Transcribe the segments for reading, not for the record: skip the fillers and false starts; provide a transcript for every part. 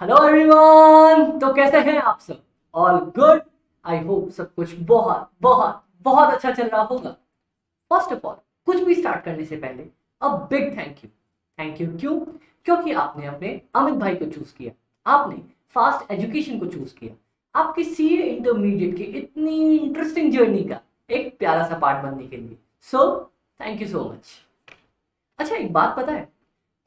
Hello everyone. तो कैसे हैं आप सब? All good. आई होप सब कुछ बहुत बहुत बहुत अच्छा चल रहा होगा। फर्स्ट ऑफ ऑल, कुछ भी स्टार्ट करने से पहले a big thank you. Thank you क्यों? क्योंकि आपने अपने अमित भाई को चूज किया। आपने फास्ट एजुकेशन को चूज किया। आपकी सीए इंटरमीडिएट की इतनी इंटरेस्टिंग जर्नी का एक प्यारा सा पार्ट बनने के लिए। So thank you so much. अच्छा, एक बात पता है,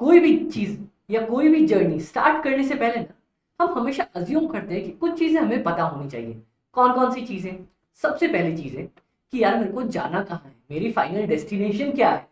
कोई भी चीज या कोई भी जर्नी स्टार्ट करने से पहले ना हम हमेशा अज्यूम करते हैं कि कुछ चीजें हमें पता होनी चाहिए। कौन कौन सी चीजें? सबसे पहली चीज है कि यार मेरे को जाना कहाँ है, मेरी फाइनल डेस्टिनेशन क्या है।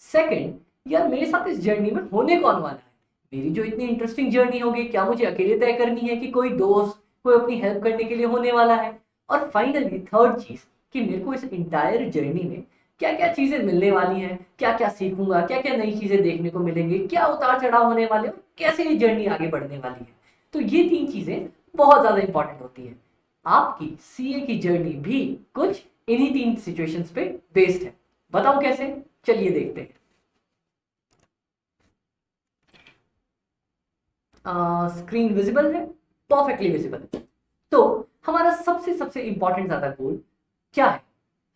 सेकंड, यार मेरे साथ इस जर्नी में होने कौन वाला है। मेरी जो इतनी इंटरेस्टिंग जर्नी होगी, क्या मुझे अकेले तय करनी है कि कोई दोस्त कोई अपनी हेल्प करने के लिए होने वाला है। और फाइनली थर्ड चीज, कि मेरे को इस इंटायर जर्नी में क्या क्या चीजें मिलने वाली हैं, क्या क्या सीखूंगा, क्या क्या नई चीजें देखने को मिलेंगी, क्या उतार चढ़ाव होने वाले और कैसे ये जर्नी आगे बढ़ने वाली है। तो ये तीन चीजें बहुत ज्यादा इंपॉर्टेंट होती है। आपकी सीए की जर्नी भी कुछ इन्हीं तीन सिचुएशंस पे बेस्ड है। बताओ कैसे? चलिए देखते हैं। स्क्रीन विजिबल है? परफेक्टली विजिबल है। तो हमारा सबसे सबसे इंपॉर्टेंट ज्यादा गोल क्या है?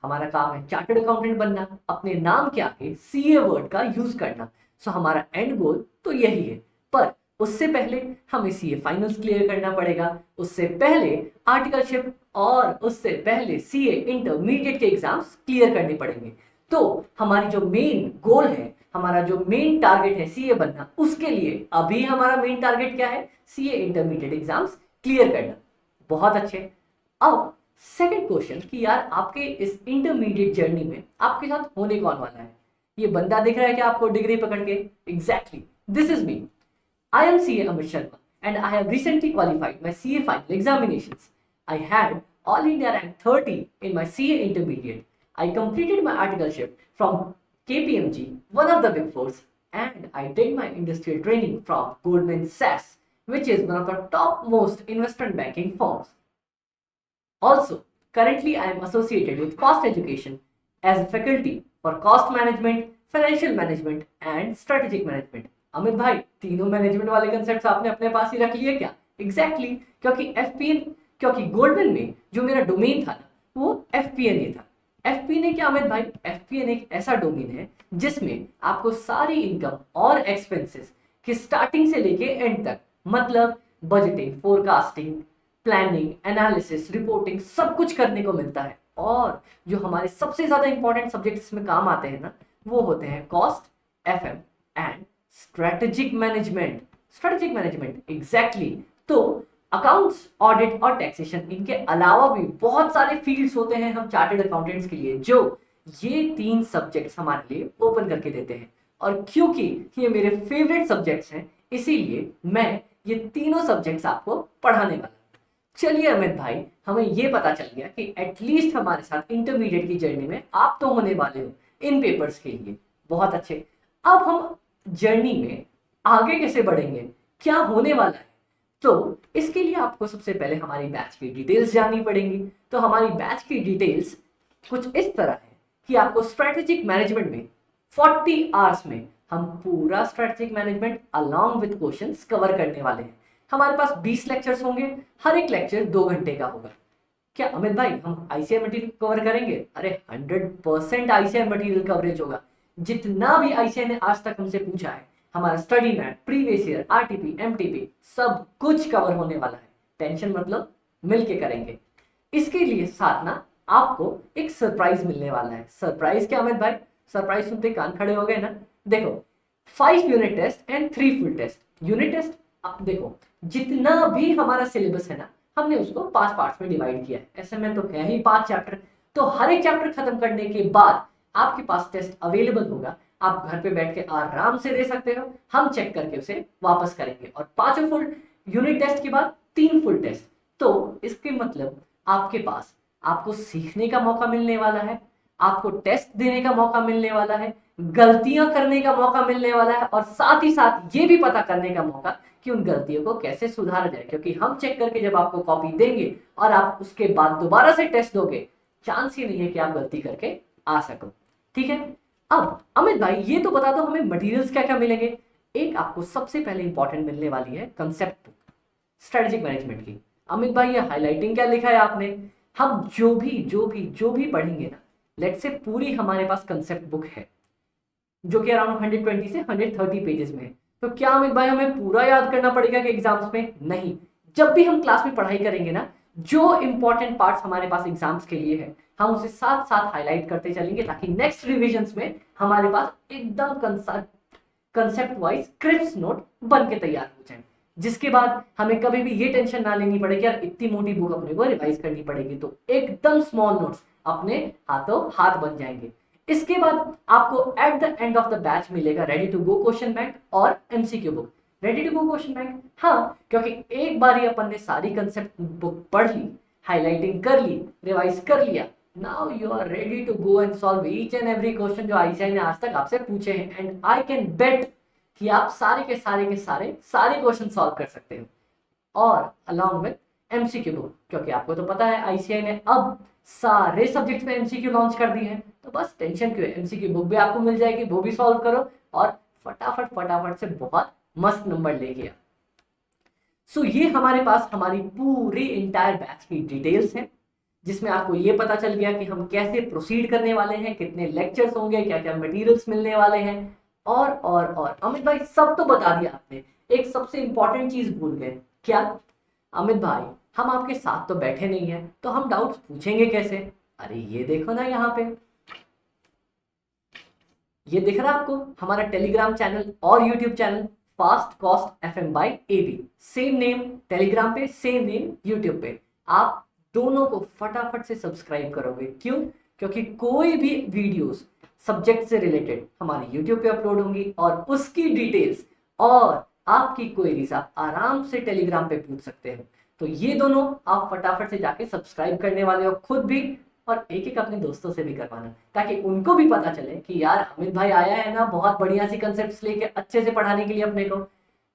हमारा काम है चार्टर्ड अकाउंटेंट बनना, अपने नाम के आगे सीए वर्ड का यूज करना। सो हमारा एंड गोल तो यही है। पर उससे पहले हमें सीए फाइनल्स क्लियर करना पड़ेगा। उससे पहले आर्टिकलशिप और उससे पहले सीए इंटरमीडिएट के एग्जाम्स क्लियर करने पड़ेंगे। तो हमारी जो मेन गोल है, हमारा जो मेन टारगेट है सीए बनना, उसके लिए अभी हमारा मेन टारगेट क्या है? सीए इंटरमीडिएट एग्जाम्स क्लियर करना। बहुत अच्छे। अब सेकंड क्वेश्चन कि यार आपके इस इंटरमीडिएट जर्नी में आपके साथ होने कौन वाला है? ये बंदा दिख रहा है क्या आपको डिग्री पकड़ के? Exactly, this is me. I am CA Amit Sharma and I have recently qualified my CA final examinations. I had All India rank 30 in my CA intermediate. I completed my articleship from KPMG, one of the big fours, and I did my industrial training from Goldman Sachs, which is one of the topmost investment banking firms. Also, currently I am associated with Cost Education as a faculty for cost management, financial management and strategic management. Amit भाई, तीनों management वाले concept आपने अपने पास ही रख लिए क्या? Exactly exactly, क्योंकि Goldman में जो मेरा डोमेन था ना, वो एफपीएनए था। एफपीएनए क्या अमित भाई? एफपीएनए एक ऐसा डोमेन है जिसमें आपको सारी इनकम और एक्सपेंसेस की स्टार्टिंग से लेके एंड तक, मतलब budgeting, forecasting, planning, analysis, reporting, सब कुछ करने को मिलता है। और जो हमारे सबसे ज्यादा इंपॉर्टेंट सब्जेक्ट इसमें काम आते हैं ना, वो होते हैं cost, FM and strategic management. Strategic management exactly. तो अकाउंट्स, ऑडिट और टैक्सेशन, इनके अलावा भी बहुत सारे फील्ड्स होते हैं हम चार्टर्ड अकाउंटेंट्स के लिए, जो ये तीन सब्जेक्ट्स हमारे लिए ओपन करके देते हैं। और क्योंकि ये मेरे फेवरेट सब्जेक्ट्स हैं, इसीलिए मैं ये तीनों सब्जेक्ट्स आपको पढ़ाने वाला। चलिए अमित भाई, हमें ये पता चल गया कि एटलीस्ट हमारे साथ इंटरमीडिएट की जर्नी में आप तो होने वाले हो इन पेपर्स के लिए। बहुत अच्छे। अब हम जर्नी में आगे कैसे बढ़ेंगे, क्या होने वाला है? तो इसके लिए आपको सबसे पहले हमारी बैच की डिटेल्स जाननी पड़ेंगी। तो हमारी बैच की डिटेल्स कुछ इस तरह है कि आपको स्ट्रेटेजिक मैनेजमेंट में 40 आवर्स में हम पूरा strategic management along with questions cover करने वाले हैं। हमारे पास 20 लेक्चर्स होंगे, हर एक लेक्चर 2 घंटे का होगा। क्या अमित भाई हम आईसीआई मटेरियल कवर करेंगे? अरे 100% आईसीआई मटेरियल कवरेज होगा। जितना भी आईसीआई ने आज तक हमसे पूछा है, हमारा study mat, previous year, RTP, MTP, सब कुछ कवर होने वाला है। टेंशन मतलब, मिलके करेंगे। इसके लिए साथ ना आपको एक सरप्राइज मिलने वाला है। सरप्राइज क्या अमित भाई? सरप्राइज सुनते कान खड़े हो गए ना? देखो, 5 unit test and 3 full test. Unit test, अब देखो, जितना भी हमारा सिलेबस है ना, हमने उसको 5 पार्ट्स में डिवाइड किया है। ऐसे में तो है ही 5 चैप्टर। तो हर एक चैप्टर खत्म करने के बाद आपके पास टेस्ट अवेलेबल होगा। आप घर पे बैठ के आराम से दे सकते हो, हम चेक करके उसे वापस करेंगे। और 5 फुल यूनिट टेस्ट के बाद 3 फुल टेस्ट। तो इसके मतलब आपके पास आपको सीखने का मौका मिलने वाला है, आपको टेस्ट देने का मौका मिलने वाला है, गलतियां करने का मौका मिलने वाला है, और साथ ही साथ ये भी पता करने का मौका कि उन गलतियों को कैसे सुधारा जाए। क्योंकि हम चेक करके जब आपको कॉपी देंगे और आप उसके बाद दोबारा से टेस्ट दोगे, चांस ही नहीं है कि आप गलती करके आ सको। ठीक है। अब अमित भाई ये तो बता दो हमें मटेरियल्स क्या क्या मिलेंगे। एक आपको सबसे पहले इंपॉर्टेंट मिलने वाली है कंसेप्ट बुक। स्ट्रेटेजिक मैनेजमेंट की। अमित भाई ये हाईलाइटिंग क्या लिखा है आपने? हम जो भी पढ़ेंगे ना, लेट्स से पूरी हमारे पास कंसेप्ट बुक है जो कि अराउंड 120 से 130 पेजेस में है, तो क्या अमित भाई हमें पूरा याद करना पड़ेगा कि एग्जाम्स में? नहीं। जब भी हम क्लास में पढ़ाई करेंगे ना, जो इंपॉर्टेंट पार्ट्स हमारे पास एग्जाम्स के लिए है, हम उसे साथ साथ हाईलाइट करते चलेंगे ताकि नेक्स्ट रिविजन्स में हमारे पास एकदम कंसेप्ट वाइज क्रिप्स नोट बन के तैयार हो जाए, जिसके बाद हमें कभी भी ये टेंशन ना लेनी पड़ेगी यार इतनी मोटी बुक अपने को रिवाइज करनी पड़ेगी, तो एकदम स्मॉल नोट्स अपने हाथों हाथ बन जाएंगे। इसके बाद आपको at the end of the batch मिलेगा ready to go question bank और MCQ book. Ready to go question bank, हाँ, क्योंकि एक बार ही अपन ने सारी कंसेप्ट बुक पढ़ ली, हाईलाइटिंग कर ली, रिवाइज कर लिया, now you are ready to go and solve each and every question जो आईसीआई ने आज तक आपसे पूछे हैं, एंड आई कैन बेट कि आप सारे के सारे क्वेश्चन सॉल्व कर सकते हो, और अलॉन्ग विद एमसीक्यू बुक, क्योंकि आपको तो पता है आईसीआई ने अब सारे सब्जेक्ट्स में एमसीक्यू लॉन्च कर दी है, तो बस टेंशन क्यों है, एमसीक्यू बुक भी आपको मिल जाएगी, वो भी सॉल्व करो और फटाफट से बहुत मस्त नंबर लेके आओ। सो ये हमारे पास हमारी पूरी इंटायर बैच की डिटेल्स हैं, जिसमें आपको ये पता चल गया कि हम कैसे प्रोसीड करने वाले हैं, कितने लेक्चर्स होंगे, क्या क्या मटेरियल्स मिलने वाले हैं, और अमित भाई सब तो बता दिया आपने, एक सबसे इंपॉर्टेंट चीज भूल गए। क्या? अमित भाई हम आपके साथ तो बैठे नहीं है, तो हम डाउट्स पूछेंगे कैसे? अरे ये देखो ना, यहाँ पे ये दिख रहा है आपको हमारा टेलीग्राम चैनल और YouTube channel, fast cost FM by AB, same name Telegram पे, सेम नेम यूट्यूब पे। आप दोनों को फटाफट से सब्सक्राइब करोगे, क्यों? क्योंकि कोई भी वीडियोस सब्जेक्ट से रिलेटेड हमारे यूट्यूब पे अपलोड होंगी, और उसकी डिटेल्स और आपकी क्वेरीज आप आराम से टेलीग्राम पे पूछ सकते हो। तो ये दोनों आप फटाफट से जाके सब्सक्राइब करने वाले हो, खुद भी और एक एक अपने दोस्तों से भी करवाना, ताकि उनको भी पता चले कि यार अमित भाई आया है ना बहुत बढ़िया सी कंसेप्ट्स लेके अच्छे से पढ़ाने के लिए अपने को।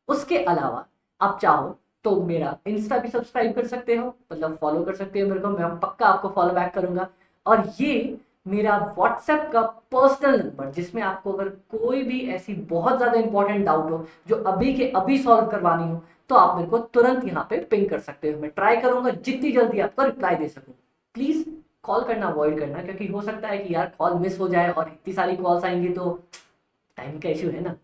उसके अलावा आप चाहो तो मेरा इंस्टा भी सब्सक्राइब कर सकते हो, मतलब फॉलो कर सकते हो मेरे को, मैं पक्का आपको फॉलो बैक करूंगा। और ये मेरा व्हाट्सएप का पर्सनल नंबर, जिसमें आपको अगर कोई भी ऐसी बहुत ज्यादा इंपॉर्टेंट डाउट हो जो अभी के अभी सॉल्व करवानी हो, तो आप मेरे को तुरंत यहाँ पे पिंग कर सकते हो। मैं ट्राई करूंगा जितनी जल्दी आपको रिप्लाई दे सकूं। प्लीज कॉल करना अवॉइड करना, क्योंकि हो सकता है कि यार कॉल मिस हो जाए और इतनी सारी कॉल्स आएंगी तो टाइम का इश्यू है ना।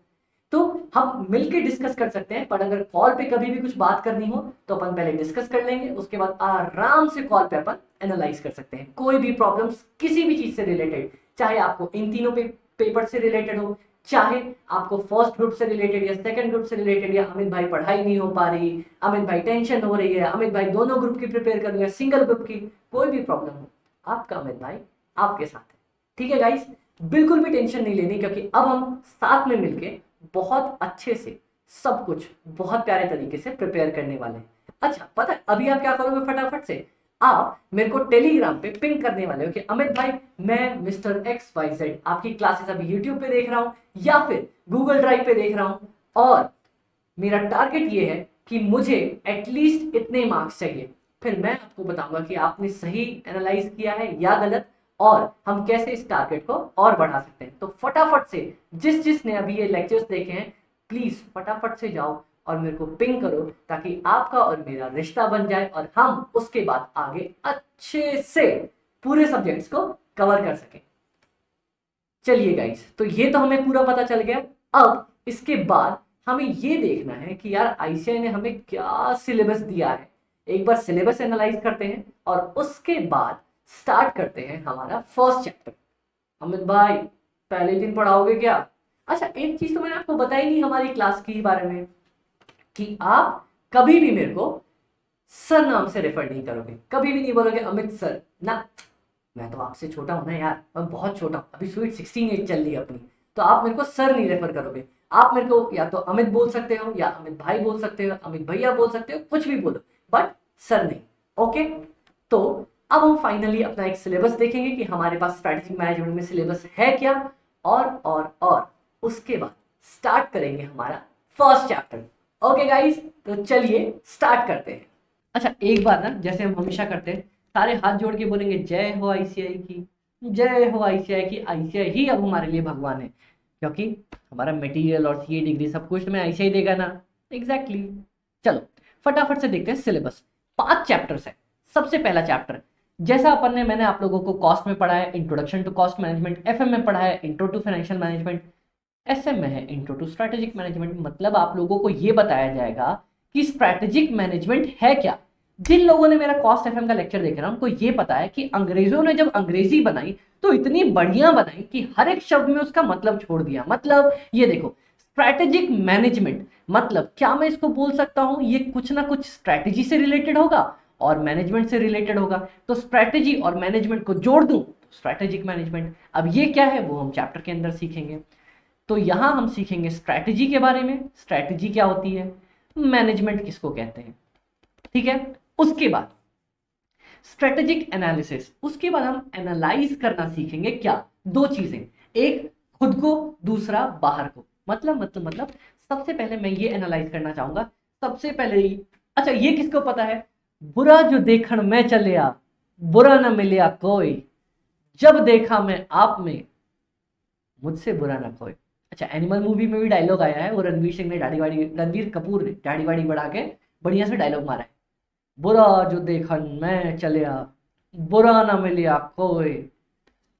तो हम मिलके डिस्कस कर सकते हैं, पर अगर कॉल पे कभी भी कुछ बात करनी हो तो अपन पहले डिस्कस कर लेंगे, उसके बाद आराम से कॉल पे अपन एनालाइज कर सकते हैं कोई भी प्रॉब्लम्स किसी भी चीज से रिलेटेड, चाहे आपको इन तीनों पेपर से रिलेटेड हो, चाहे आपको फर्स्ट ग्रुप से रिलेटेड या सेकंड ग्रुप से रिलेटेड, या अमित भाई पढ़ाई नहीं हो पा रही, अमित भाई टेंशन हो रही है, अमित भाई दोनों ग्रुप की प्रिपेयर कर रही है, सिंगल ग्रुप की, कोई भी प्रॉब्लम हो, आपका अमित भाई आपके साथ है। ठीक है गाइस, बिल्कुल भी टेंशन नहीं लेनी, क्योंकि अब हम साथ में मिलके बहुत अच्छे से सब कुछ बहुत प्यारे तरीके से प्रिपेयर करने वाले हैं। अच्छा पता है अभी आप क्या करोगे? फटाफट से आप मेरे को टेलीग्राम पे पिंग करने वाले हो कि अमित भाई मैं मिस्टर XYZ आपकी क्लासेस अभी यूट्यूब पे देख रहा हूं या फिर गूगल ड्राइव पे देख रहा हूं, और मेरा टारगेट ये है कि मुझे एटलीस्ट इतने मार्क्स चाहिए। फिर मैं आपको बताऊंगा कि आपने सही एनालाइज किया है या गलत, और हम कैसे इस टारगेट को और बढ़ा सकते हैं। तो फटाफट से जिसने अभी ये लेक्चर्स देखे हैं, प्लीज फटाफट से जाओ और मेरे को पिंग करो, ताकि आपका और मेरा रिश्ता बन जाए और हम उसके बाद आगे अच्छे से पूरे सब्जेक्ट्स को कवर कर सकें। चलिए गाइस, तो ये तो हमें पूरा पता चल गया। अब इसके बाद हमें ये देखना है कि यार आईसीआई ने हमें क्या सिलेबस दिया है। एक बार सिलेबस एनालाइज करते हैं और उसके बाद स्टार्ट करते हैं हमारा फर्स्ट चैप्टर। अमित भाई पहले दिन पढ़ाओगे क्या? अच्छा एक चीज तो मैंने आपको बताई नहीं हमारी क्लास के बारे में, कि आप कभी भी मेरे को सर नाम से रेफर नहीं करोगे, कभी भी नहीं बोलोगे अमित सर ना, मैं तो आपसे छोटा हूं ना यार, मैं बहुत छोटा हूं, अभी स्वीट 16 एज चल रही है अपनी, तो आप मेरे को सर नहीं रेफर करोगे। आप मेरे को या तो अमित बोल सकते हो, या अमित भाई बोल सकते हो, अमित भैया बोल सकते हो, कुछ भी बोलो, बट सर नहीं। ओके, तो अब हम फाइनली अपना एक सिलेबस देखेंगे कि हमारे पास स्ट्रेटेजिक मैनेजमेंट में सिलेबस है क्या, और उसके बाद स्टार्ट करेंगे हमारा फर्स्ट चैप्टर। ओके गाइस, तो चलिए स्टार्ट करते हैं। अच्छा एक बार ना, जैसे हम हमेशा करते हैं, सारे हाथ जोड़ के बोलेंगे जय हो आईसीआई की, जय हो आईसीआई की। आईसीआई ही अब हमारे लिए भगवान है, क्योंकि हमारा मटेरियल और सीए डिग्री सब कुछ में आईसीआई देगा ना। एग्जैक्टली। चलो फटाफट से देखते हैं सिलेबस। 5 चैप्टर्स है। सबसे पहला चैप्टर, जैसा मैंने आप लोगों को कॉस्ट में पढ़ा है, introduction to cost management, FM में पढ़ा है intro to financial management, SM में है इंट्रो टू स्ट्रेटेजिक मैनेजमेंट। मतलब आप लोगों को यह बताया जाएगा कि स्ट्रेटेजिक मैनेजमेंट है क्या। जिन लोगों ने मेरा कॉस्ट एफएम का लेक्चर देखा ना, उनको ये पता है कि अंग्रेजों ने जब अंग्रेजी बनाई तो इतनी बढ़िया बनाई कि हर एक शब्द में उसका मतलब छोड़ दिया। मतलब ये देखो, स्ट्रैटेजिक मैनेजमेंट मतलब क्या, मैं इसको बोल सकता हूं ये कुछ ना कुछ स्ट्रैटेजी से रिलेटेड होगा और मैनेजमेंट से रिलेटेड होगा। तो स्ट्रैटेजी और मैनेजमेंट को जोड़ दूं तो स्ट्रैटेजिक मैनेजमेंट। अब ये क्या है वो हम चैप्टर के अंदर सीखेंगे। तो यहां हम सीखेंगे स्ट्रैटेजी के बारे में, स्ट्रैटेजी क्या होती है, मैनेजमेंट किसको कहते हैं, ठीक है। उसके बाद स्ट्रेटेजिक एनालिसिस, उसके बाद हम एनालाइज करना सीखेंगे। क्या, 2 चीजें, एक खुद को, दूसरा बाहर को। मतलब सबसे पहले मैं ये एनालाइज करना चाहूंगा। सबसे पहले ही, अच्छा ये किसको पता है, बुरा जो देखण में चलिया बुरा न मिलिया कोई, जब देखा मैं आप में मुझसे बुरा ना कोई। अच्छा, एनिमल मूवी में भी डायलॉग आया है, वो रणवीर सिंह ने रणवीर कपूर ने दाढ़ी वाड़ी बढ़ा के बढ़िया से डायलॉग मारा है, बुरा जो देखन मैं चलिया बुरा ना मिलिया कोई,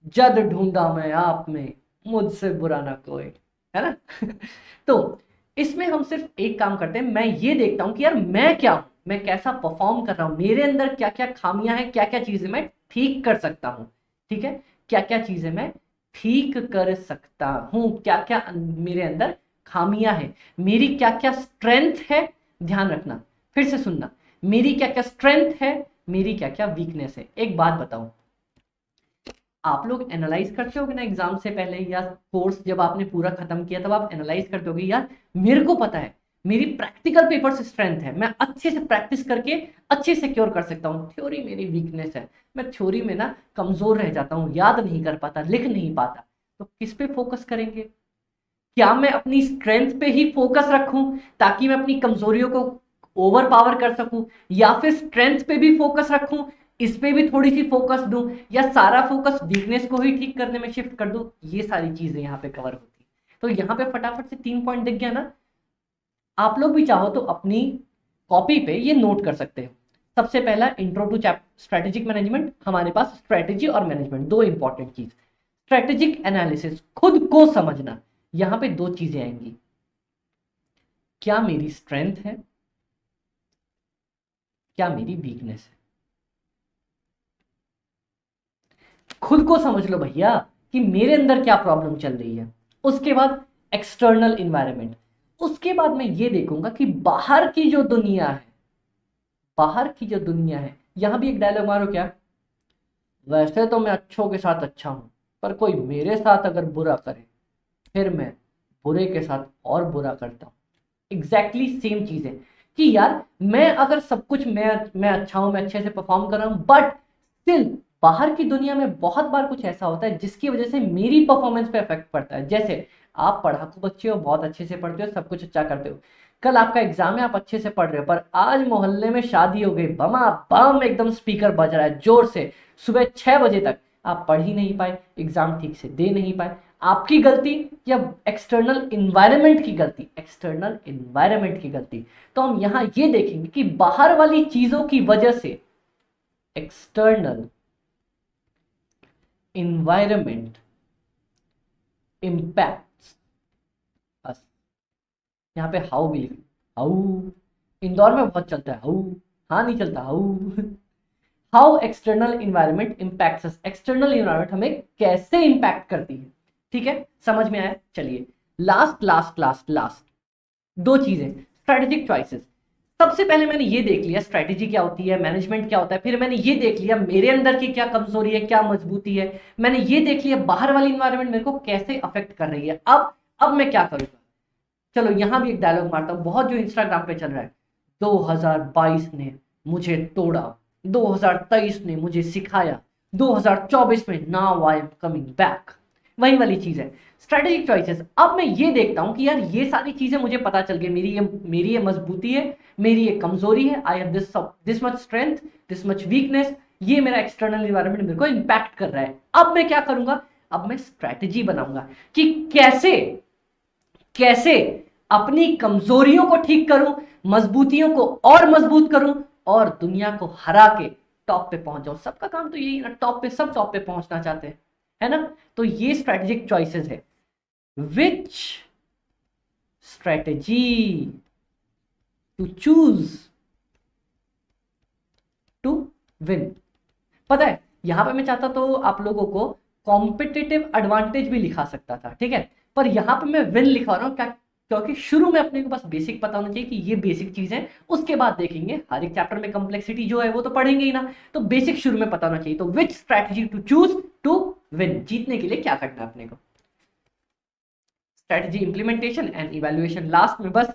जद ढूंढा मैं आप में मुझसे बुरा ना कोई, है ना। तो इसमें हम सिर्फ एक काम करते हैं, मैं ये देखता हूं कि यार मैं क्या हूं, मैं कैसा परफॉर्म कर रहा हूं, मेरे अंदर क्या क्या खामियां हैं, क्या क्या चीजें मैं ठीक कर सकता हूं, ठीक है। क्या क्या चीजें मैं ठीक कर सकता हूं, क्या क्या मेरे अंदर खामियां हैं, मेरी क्या क्या स्ट्रेंथ है। ध्यान रखना, फिर से सुनना, मेरी क्या क्या स्ट्रेंथ है, मेरी क्या क्या वीकनेस है। एक बात बताओ, आप लोग एनालाइज करते होगे ना एग्जाम से पहले, या कोर्स जब आपने पूरा खत्म किया तब आप एनालाइज करते होगे, यार मेरे को पता है मेरी प्रैक्टिकल पेपर से स्ट्रेंथ है, मैं अच्छे से प्रैक्टिस करके अच्छे से क्योर कर सकता हूँ, थ्योरी मेरी वीकनेस है, मैं थ्योरी में ना कमजोर रह जाता हूँ, याद नहीं कर पाता, लिख नहीं पाता। तो किस पे फोकस करेंगे, क्या मैं अपनी स्ट्रेंथ पे ही फोकस रखूं ताकि मैं अपनी कमजोरियों को ओवर पावर कर सकूं, या फिर स्ट्रेंथ पे भी फोकस रखूं, इस पे भी थोड़ी सी फोकस दूं, या सारा फोकस वीकनेस को ही ठीक करने में शिफ्ट कर दूं। ये सारी चीजें यहाँ पे कवर होती। तो यहाँ पे फटाफट से 3 पॉइंट दिख गया ना। आप लोग भी चाहो तो अपनी कॉपी पे ये नोट कर सकते हो। सबसे पहला इंट्रो टू स्ट्रेटेजिक मैनेजमेंट, हमारे पास स्ट्रेटेजी और मैनेजमेंट 2 इंपॉर्टेंट चीज। स्ट्रेटेजिक एनालिसिस, खुद को समझना, यहां पे 2 चीजें आएंगी, क्या मेरी स्ट्रेंथ है, क्या मेरी वीकनेस है। खुद को समझ लो भैया कि मेरे अंदर क्या प्रॉब्लम चल रही है। उसके बाद एक्सटर्नल इन्वायरमेंट, उसके बाद मैं ये देखूंगा कि बाहर की जो दुनिया है, बाहर की जो दुनिया है। यहां भी एक डायलॉग मारो, क्या, वैसे तो मैं अच्छों के साथ अच्छा हूं, पर कोई मेरे साथ अगर बुरा करे फिर मैं बुरे के साथ और बुरा करता हूं। एग्जैक्टली सेम चीज है कि यार मैं अगर सब कुछ मैं अच्छा हूं, मैं अच्छे से परफॉर्म कर रहा हूं, बट स्टिल बाहर की दुनिया में बहुत बार कुछ ऐसा होता है जिसकी वजह से मेरी परफॉर्मेंस पे इफेक्ट पड़ता है। जैसे आप पढ़ाकू बच्चे हो, बहुत अच्छे से पढ़ते हो, सब कुछ अच्छा करते हो, कल आपका एग्जाम है, आप अच्छे से पढ़ रहे हो, पर आज मोहल्ले में शादी हो गई, बमा बम एकदम स्पीकर बज रहा है जोर से, सुबह 6 बजे तक आप पढ़ ही नहीं पाए, एग्जाम ठीक से दे नहीं पाए। आपकी गलती या एक्सटर्नल इन्वायरमेंट की गलती, एक्सटर्नल इन्वायरमेंट की गलती। तो हम यहां ये देखेंगे कि बाहर वाली चीजों की वजह से एक्सटर्नल इन्वायरमेंट इंपैक्ट्स अस। यहां पे हाउ भी लिखें, हाउ, इंदौर में बहुत चलता है हाउ, हाँ नहीं चलता how. How external environment impacts us, external environment हमें कैसे इंपैक्ट करती है, ठीक है, समझ में आया। चलिए लास्ट लास्ट लास्ट लास्ट 2 चीजें, स्ट्रेटेजिक चॉइसेस। सबसे पहले मैंने ये देख लिया स्ट्रेटेजी क्या होती है, मैनेजमेंट क्या होता है, फिर मैंने ये देख लिया मेरे अंदर की क्या कमजोरी है, क्या मजबूती है, मैंने ये देख लिया बाहर वाली इन्वायरमेंट मेरे को कैसे अफेक्ट कर रही है। अब मैं क्या करूंगा, चलो यहां भी एक डायलॉग मारता हूं, बहुत जो इंस्टाग्राम पे चल रहा है, 2022 ने मुझे तोड़ा, 2023 ने मुझे सिखाया, 2024 में now I am coming back. वही वाली चीज है स्ट्रेटेजिक चॉइसेस। अब मैं ये देखता हूं कि यार ये सारी चीजें मुझे पता चल गई, मेरी ये मजबूती है, मेरी ये कमजोरी है, I have this much strength, this much weakness, ये मेरा एक्सटर्नल इन्वायरमेंट मेरे को इंपैक्ट कर रहा है। अब मैं क्या करूंगा, अब मैं स्ट्रेटेजी बनाऊंगा कि कैसे कैसे अपनी कमजोरियों को ठीक करूं, मजबूतियों को और मजबूत करूं और दुनिया को हरा के टॉप पे पहुंच जाऊं। सबका काम तो यही ना, टॉप पे, सब टॉप पे पहुंचना चाहते हैं, है ना। तो ये स्ट्रेटेजिक चॉइसेस है। Which strategy to choose to win. पता है यहां पे मैं चाहता तो आप लोगों को कॉम्पिटिटिव एडवांटेज भी लिखा सकता था, ठीक है, पर यहां पे मैं विन लिखा रहा हूं क्या, क्योंकि शुरू में अपने को बस बेसिक पता होना चाहिए कि ये बेसिक चीज है, उसके बाद देखेंगे हर एक चैप्टर में कंप्लेक्सिटी जो है वो तो पढ़ेंगे ही ना, तो बेसिक शुरू में पता होना चाहिए। तो which strategy to choose to win, जीतने के लिए क्या करना है अपने को। Strategy implementation and evaluation last में बस।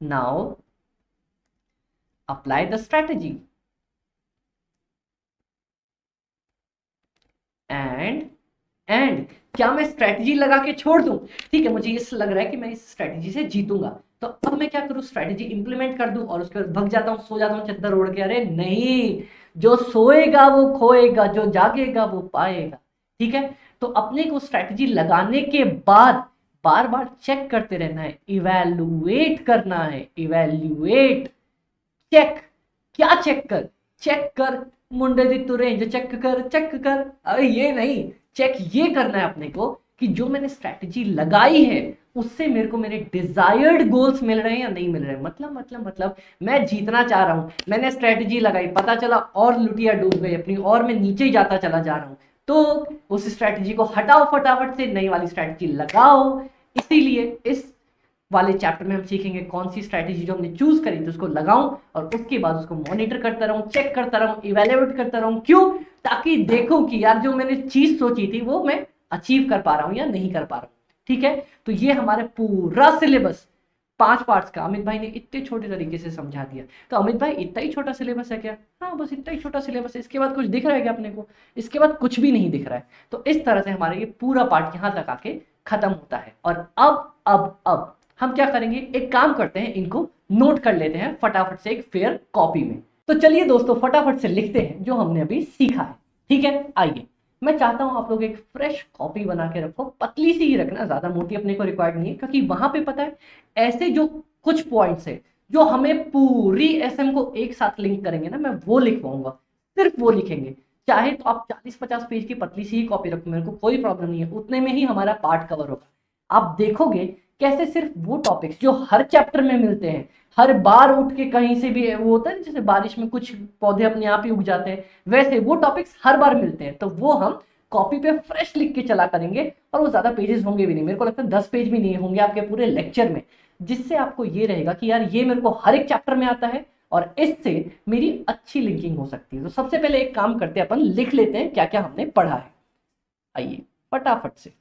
Now apply the strategy and क्या मैं स्ट्रैटेजी लगा के छोड़ दूं, ठीक है, मुझे ये लग रहा है कि मैं इस स्ट्रैटेजी से जीतूंगा, तो अब मैं क्या करूं, स्ट्रैटेजी इंप्लीमेंट कर दूं और उसके बाद भग जाता हूं, सो जाता हूं चद्दर ओढ़ के। अरे नहीं, जो सोएगा वो खोएगा, जो जागेगा वो पाएगा, ठीक है। तो अपने को स्ट्रैटेजी लगाने के बाद बार बार चेक करते रहना है, इवैल्यूएट करना है, इवैल्यूएट, चेक। क्या चेक कर, चेक कर मुंडे दी तू रेंज चेक कर, चेक कर। अरे ये नहीं, चेक ये करना है अपने को कि जो मैंने स्ट्रैटेजी लगाई है उससे मेरे को मेरे डिजायर्ड गोल्स मिल रहे हैं या नहीं मिल रहे हैं। मतलब मैं जीतना चाह रहा हूं, मैंने स्ट्रैटेजी लगाई, पता चला और लुटिया डूब गई अपनी, और मैं नीचे ही जाता चला जा रहा हूं, तो उस स्ट्रैटेजी को हटाओ, फटाफट से नई वाली स्ट्रैटेजी लगाओ। इसीलिए इस वाले चैप्टर में हम सीखेंगे कौन सी स्ट्रैटेजी जो हमने चूज करी थी उसको लगाऊं और उसके बाद उसको मॉनिटर करता रहूं, चेक करता रहूं, इवेल्युएट करता रहूं। क्यों? ताकि देखूं कि यार जो मैंने चीज सोची थी वो मैं अचीव कर पा रहा हूं या नहीं कर पा रहा हूं, ठीक है। तो ये हमारे पूरा सिलेबस 5 पार्ट्स का अमित भाई ने इतने छोटे तरीके से समझा दिया। तो अमित भाई इतना ही छोटा सिलेबस है क्या? हाँ, बस इतना ही छोटा सिलेबस है, इसके बाद कुछ दिख रहा है क्या अपने को? इसके बाद कुछ भी नहीं दिख रहा है। तो इस तरह से हमारा ये पूरा पार्ट यहां तक आके खत्म होता है। और अब हम क्या करेंगे, एक काम करते हैं, इनको नोट कर लेते हैं फटाफट से एक फेयर कॉपी में। तो चलिए दोस्तों फटाफट से लिखते हैं जो हमने अभी सीखा है, ठीक है। आइए, मैं चाहता हूं आप लोग एक फ्रेश कॉपी बना के रखो, पतली सी ही रखना, ज्यादा मोटी अपने को रिक्वायर्ड नहीं है, क्योंकि वहां पे पता है ऐसे जो कुछ पॉइंट्स है जो हमें पूरी एसएम को एक साथ लिंक करेंगे ना, मैं वो लिखवाऊंगा, सिर्फ वो लिखेंगे। चाहे तो आप 40-50 पेज की पतली सी ही कॉपी रखो, मेरे को कोई प्रॉब्लम नहीं है, उतने में ही हमारा पार्ट कवर होगा। आप देखोगे कैसे सिर्फ वो टॉपिक्स जो हर चैप्टर में मिलते हैं, हर बार उठ के कहीं से भी वो होता है जैसे बारिश में कुछ पौधे अपने आप ही उग जाते हैं, वैसे वो टॉपिक्स हर बार मिलते हैं, तो वो हम कॉपी पे फ्रेश लिख के चला करेंगे। और वो ज्यादा पेजेस होंगे भी नहीं, मेरे को लगता है 10 पेज भी नहीं होंगे आपके पूरे लेक्चर में, जिससे आपको ये रहेगा कि यार ये मेरे को हर एक चैप्टर में आता है और इससे मेरी अच्छी लिंकिंग हो सकती है। तो सबसे पहले एक काम करते हैं, अपन लिख लेते हैं क्या क्या हमने पढ़ा है। आइए फटाफट से,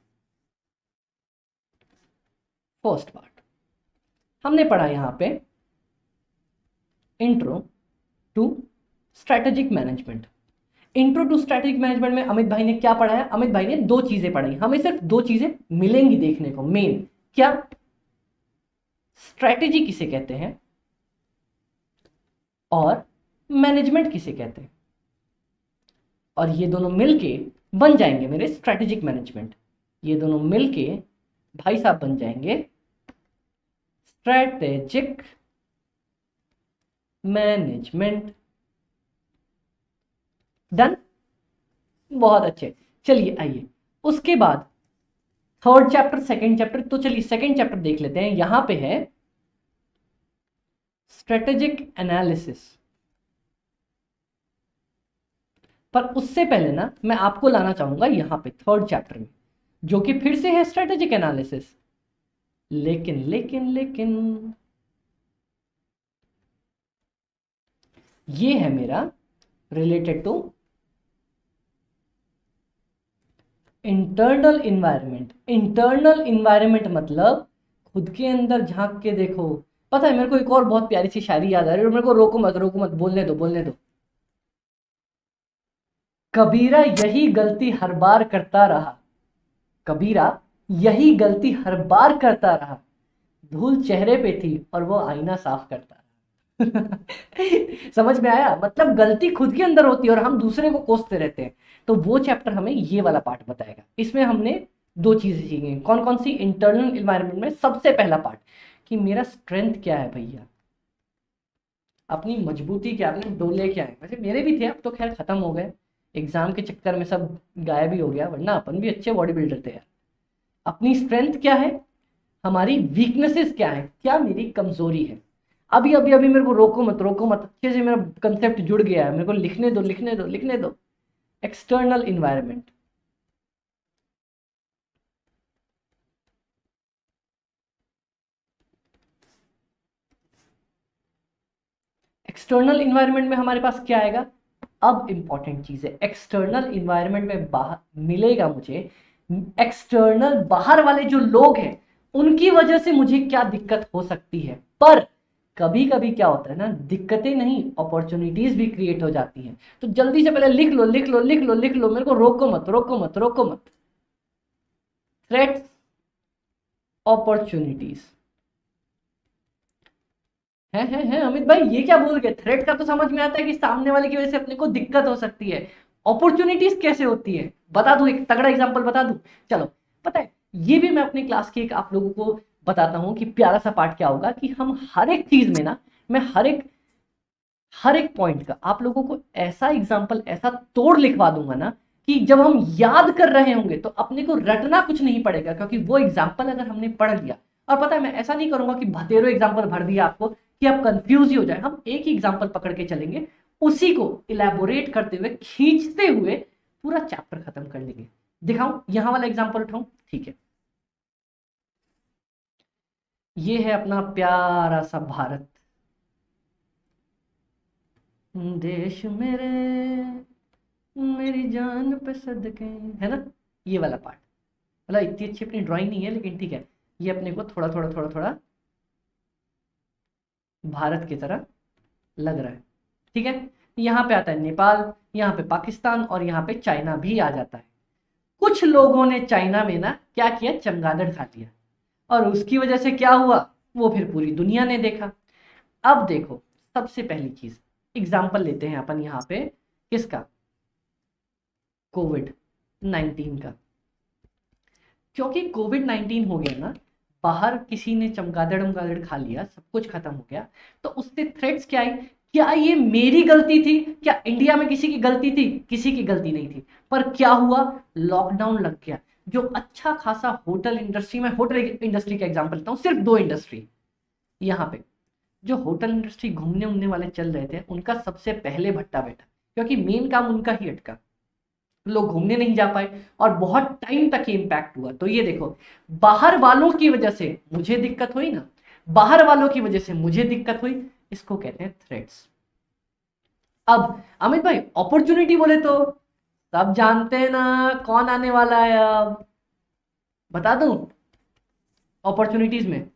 फर्स्ट पार्ट हमने पढ़ा यहां पे intro to strategic management. Intro to strategic management में अमित भाई ने क्या पढ़ा है? अमित भाई ने 2 चीजें पढ़ाई, हमें सिर्फ 2 चीजें मिलेंगी देखने को मेन। क्या? स्ट्रेटेजी किसे कहते हैं और मैनेजमेंट किसे कहते हैं, और ये दोनों मिलके बन जाएंगे मेरे स्ट्रेटेजिक मैनेजमेंट। ये दोनों मिलके भाई साहब बन जाएंगे स्ट्रेटेजिक मैनेजमेंट। डन, बहुत अच्छे। चलिए आइए उसके बाद थर्ड चैप्टर, सेकंड चैप्टर, तो चलिए सेकंड चैप्टर देख लेते हैं। यहां पे है स्ट्रेटेजिक एनालिसिस, पर उससे पहले ना मैं आपको लाना चाहूंगा यहां पे थर्ड चैप्टर में, जो कि फिर से है स्ट्रेटेजिक एनालिसिस, लेकिन लेकिन लेकिन ये है मेरा related to internal environment. Internal environment मतलब खुद के अंदर झांक के देखो। पता है मेरे को एक और बहुत प्यारी सी शायरी याद आ रही है, मेरे को रोको मत, रोको मत, बोलने दो, बोलने दो। कबीरा यही गलती हर बार करता रहा, कबीरा यही गलती हर बार करता रहा, धूल चेहरे पे थी और वो आईना साफ करता रहा। समझ में आया? मतलब गलती खुद के अंदर होती है और हम दूसरे को कोसते रहते हैं। तो वो चैप्टर हमें ये वाला पार्ट बताएगा। इसमें हमने दो चीजें सीखेंगे। कौन कौन सी? इंटरनल इन्वायरमेंट में सबसे पहला पार्ट कि मेरा स्ट्रेंथ क्या है भैया, अपनी मजबूती क्या, अपने डोले क्या है। वैसे मेरे भी थे, अब तो खैर खत्म हो गए, एग्जाम के चक्कर में सब गायब ही हो गया, वरना अपन भी अच्छे बॉडी बिल्डर थे यार। अपनी स्ट्रेंथ क्या है, हमारी वीकनेसेस क्या है, क्या मेरी कमजोरी है। अभी अभी अभी मेरे को रोको मत, रोको मत, अच्छे से मेरा कंसेप्ट जुड़ गया है, मेरे को लिखने दो लिखने दो लिखने दो। एक्सटर्नल इन्वायरमेंट, एक्सटर्नल इन्वायरमेंट में हमारे पास क्या आएगा? अब इंपॉर्टेंट चीज है, एक्सटर्नल इन्वायरमेंट में बाहर मिलेगा मुझे, एक्सटर्नल बाहर वाले जो लोग हैं उनकी वजह से मुझे क्या दिक्कत हो सकती है। पर कभी कभी क्या होता है ना, दिक्कतें नहीं अपॉर्चुनिटीज भी क्रिएट हो जाती हैं। तो जल्दी से पहले लिख लो लिख लो लिख लो लिख लो, मेरे को रोको मत रोको मत रोको मत। थ्रेट्स, अपॉर्चुनिटीज है अमित भाई, ये क्या बोल गए? थ्रेट का तो समझ में आता है कि सामने वाले की वजह से अपने को दिक्कत हो सकती है, अपॉर्चुनिटीज कैसे होती है? बता दूं, एक तगड़ा एग्जांपल बता दूं? चलो, पता है ये भी मैं अपनी क्लास के एक आप लोगों को बताता हूं कि प्यारा सा पार्ट क्या होगा कि हम हर एक चीज में ना, मैं हर एक पॉइंट का आप लोगों को ऐसा एग्जाम्पल, ऐसा तोड़ लिखवा दूंगा ना कि जब हम याद कर रहे होंगे तो अपने को रटना कुछ नहीं पड़ेगा, क्योंकि वो एग्जाम्पल अगर हमने पढ़ लिया। और पता है मैं ऐसा नहीं करूंगा कि भतेरो एग्जाम्पल भर दिया आपको कि आप कंफ्यूज ही हो जाए। हम एक ही एग्जाम्पल पकड़ के चलेंगे, उसी को इलेबोरेट करते हुए, खींचते हुए पूरा चैप्टर खत्म कर लेंगे। दिखाऊं, यहां वाला एग्जाम्पल उठाऊं? ठीक है, ये है अपना प्यारा सा भारत देश मेरे, मेरी जान पे सदके, है ना? ये वाला पार्ट, मतलब इतनी अच्छी अपनी ड्राइंग नहीं है लेकिन ठीक है, ये अपने को थोड़ा थोड़ा थोड़ा थोड़ा भारत की तरह लग रहा है। ठीक है, यहाँ पे आता है नेपाल, यहाँ पे पाकिस्तान, और यहाँ पे चाइना भी आ जाता है। कुछ लोगों ने चाइना में ना क्या किया, चमगादड़ खा लिया, और उसकी वजह से क्या हुआ वो फिर पूरी दुनिया ने देखा। अब देखो, सबसे पहली चीज एग्जाम्पल लेते हैं अपन यहाँ पे, किसका? कोविड 19 का। क्योंकि कोविड 19 हो गया ना, बाहर किसी ने चमगादड़ उमगादड़ खा लिया, सब कुछ खत्म हो गया, तो उससे थ्रेट्स क्या आई? क्या ये मेरी गलती थी? क्या इंडिया में किसी की गलती थी? किसी की गलती नहीं थी। पर क्या हुआ, लॉकडाउन लग गया। जो अच्छा खासा होटल इंडस्ट्री में, होटल इंडस्ट्री का एग्जांपल लेता हूँ, सिर्फ दो इंडस्ट्री यहाँ पे, जो होटल इंडस्ट्री घूमने उमने वाले चल रहे थे, उनका सबसे पहले भट्टा बैठा, क्योंकि मेन काम उनका ही अटका, लोग घूमने नहीं जा पाए और बहुत टाइम तक इम्पैक्ट हुआ। तो ये देखो, बाहर वालों की वजह से मुझे दिक्कत हुई ना, बाहर वालों की वजह से मुझे दिक्कत हुई, इसको कहते हैं थ्रेट्स। अब अमित भाई अपॉर्चुनिटी बोले तो सब जानते हैं ना कौन आने वाला है, अब बता दूं अपॉर्चुनिटीज में?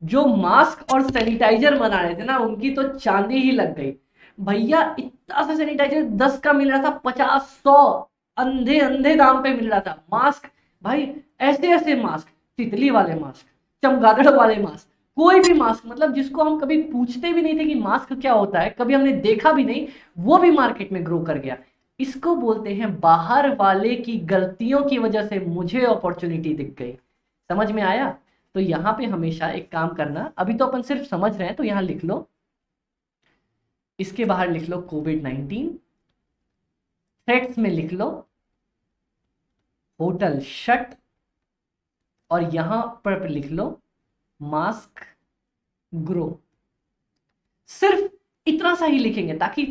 जो मास्क और सैनिटाइजर बना रहे थे ना, उनकी तो चांदी ही लग गई भैया। इतना सा सैनिटाइजर 10 का मिल रहा था, 50 100 अंधे अंधे दाम पे मिल रहा था। मास्क भाई, ऐसे ऐसे मास्क, तितली वाले मास्क, चमगादड़ वाले मास्क, कोई भी मास्क, मतलब जिसको हम कभी पूछते भी नहीं थे कि मास्क क्या होता है, कभी हमने देखा भी नहीं, वो भी मार्केट में ग्रो कर गया। इसको बोलते हैं बाहर वाले की गलतियों की वजह से मुझे अपॉर्चुनिटी दिख गई। समझ में आया? तो यहाँ पे हमेशा एक काम करना, अभी तो अपन सिर्फ समझ रहे हैं, तो यहाँ लिख लो, इसके बाहर लिख लो कोविड 19, थ्रेट्स में लिख लो होटल शट, और यहां पर लिख लो मास्क ग्रो। सिर्फ इतना सा ही लिखेंगे ताकि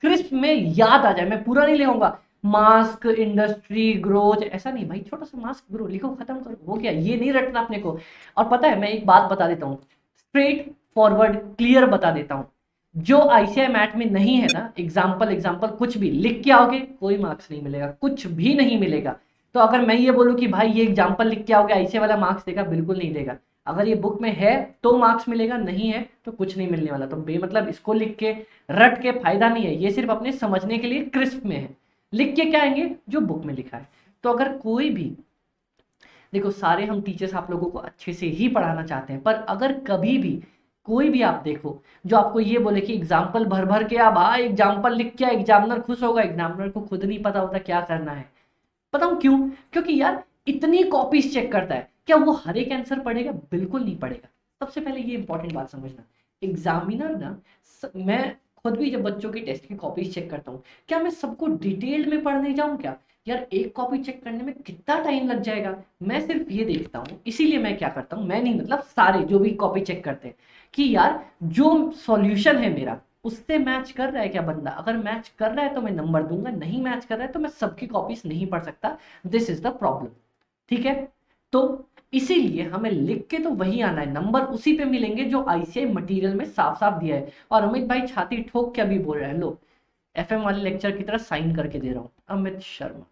क्रिस्प में याद आ जाए। मैं पूरा नहीं लिखूंगा मास्क इंडस्ट्री ग्रोथ, ऐसा नहीं भाई, छोटा सा मास्क ग्रो लिखो, खत्म करो, हो गया। ये नहीं रटना अपने को। और पता है मैं एक बात बता देता हूँ, स्ट्रेट फॉरवर्ड क्लियर बता देता हूँ, जो आईसीआई मैट में नहीं है ना, एग्जाम्पल एग्जाम्पल कुछ भी लिख के आओगे कोई मार्क्स नहीं मिलेगा, कुछ भी नहीं मिलेगा। तो अगर मैं ये बोलूँ कि भाई ये एग्जाम्पल लिख के आओगे आईसीआई वाला मार्क्स देगा, बिल्कुल नहीं देगा। अगर ये बुक में है तो मार्क्स मिलेगा, नहीं है तो कुछ नहीं मिलने वाला। तो बेमतलब इसको लिख के रट के फायदा नहीं है, ये सिर्फ अपने समझने के लिए क्रिस्प में है। लिख के क्या आएंगे, जो बुक में लिखा है। तो अगर कोई भी, देखो सारे हम टीचर्स आप लोगों को अच्छे से ही पढ़ाना चाहते हैं, पर अगर कभी भी कोई भी आप देखो जो आपको ये बोले कि एग्जाम्पल भर भर के आ भाई, एग्जाम्पल लिख के एग्जामिनर खुश होगा, एग्जामिनर को खुद नहीं पता होता क्या करना है। बताऊं क्यों? क्योंकि यार इतनी कॉपीज चेक करता है, क्या वो हर एक आंसर पढ़ेगा? बिल्कुल नहीं पढ़ेगा। सबसे पहले ये इंपॉर्टेंट बात समझना, एग्जामिनर ना मैं खुद भी जब बच्चों की टेस्ट की कॉपीज चेक करता हूँ, क्या मैं सबको डिटेल्ड में पढ़ने जाऊँ क्या? यार एक कॉपी चेक करने में कितना टाइम लग जाएगा। मैं सिर्फ ये देखता हूँ, इसीलिए मैं क्या करता हूँ, मैं नहीं मतलब सारे जो भी कॉपी चेक करते हैं कि यार जो सॉल्यूशन है मेरा उससे मैच कर रहा है क्या बंदा। अगर मैच कर रहा है तो मैं नंबर दूंगा, नहीं मैच कर रहा है तो मैं सबकी कॉपीज नहीं पढ़ सकता। This is the problem. ठीक है, तो इसीलिए हमें लिख के तो वही आना है, नंबर उसी पे मिलेंगे जो आईसीआई मटेरियल में साफ साफ दिया है। और अमित भाई छाती ठोक क्या भी बोल रहे हैं, लो एफएम वाले लेक्चर की तरह साइन करके दे रहा हूं, अमित शर्मा।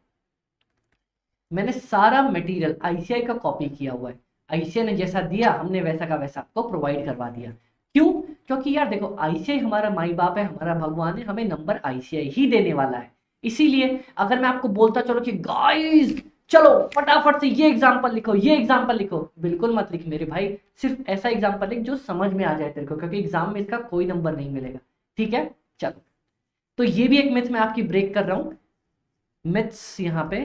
मैंने सारा मटेरियल आईसीआई का कॉपी किया हुआ है, आईसीआई ने जैसा दिया हमने वैसा का वैसा आपको प्रोवाइड करवा दिया। क्यों? क्योंकि यार देखो आईसीआई हमारा माई बाप है, हमारा भगवान है, हमें नंबर आईसीआई ही देने वाला है। इसीलिए अगर मैं आपको बोलता चलो कि गाइस चलो फटाफट से ये एग्जांपल लिखो, ये एग्जांपल लिखो, बिल्कुल मत लिख मेरे भाई, सिर्फ ऐसा एग्जांपल लिख जो समझ में आ जाए तेरे को, क्योंकि एग्जाम में इसका कोई नंबर नहीं मिलेगा। ठीक है, चलो तो ये भी एक मिथ मैं आपकी ब्रेक कर रहा हूं। मिथ्स यहां पे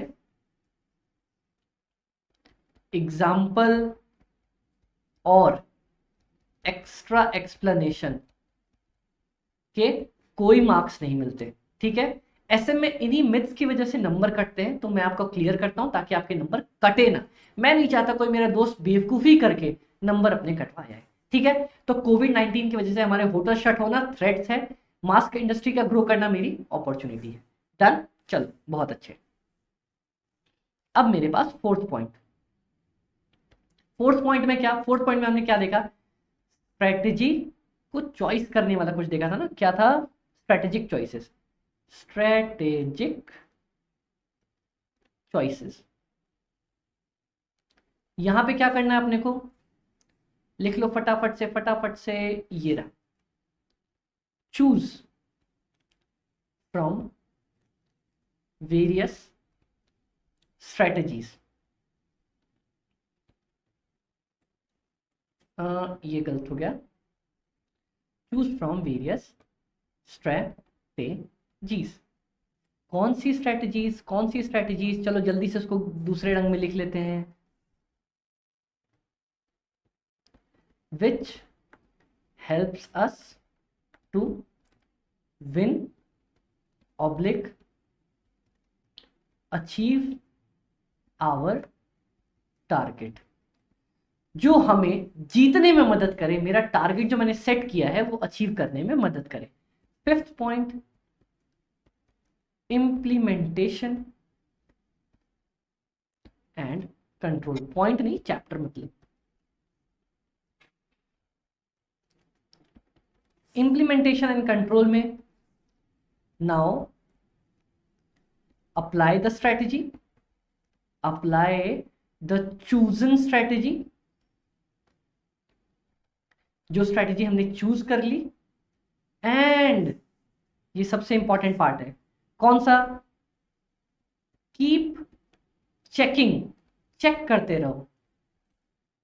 एग्जाम्पल और एक्स्ट्रा एक्सप्लेनेशन के कोई मार्क्स नहीं मिलते। ठीक है, ऐसे में इन्हीं मिथ्स की वजह से नंबर कटते हैं, तो मैं आपको क्लियर करता हूं ताकि आपके नंबर कटे ना। मैं नहीं चाहता कोई मेरा दोस्त बेवकूफी करके नंबर अपने कटवा जाए। ठीक है, तो कोविड-19 की वजह से हमारे होटल शट होना थ्रेट्स है, मास्क इंडस्ट्री का ग्रो करना मेरी अपॉर्चुनिटी है। डन, चलो बहुत अच्छे। अब मेरे पास फोर्थ पॉइंट, फोर्थ पॉइंट में क्या, फोर्थ पॉइंट में हमने क्या देखा, स्ट्रेटेजी को चॉइस करने वाला कुछ देखा था ना, क्या था? Strategic choices, strategic choices. यहां पे क्या करना है अपने को, लिख लो फटाफट से फटाफट से, ये रहा, चूज फ्रॉम वेरियस स्ट्रेटेजीज। ये गलत हो गया, चूज फ्रॉम वेरियस स्ट्रेटेजीज। कौन सी स्ट्रेटेजीज, कौन सी स्ट्रेटेजीज, चलो जल्दी से उसको दूसरे रंग में लिख लेते हैं। Which helps us to win oblique achieve our target, जो हमें जीतने में मदद करे, मेरा टारगेट जो मैंने सेट किया है वो अचीव करने में मदद करे। Fifth point, implementation and control. Point नहीं, चैप्टर मतलब। इंप्लीमेंटेशन एंड कंट्रोल में now apply the strategy, apply the chosen strategy, जो स्ट्रेटेजी हमने चूज कर ली। एंड ये सबसे इंपॉर्टेंट पार्ट है, कौन सा? कीप चेकिंग, चेक करते रहो,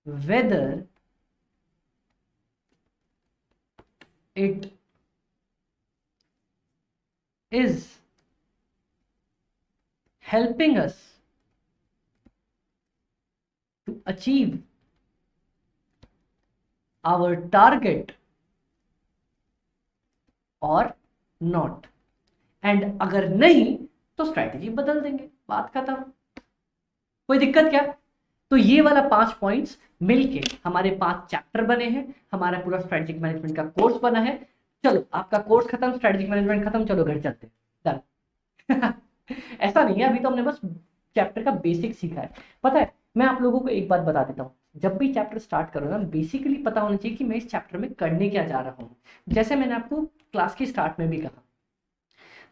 whether it is helping us to achieve our target और नॉट। एंड अगर नहीं तो स्ट्रैटेजी बदल देंगे, बात खत्म, कोई दिक्कत क्या? तो ये वाला 5 पॉइंट्स मिलके हमारे 5 चैप्टर बने हैं, हमारा पूरा स्ट्रेटेजिक मैनेजमेंट का कोर्स बना है। चलो आपका कोर्स खत्म, स्ट्रेटेजिक मैनेजमेंट खत्म, चलो घर चलते डन। ऐसा नहीं है, अभी तो हमने बस चैप्टर का बेसिक सीखा है। पता है मैं आप लोगों को एक बात बता देता हूँ, जब भी चैप्टर स्टार्ट करो ना, बेसिकली पता होना चाहिए कि मैं इस चैप्टर में करने क्या जा रहा हूँ। जैसे मैंने आपको क्लास के स्टार्ट में भी कहा,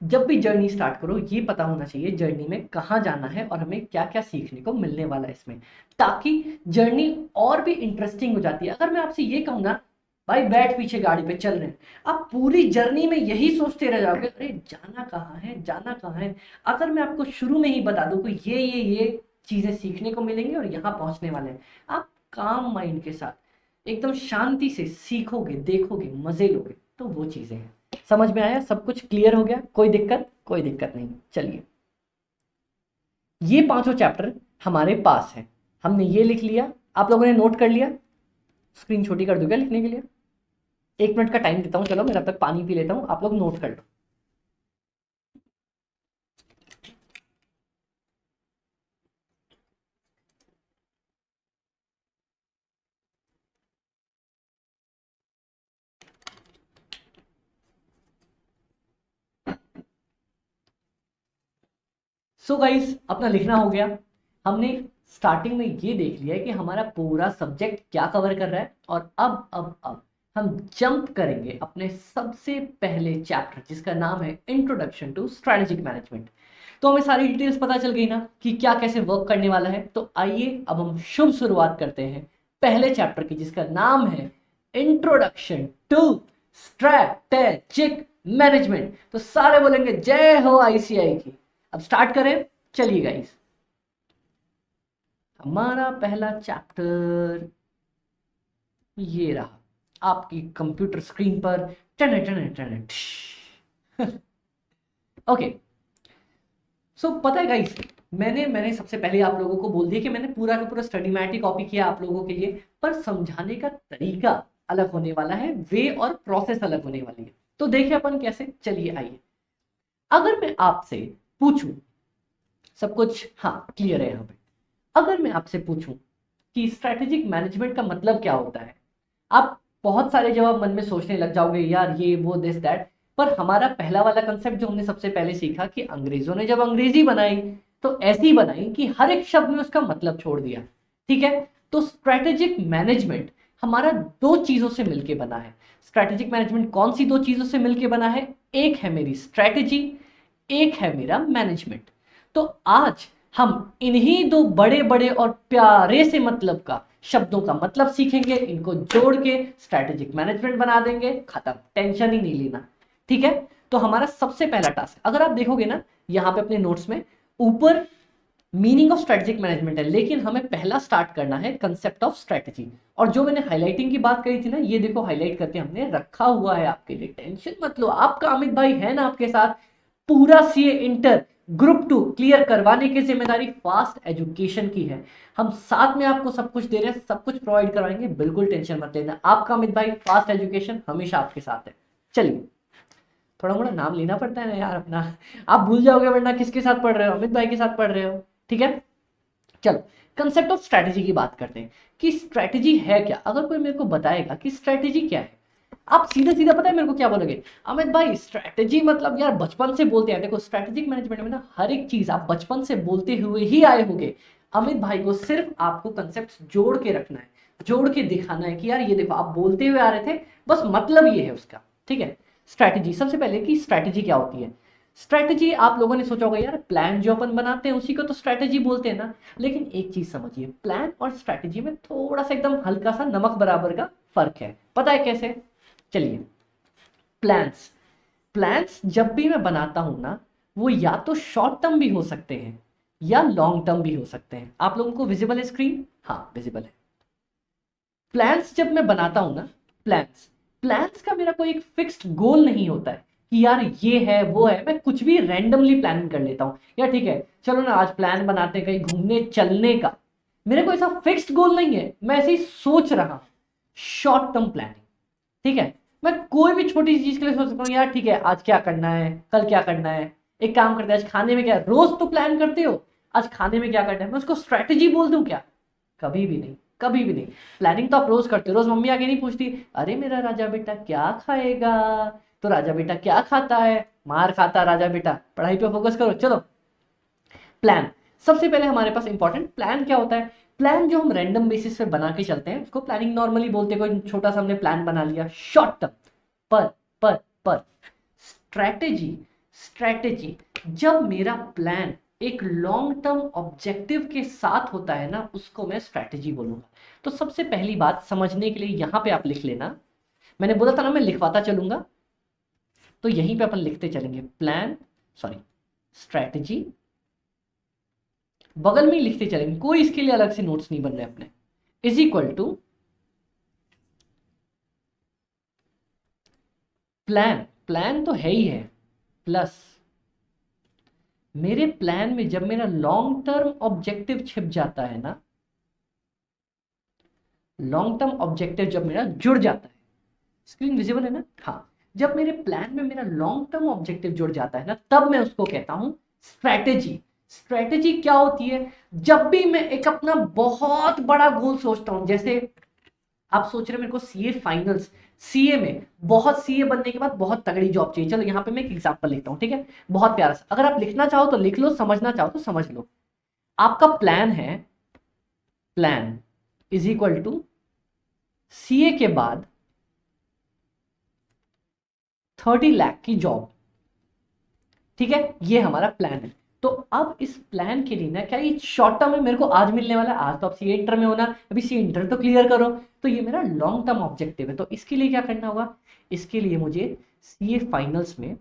जब भी जर्नी स्टार्ट करो ये पता होना चाहिए जर्नी में कहाँ जाना है और हमें क्या क्या सीखने को मिलने वाला है इसमें, ताकि जर्नी और भी इंटरेस्टिंग हो जाती है। अगर मैं आपसे ये कहूँ ना भाई बैठ पीछे गाड़ी पे चल रहे हैं, आप पूरी जर्नी में यही सोचते रह जाओगे, अरे जाना कहाँ है, जाना कहाँ है। अगर मैं आपको शुरू में ही बता दूं कि ये चीजें सीखने को मिलेंगी और यहाँ पहुंचने वाले हैं, आप काम माइंड के साथ एकदम शांति से सीखोगे, देखोगे, मजे लोगे, तो वो चीजें हैं। समझ में आया? सब कुछ क्लियर हो गया? कोई दिक्कत? कोई दिक्कत नहीं। चलिए, ये पांचों चैप्टर हमारे पास है, हमने ये लिख लिया। आप लोगों ने नोट कर लिया? स्क्रीन छोटी कर दूंगा लिखने के लिए, 1 मिनट का टाइम देता हूँ। चलो मैं तब तक पानी पी लेता हूँ, आप लोग नोट कर लो। सो गाइस, अपना लिखना हो गया। हमने स्टार्टिंग में ये देख लिया है कि हमारा पूरा सब्जेक्ट क्या कवर कर रहा है, और अब हम जंप करेंगे अपने सबसे पहले चैप्टर, जिसका नाम है इंट्रोडक्शन टू स्ट्रेटेजिक मैनेजमेंट। तो हमें सारी डिटेल्स पता चल गई ना कि क्या कैसे वर्क करने वाला है। तो आइए अब हम शुभ शुरुआत करते हैं पहले चैप्टर की, जिसका नाम है इंट्रोडक्शन टू स्ट्रेटेजिक मैनेजमेंट। तो सारे बोलेंगे जय हो आईसीआई की। अब स्टार्ट करें, चलिए गाइस। हमारा पहला चैप्टर ये रहा आपकी कंप्यूटर स्क्रीन पर। टन टन टन। ओके, सो पता है गाइस, मैंने सबसे पहले आप लोगों को बोल दिया कि मैंने पूरा का पूरा स्टडी मैट ही कॉपी किया आप लोगों के लिए, पर समझाने का तरीका अलग होने वाला है, वे और प्रोसेस अलग होने वाली है। तो देखिए अपन कैसे। चलिए आइए, अगर मैं आपसे पूछूं, सब कुछ हाँ क्लियर है यहाँ पे, अगर मैं आपसे पूछूं कि स्ट्रेटेजिक मैनेजमेंट का मतलब क्या होता है, आप बहुत सारे जवाब मन में सोचने लग जाओगे, यार ये वो दिस दैट। पर हमारा पहला वाला कंसेप्ट जो हमने सबसे पहले सीखा कि अंग्रेजों ने जब अंग्रेजी बनाई तो ऐसी बनाई कि हर एक शब्द में उसका मतलब छोड़ दिया। ठीक है, तो स्ट्रेटेजिक मैनेजमेंट हमारा दो चीजों से मिलकर बना है। स्ट्रेटेजिक मैनेजमेंट कौन सी दो चीजों से मिलकर बना है? एक है मेरी स्ट्रेटेजी, एक है मेरा मैनेजमेंट। तो आज हम इन्हीं दो बड़े बड़े और प्यारे से मतलब का शब्दों का मतलब सीखेंगे, इनको जोड़ के स्ट्रेटेजिक मैनेजमेंट बना देंगे, खत्म, टेंशन ही नहीं लेना। ठीक है, तो हमारा सबसे पहला टास्क, अगर आप देखोगे ना यहां पे अपने नोट्स में ऊपर मीनिंग ऑफ स्ट्रेटेजिक मैनेजमेंट है, लेकिन हमें पहला स्टार्ट करना है कंसेप्ट ऑफ स्ट्रेटेजी। और जो मैंने हाईलाइटिंग की बात कही थी ना, ये देखो हाईलाइट करके हमने रखा हुआ है आपके लिए, टेंशन मत लो। आपका अमित भाई है ना आपके साथ, पूरा सीए इंटर ग्रुप 2 क्लियर करवाने की जिम्मेदारी फास्ट एजुकेशन की है। हम साथ में आपको सब कुछ दे रहे हैं, सब कुछ प्रोवाइड करवाएंगे, बिल्कुल टेंशन मत लेना। आपका अमित भाई फास्ट एजुकेशन हमेशा आपके साथ है। चलिए, थोड़ा मोड़ा नाम लेना पड़ता है ना यार अपना, आप भूल जाओगे वरना किसके साथ पढ़ रहे हो, अमित भाई के साथ पढ़ रहे हो। ठीक है, चलो कंसेप्ट ऑफ स्ट्रैटेजी की बात करते हैं कि स्ट्रैटेजी है क्या। अगर कोई मेरे को बताएगा कि स्ट्रैटेजी क्या है, आप सीधा सीधा पता है मेरे को क्या बोलोगे? अमित भाई स्ट्रैटेजी मतलब यार बचपन से बोलते हैं। देखो स्ट्रैटेजिक मैनेजमेंट में ना हर एक चीज आप बचपन से बोलते हुए ही आए होंगे। अमित भाई को सिर्फ आपको कंसेप्ट जोड़ के रखना है, जोड़ के दिखाना है कि यार ये देखो आप बोलते हुए आ रहे थे, बस मतलब ये है उसका। ठीक है, स्ट्रैटेजी सबसे पहले की स्ट्रैटेजी क्या होती है। स्ट्रैटेजी आप लोगों ने सोचा होगा यार प्लान जो अपन बनाते हैं उसी को तो स्ट्रैटेजी बोलते हैं ना। लेकिन एक चीज समझिए, प्लान और स्ट्रैटेजी में थोड़ा सा एकदम हल्का सा नमक बराबर का फर्क है। पता है कैसे? चलिए, प्लान्स प्लान्स जब भी मैं बनाता हूं ना, वो या तो शॉर्ट टर्म भी हो सकते हैं या लॉन्ग टर्म भी हो सकते हैं। आप लोगों को विजिबल है स्क्रीन? हाँ विजिबल है। प्लान्स जब मैं बनाता हूं ना, प्लान्स प्लान्स का मेरा कोई एक फिक्स्ड गोल नहीं होता है कि यार ये है वो है, मैं कुछ भी रैंडमली प्लानिंग कर लेता हूं। यार ठीक है चलो ना आज प्लान बनाते हैं कहीं घूमने चलने का, मेरे को ऐसा फिक्स्ड गोल नहीं है, मैं ऐसे ही सोच रहा हूं। शॉर्ट टर्म प्लानिंग, ठीक है, मैं कोई भी छोटी सी चीज के लिए सोच सकता हूँ, यार ठीक है आज क्या करना है, कल क्या करना है। एक काम करते हैं, आज खाने में क्या, रोज तो प्लान करते हो, आज खाने में क्या करना है, मैं उसको स्ट्रैटेजी बोल दूं क्या? कभी भी नहीं, कभी भी नहीं। प्लानिंग तो आप रोज करते हो, रोज मम्मी आके नहीं पूछती अरे मेरा राजा बेटा क्या खाएगा, तो राजा बेटा क्या खाता है, मार खाता राजा बेटा, पढ़ाई पे फोकस करो। चलो, प्लान सबसे पहले हमारे पास इंपॉर्टेंट प्लान क्या होता है। प्लान जो हम रैंडम बेसिस पे बना के चलते हैं उसको प्लानिंग नॉर्मली बोलते हैं। कोई छोटा सा हमने प्लान बना लिया शॉर्ट टर्म। पर पर स्ट्रैटेजी स्ट्रैटेजी जब मेरा प्लान एक लॉन्ग टर्म ऑब्जेक्टिव के साथ होता है ना, उसको मैं स्ट्रैटेजी बोलूंगा। तो सबसे पहली बात समझने के लिए यहां पे आप लिख लेना, मैंने बोला था ना मैं लिखवाता चलूंगा, तो यहीं पे अपन लिखते चलेंगे प्लान, सॉरी स्ट्रैटेजी, बगल में ही लिखते चलेंगे, कोई इसके लिए अलग से नोट्स नहीं बन रहे अपने, is equal to plan, plan तो है ही है, प्लस मेरे प्लान में जब मेरा लॉन्ग टर्म ऑब्जेक्टिव छिप जाता है ना, लॉन्ग टर्म ऑब्जेक्टिव जब मेरा जुड़ जाता है, स्क्रीन विजिबल है ना, हाँ, जब मेरे प्लान में मेरा लॉन्ग टर्म ऑब्जेक्टिव जुड़ जाता है ना, तब मैं उसको कहता हूं स्ट्रैटेजी। स्ट्रैटेजी क्या होती है? जब भी मैं एक अपना बहुत बड़ा गोल सोचता हूं, जैसे आप सोच रहे हैं मेरे को सीए फाइनल्स, सीए में बहुत सीए बनने के बाद बहुत तगड़ी जॉब चाहिए। चलो यहाँ पे मैं एक एग्जांपल लिखता हूँ, ठीक है, बहुत प्यारा सा। अगर आप लिखना चाहो तो लिख लो, समझना चाहो तो समझ लो। आपका प्लान है, plan is equal to CA के बाद 30 लाख की जॉब, ठीक है, ये हमारा प्लान है। तो अब इस प्लान के लिए ना, क्या ये शॉर्ट टर्म में मेरे को आज मिलने वाला है, आज तो आप सी इंटर में होना, अभी सी इंटर तो क्लियर करो, तो ये मेरा लॉन्ग टर्म ऑब्जेक्टिव है। तो इसके लिए क्या करना होगा? इसके लिए मुझे सीए फाइनल्स में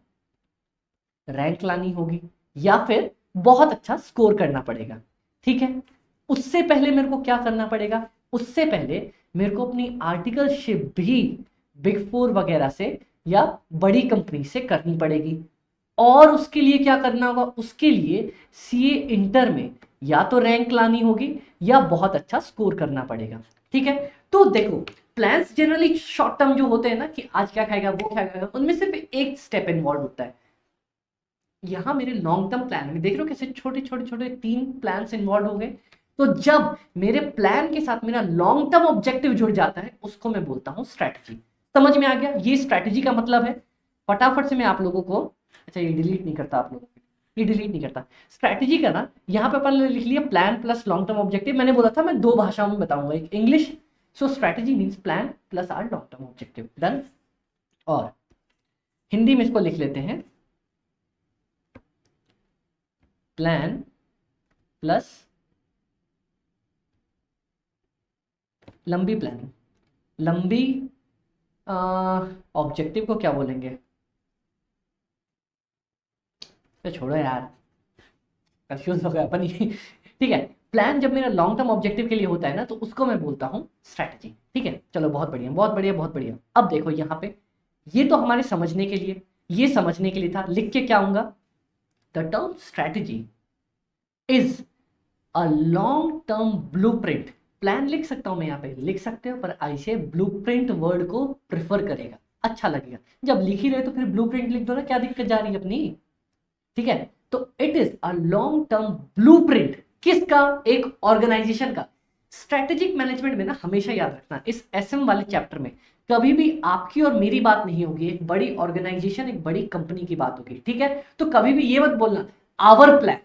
रैंक लानी होगी या फिर बहुत अच्छा स्कोर करना पड़ेगा, ठीक है। उससे पहले मेरे को क्या करना पड़ेगा? उससे पहले मेरे को अपनी आर्टिकलशिप भी बिग फोर वगैरह से या बड़ी कंपनी से करनी पड़ेगी। और उसके लिए क्या करना होगा? उसके लिए सीए इंटर में या तो रैंक लानी होगी या बहुत अच्छा स्कोर करना पड़ेगा, ठीक है। तो देखो, प्लान्स जनरली शॉर्ट टर्म जो होते हैं ना, कि आज क्या खाएगा वो क्या खाएगा, उनमें सिर्फ एक स्टेप इन्वॉल्व होता है। यहां मेरे लॉन्ग टर्म प्लान में देख रहे हो कैसे छोटे छोटे छोटे 3 प्लान्स इन्वॉल्व हो गए। तो जब मेरे प्लान के साथ मेरा लॉन्ग टर्म ऑब्जेक्टिव जुड़ जाता है, उसको मैं बोलता हूं स्ट्रैटेजी। समझ में आ गया? ये स्ट्रैटेजी का मतलब है। फटाफट से मैं आप लोगों को, अच्छा ये डिलीट नहीं करता आप लोगों को, ये डिलीट नहीं करता। स्ट्रैटेजी का ना, यहाँ पे अपन ने लिख लिया plan plus long term objective. मैंने बोला था मैं 2 भाषाओं में बताऊंगा, एक English, so strategy means plan plus are long term objective, done. और हिंदी में इसको लिख लेते हैं प्लान प्लस लंबी प्लानिंग। लंबी ऑब्जेक्टिव को क्या बोलेंगे? तो छोड़ो यार, कंफ्यूज हो गया अपन ही। ठीक है, प्लान जब मेरा लॉन्ग टर्म ऑब्जेक्टिव के लिए होता है ना, तो उसको मैं बोलता हूं स्ट्रैटेजी, ठीक है। चलो बहुत बढ़िया बहुत बढ़िया बहुत बढ़िया। अब देखो यहाँ पे, ये तो हमारे समझने के लिए, ये समझने के लिए था। लिख के क्या आऊंगा? The term strategy is a long term blueprint. Plan लिख सकता हूं मैं, यहाँ पे लिख सकते हो, पर ऐसे ब्लूप्रिंट वर्ड को प्रेफर करेगा, अच्छा लगेगा। जब लिख ही रहे तो फिर ब्लूप्रिंट लिख दो ना, क्या दिक्कत जा रही है अपनी, ठीक है। तो it is a long term blueprint, किसका? एक ऑर्गेनाइजेशन का। स्ट्रेटेजिक मैनेजमेंट में ना हमेशा याद रखना, इस एसएम वाले चैप्टर में कभी भी आपकी और मेरी बात नहीं होगी, एक बड़ी ऑर्गेनाइजेशन, एक बड़ी कंपनी की बात होगी, ठीक है। तो कभी भी ये मत बोलना आवर प्लान,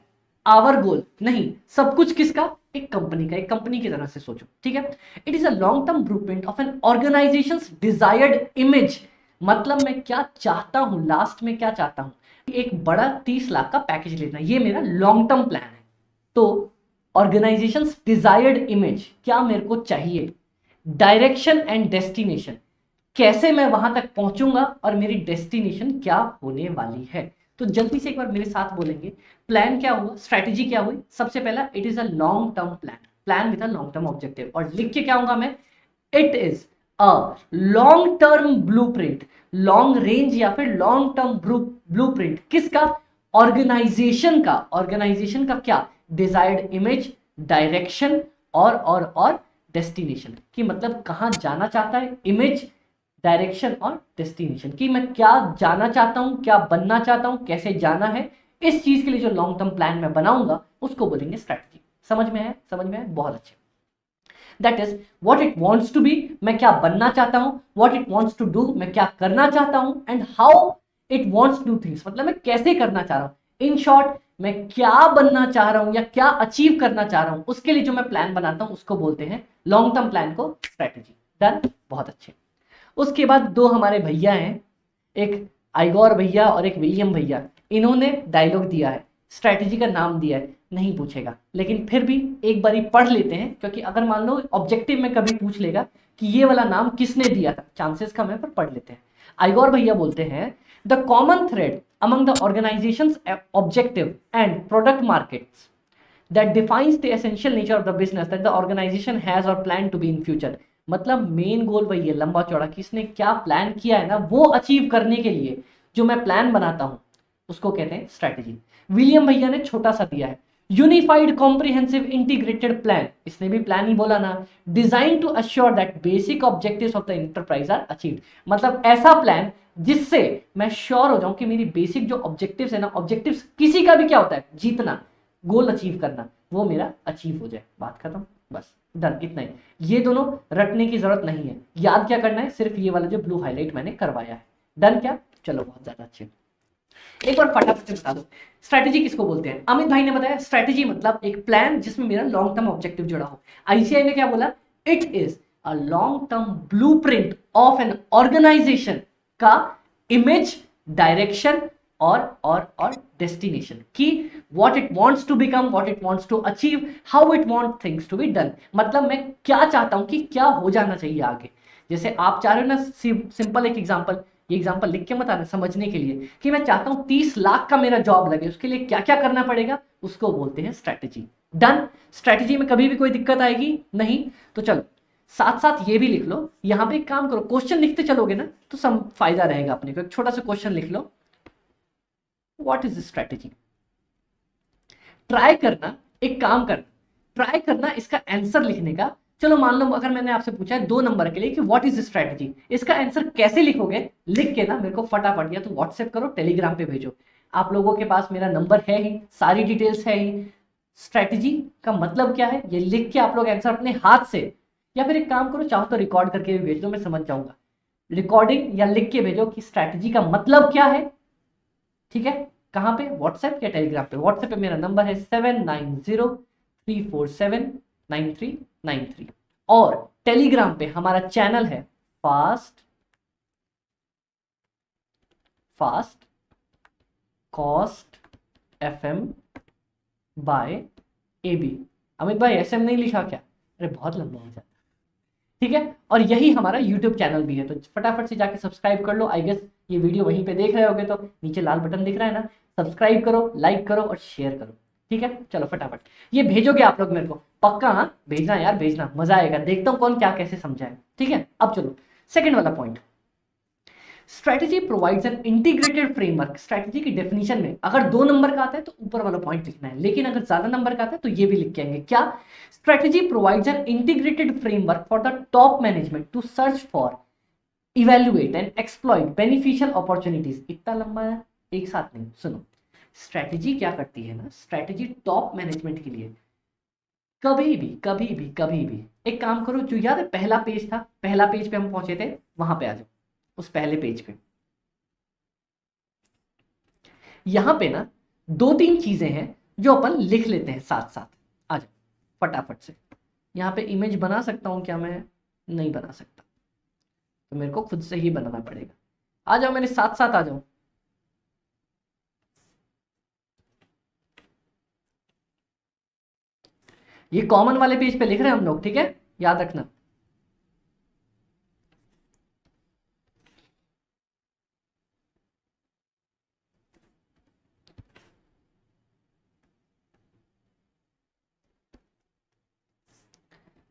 आवर गोल, नहीं, सब कुछ किसका? एक कंपनी का। एक कंपनी की तरह से सोचो, ठीक है। It is a long term blueprint of an organization desired image. मतलब मैं क्या चाहता हूं, लास्ट में क्या चाहता हूं? एक बड़ा 30 लाख का पैकेज लेना, ये मेरा लॉन्ग टर्म प्लान है। तो ऑर्गेनाइजेशन डिजायर्ड इमेज, क्या मेरे को चाहिए? डायरेक्शन एंड डेस्टिनेशन, कैसे मैं वहां तक पहुंचूंगा और मेरी डेस्टिनेशन क्या होने वाली है। तो जल्दी से एक बार मेरे साथ बोलेंगे, प्लान क्या हुआ, स्ट्रैटेजी क्या हुई? सबसे पहला, it is a long term plan, plan with a long term objective. और लिख के क्या होगा मैं? It is a long term blueprint, long range या फिर लॉन्ग टर्म ब्लूप्रिंट, किसका? ऑर्गेनाइजेशन का। ऑर्गेनाइजेशन का क्या? डिजायर्ड इमेज, डायरेक्शन और डेस्टिनेशन, की मतलब कहां जाना चाहता है, इमेज, डायरेक्शन और डेस्टिनेशन, की मैं क्या जाना चाहता हूं, क्या बनना चाहता हूं, कैसे जाना है। इस चीज के लिए जो लॉन्ग टर्म प्लान मैं बनाऊंगा उसको बोलेंगे स्ट्रैटेजी। समझ में है? समझ में है? बहुत अच्छे। That is what it wants to be, मैं क्या बनना चाहता हूं, what it wants to do, मैं क्या करना चाहता हूं, and how it wants to do things, मतलब मैं कैसे करना चाह रहा हूं। इन शॉर्ट, मैं क्या बनना चाह रहा हूं या क्या अचीव करना चाह रहा हूं, उसके लिए जो मैं प्लान बनाता हूं उसको बोलते हैं लॉन्ग टर्म प्लान को स्ट्रैटेजी। डन, बहुत अच्छे। उसके बाद 2 हमारे भैया हैं, एक आइगोर भैया और एक विलियम भैया। इन्होंने डायलॉग दिया है, स्ट्रैटेजी का नाम दिया है, नहीं पूछेगा, लेकिन फिर भी एक बारी पढ़ लेते हैं, क्योंकि अगर मान लो ऑब्जेक्टिव में कभी पूछ लेगा कि ये वाला नाम किसने दिया था, चांसेस कम है, पर पढ़ लेते हैं। आइगोर भैया बोलते हैं, the common thread among the organisations objective and product markets that defines the essential nature of the business that the organization has or plan to be in future. मतलब मेन गोल वही है लंबा चौड़ा, किसने क्या प्लान किया है ना वो अचीव करने के लिए जो मैं प्लान बनाता हूं उसको कहते हैं स्ट्रैटेजी। विलियम भैया ने छोटा सा दिया है, यूनिफाइड कॉम्प्रिहेंसिव इंटीग्रेटेड प्लान, इसने भी प्लान ही बोला ना, design to assure that basic objectives of the enterprise are achieved, मतलब ऐसा प्लान जिससे मैं श्योर हो जाऊं कि मेरी बेसिक जो ऑब्जेक्टिव्स है ना, ऑब्जेक्टिव्स किसी का भी क्या होता है, जीतना, गोल अचीव करना, वो मेरा अचीव हो जाए, बात खत्म, बस डन, इतना ही। ये दोनों रटने की जरूरत नहीं है, याद क्या करना है, सिर्फ ये वाला जो ब्लू हाईलाइट मैंने करवाया है, डन क्या, चलो बहुत ज्यादा अच्छे। एक बार फटाफट से बता दो स्ट्रैटेजी किसको बोलते हैं। अमित भाई ने बताया स्ट्रैटेजी मतलब एक प्लान जिसमें मेरा लॉन्ग टर्म ऑब्जेक्टिव जुड़ा हो। आईसीआई ने क्या बोला, it is a long term blueprint of an organization का इमेज, डायरेक्शन और डेस्टिनेशन, कि what it wants to become, what it wants to achieve, how it want things to be done, मतलब मैं क्या चाहता हूं कि क्या हो जाना चाहिए आगे। जैसे आप चाह रहे हो ना, सिंपल एक एग्जांपल, ये एग्जांपल लिख के मत आना, समझने के लिए, कि मैं चाहता हूं 30 लाख का मेरा जॉब लगे, उसके लिए क्या क्या करना पड़ेगा, उसको बोलते हैं स्ट्रैटेजी। डन, स्ट्रैटेजी में कभी भी कोई दिक्कत आएगी नहीं। तो चलो साथ साथ ये भी लिख लो, यहां पे एक काम करो, क्वेश्चन लिखते चलोगे ना तो सम फायदा रहेगा अपने को। एक छोटा सा क्वेश्चन लिख लो, व्हाट इज स्ट्रैटेजी। ट्राई करना, एक काम करना, ट्राई करना इसका आंसर लिखने का। चलो मान लो अगर मैंने आपसे पूछा है 2 नंबर के लिए कि व्हाट इज स्ट्रैटेजी, इसका आंसर कैसे लिखोगे, लिख के ना मेरे को फटाफट या तो व्हाट्सएप करो, टेलीग्राम पे भेजो। आप लोगों के पास मेरा नंबर है ही, सारी डिटेल्स है ही, स्ट्रैटेजी का मतलब क्या है ये लिख के आप लोग आंसर अपने हाथ से, या फिर एक काम करो चाहो तो रिकॉर्ड करके भी भेज दो, मैं समझ जाऊंगा। रिकॉर्डिंग या लिख के भेजो कि स्ट्रैटेजी का मतलब क्या है, ठीक है। कहां पे, व्हाट्सएप या टेलीग्राम पे। व्हाट्सएप पे मेरा नंबर है 7903479393 और टेलीग्राम पे हमारा चैनल है fast fast cost FM by AB। Amit भाई SM नहीं लिखा क्या, अरे बहुत लंबा हो जाता, ठीक है। और यही हमारा यूट्यूब चैनल भी है, तो फटाफट से जाके सब्सक्राइब कर लो। आई गेस ये वीडियो वहीं पे देख रहे होगे तो नीचे लाल बटन दिख रहा है ना, सब्सक्राइब करो, लाइक करो और शेयर करो, ठीक है। चलो फटाफट ये भेजोगे आप लोग मेरे को, पक्का, हाँ भेजना यार, भेजना, मजा आएगा, देखता हूँ कौन क्या कैसे समझाए, ठीक है। अब चलो सेकेंड वाला point, strategy provides an integrated framework. Strategy की डेफिनेशन में अगर 2 नंबर का आता है तो ऊपर वाला पॉइंट लिखना है, लेकिन अगर ज्यादा नंबर का आता है तो ये भी लिख के आएंगे, क्या, strategy provides an integrated framework for the top management to search for, evaluate and exploit beneficial opportunities. इतना लंबा है, एक साथ नहीं, सुनो। स्ट्रैटेजी क्या करती है ना, स्ट्रैटेजी टॉप मैनेजमेंट के लिए कभी भी कभी भी कभी भी, एक काम करो, जो याद है पहला पेज था, पहला पेज पे हम पहुंचे थे, वहां पे आ जाओ, उस पहले पेज पे। यहां पे ना 2-3 चीजें हैं जो अपन लिख लेते हैं साथ साथ, आ जाओ फटाफट से। यहां पे इमेज बना सकता हूं क्या मैं, नहीं बना सकता, तो मेरे को खुद से ही बनाना पड़ेगा। आ जाओ मेरे साथ साथ आ जाओ। ये कॉमन वाले पेज पे लिख रहे हैं हम लोग, ठीक है, याद रखना।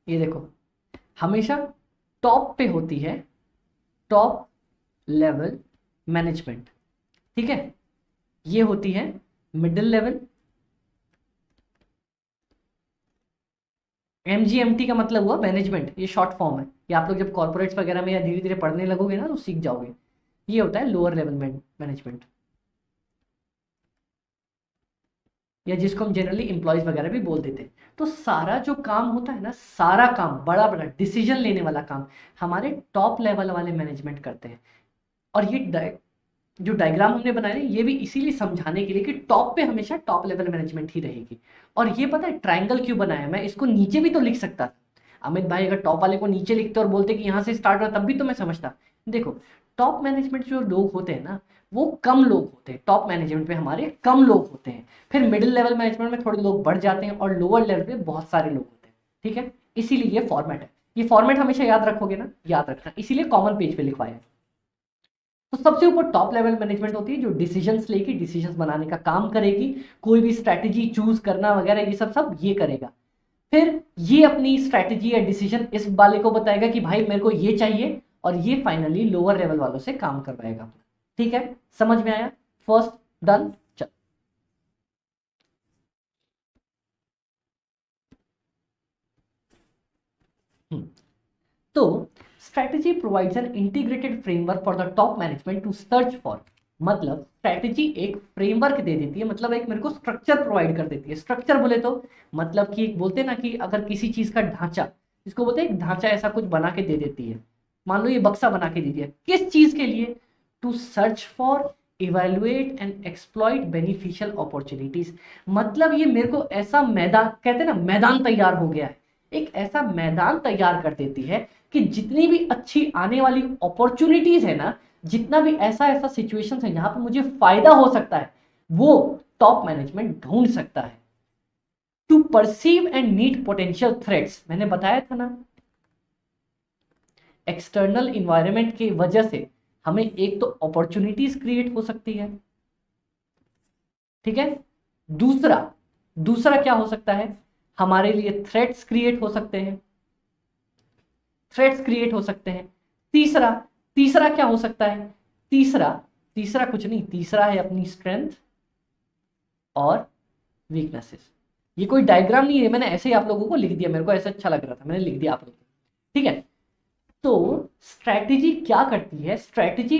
ये देखो, हमेशा टॉप पे होती है टॉप लेवल मैनेजमेंट, ठीक है, ये होती है मिडिल लेवल। MGMT का मतलब हुआ मैनेजमेंट, ये शॉर्ट फॉर्म है, ये आप लोग जब कॉर्पोरेट्स वगैरह में या धीरे धीरे पढ़ने लगोगे ना तो सीख जाओगे। ये होता है लोअर लेवल मैनेजमेंट, या जिसको हम जनरली इंप्लॉयज वगैरह भी बोल देते हैं। तो सारा जो काम होता है ना, सारा काम, बड़ा बड़ा डिसीजन लेने वाला काम हमारे टॉप लेवल वाले मैनेजमेंट करते हैं। और ये जो डायग्राम हमने बनाया है ये भी इसीलिए समझाने के लिए कि टॉप पे हमेशा टॉप लेवल मैनेजमेंट ही रहेगी। और ये पता है ट्रायंगल क्यों बनाया है, मैं इसको नीचे भी तो लिख सकता था। अमित भाई अगर टॉप वाले को नीचे लिखते और बोलते कि यहाँ से स्टार्ट हो, तब भी तो मैं समझता। देखो टॉप मैनेजमेंट जो लोग होते हैं ना वो कम लोग होते हैं, टॉप मैनेजमेंट पे हमारे कम लोग होते हैं, फिर मिडिल लेवल मैनेजमेंट में थोड़े लोग बढ़ जाते हैं और लोअर लेवल पे बहुत सारे लोग होते हैं, ठीक है। इसीलिए ये फॉर्मेट है, ये फॉर्मेट हमेशा याद रखोगे ना, याद रखना, इसीलिए कॉमन पेज पे लिखवाया है। तो सबसे ऊपर टॉप लेवल मैनेजमेंट होती है जो डिसीजंस लेगी, डिसीजंस बनाने का काम करेगी, कोई भी स्ट्रैटेजी चूज करना वगैरह ये सब सब ये करेगा। फिर ये अपनी स्ट्रैटेजी या डिसीजन इस वाले को बताएगा कि भाई मेरे को ये चाहिए, और ये फाइनली लोअर लेवल वालों से काम करवाएगा। ठीक है, समझ में आया? First done. चल, तो strategy provides an integrated framework for the top management to search for, मतलब स्ट्रैटेजी एक फ्रेमवर्क दे देती है, मतलब एक मेरे को स्ट्रक्चर प्रोवाइड कर देती है। स्ट्रक्चर बोले तो मतलब कि बोलते हैं ना कि अगर किसी चीज का ढांचा, इसको बोलते हैं एक ढांचा ऐसा कुछ बना के दे देती है। मान लो ये बक्सा बना के दे दिया, किस चीज के लिए? To search for, evaluate and exploit beneficial opportunities. मतलब ये मेरे को ऐसा मैदान, कहते हैं ना मैदान तैयार हो गया है, एक ऐसा मैदान तैयार कर देती है कि जितनी भी अच्छी आने वाली अपॉर्चुनिटीज है ना, जितना भी ऐसा ऐसा सिचुएशन है जहां पर मुझे फायदा हो सकता है, वो टॉप मैनेजमेंट ढूंढ सकता है। To perceive and meet potential threats, मैंने बताया था ना, एक्सटर्नल इन्वायरमेंट की वजह से हमें एक तो अपॉर्चुनिटीज क्रिएट हो सकती है, ठीक है। दूसरा दूसरा क्या हो सकता है, हमारे लिए थ्रेट्स क्रिएट हो सकते हैं, थ्रेट्स क्रिएट हो सकते हैं। तीसरा तीसरा क्या हो सकता है? तीसरा तीसरा कुछ नहीं, तीसरा है अपनी स्ट्रेंथ और वीकनेसेस। ये कोई डायग्राम नहीं है, मैंने ऐसे ही आप लोगों को लिख दिया, मेरे को ऐसा अच्छा लग रहा था, मैंने लिख दिया आप लोगों को, ठीक है। तो स्ट्रैटेजी क्या करती है? स्ट्रैटेजी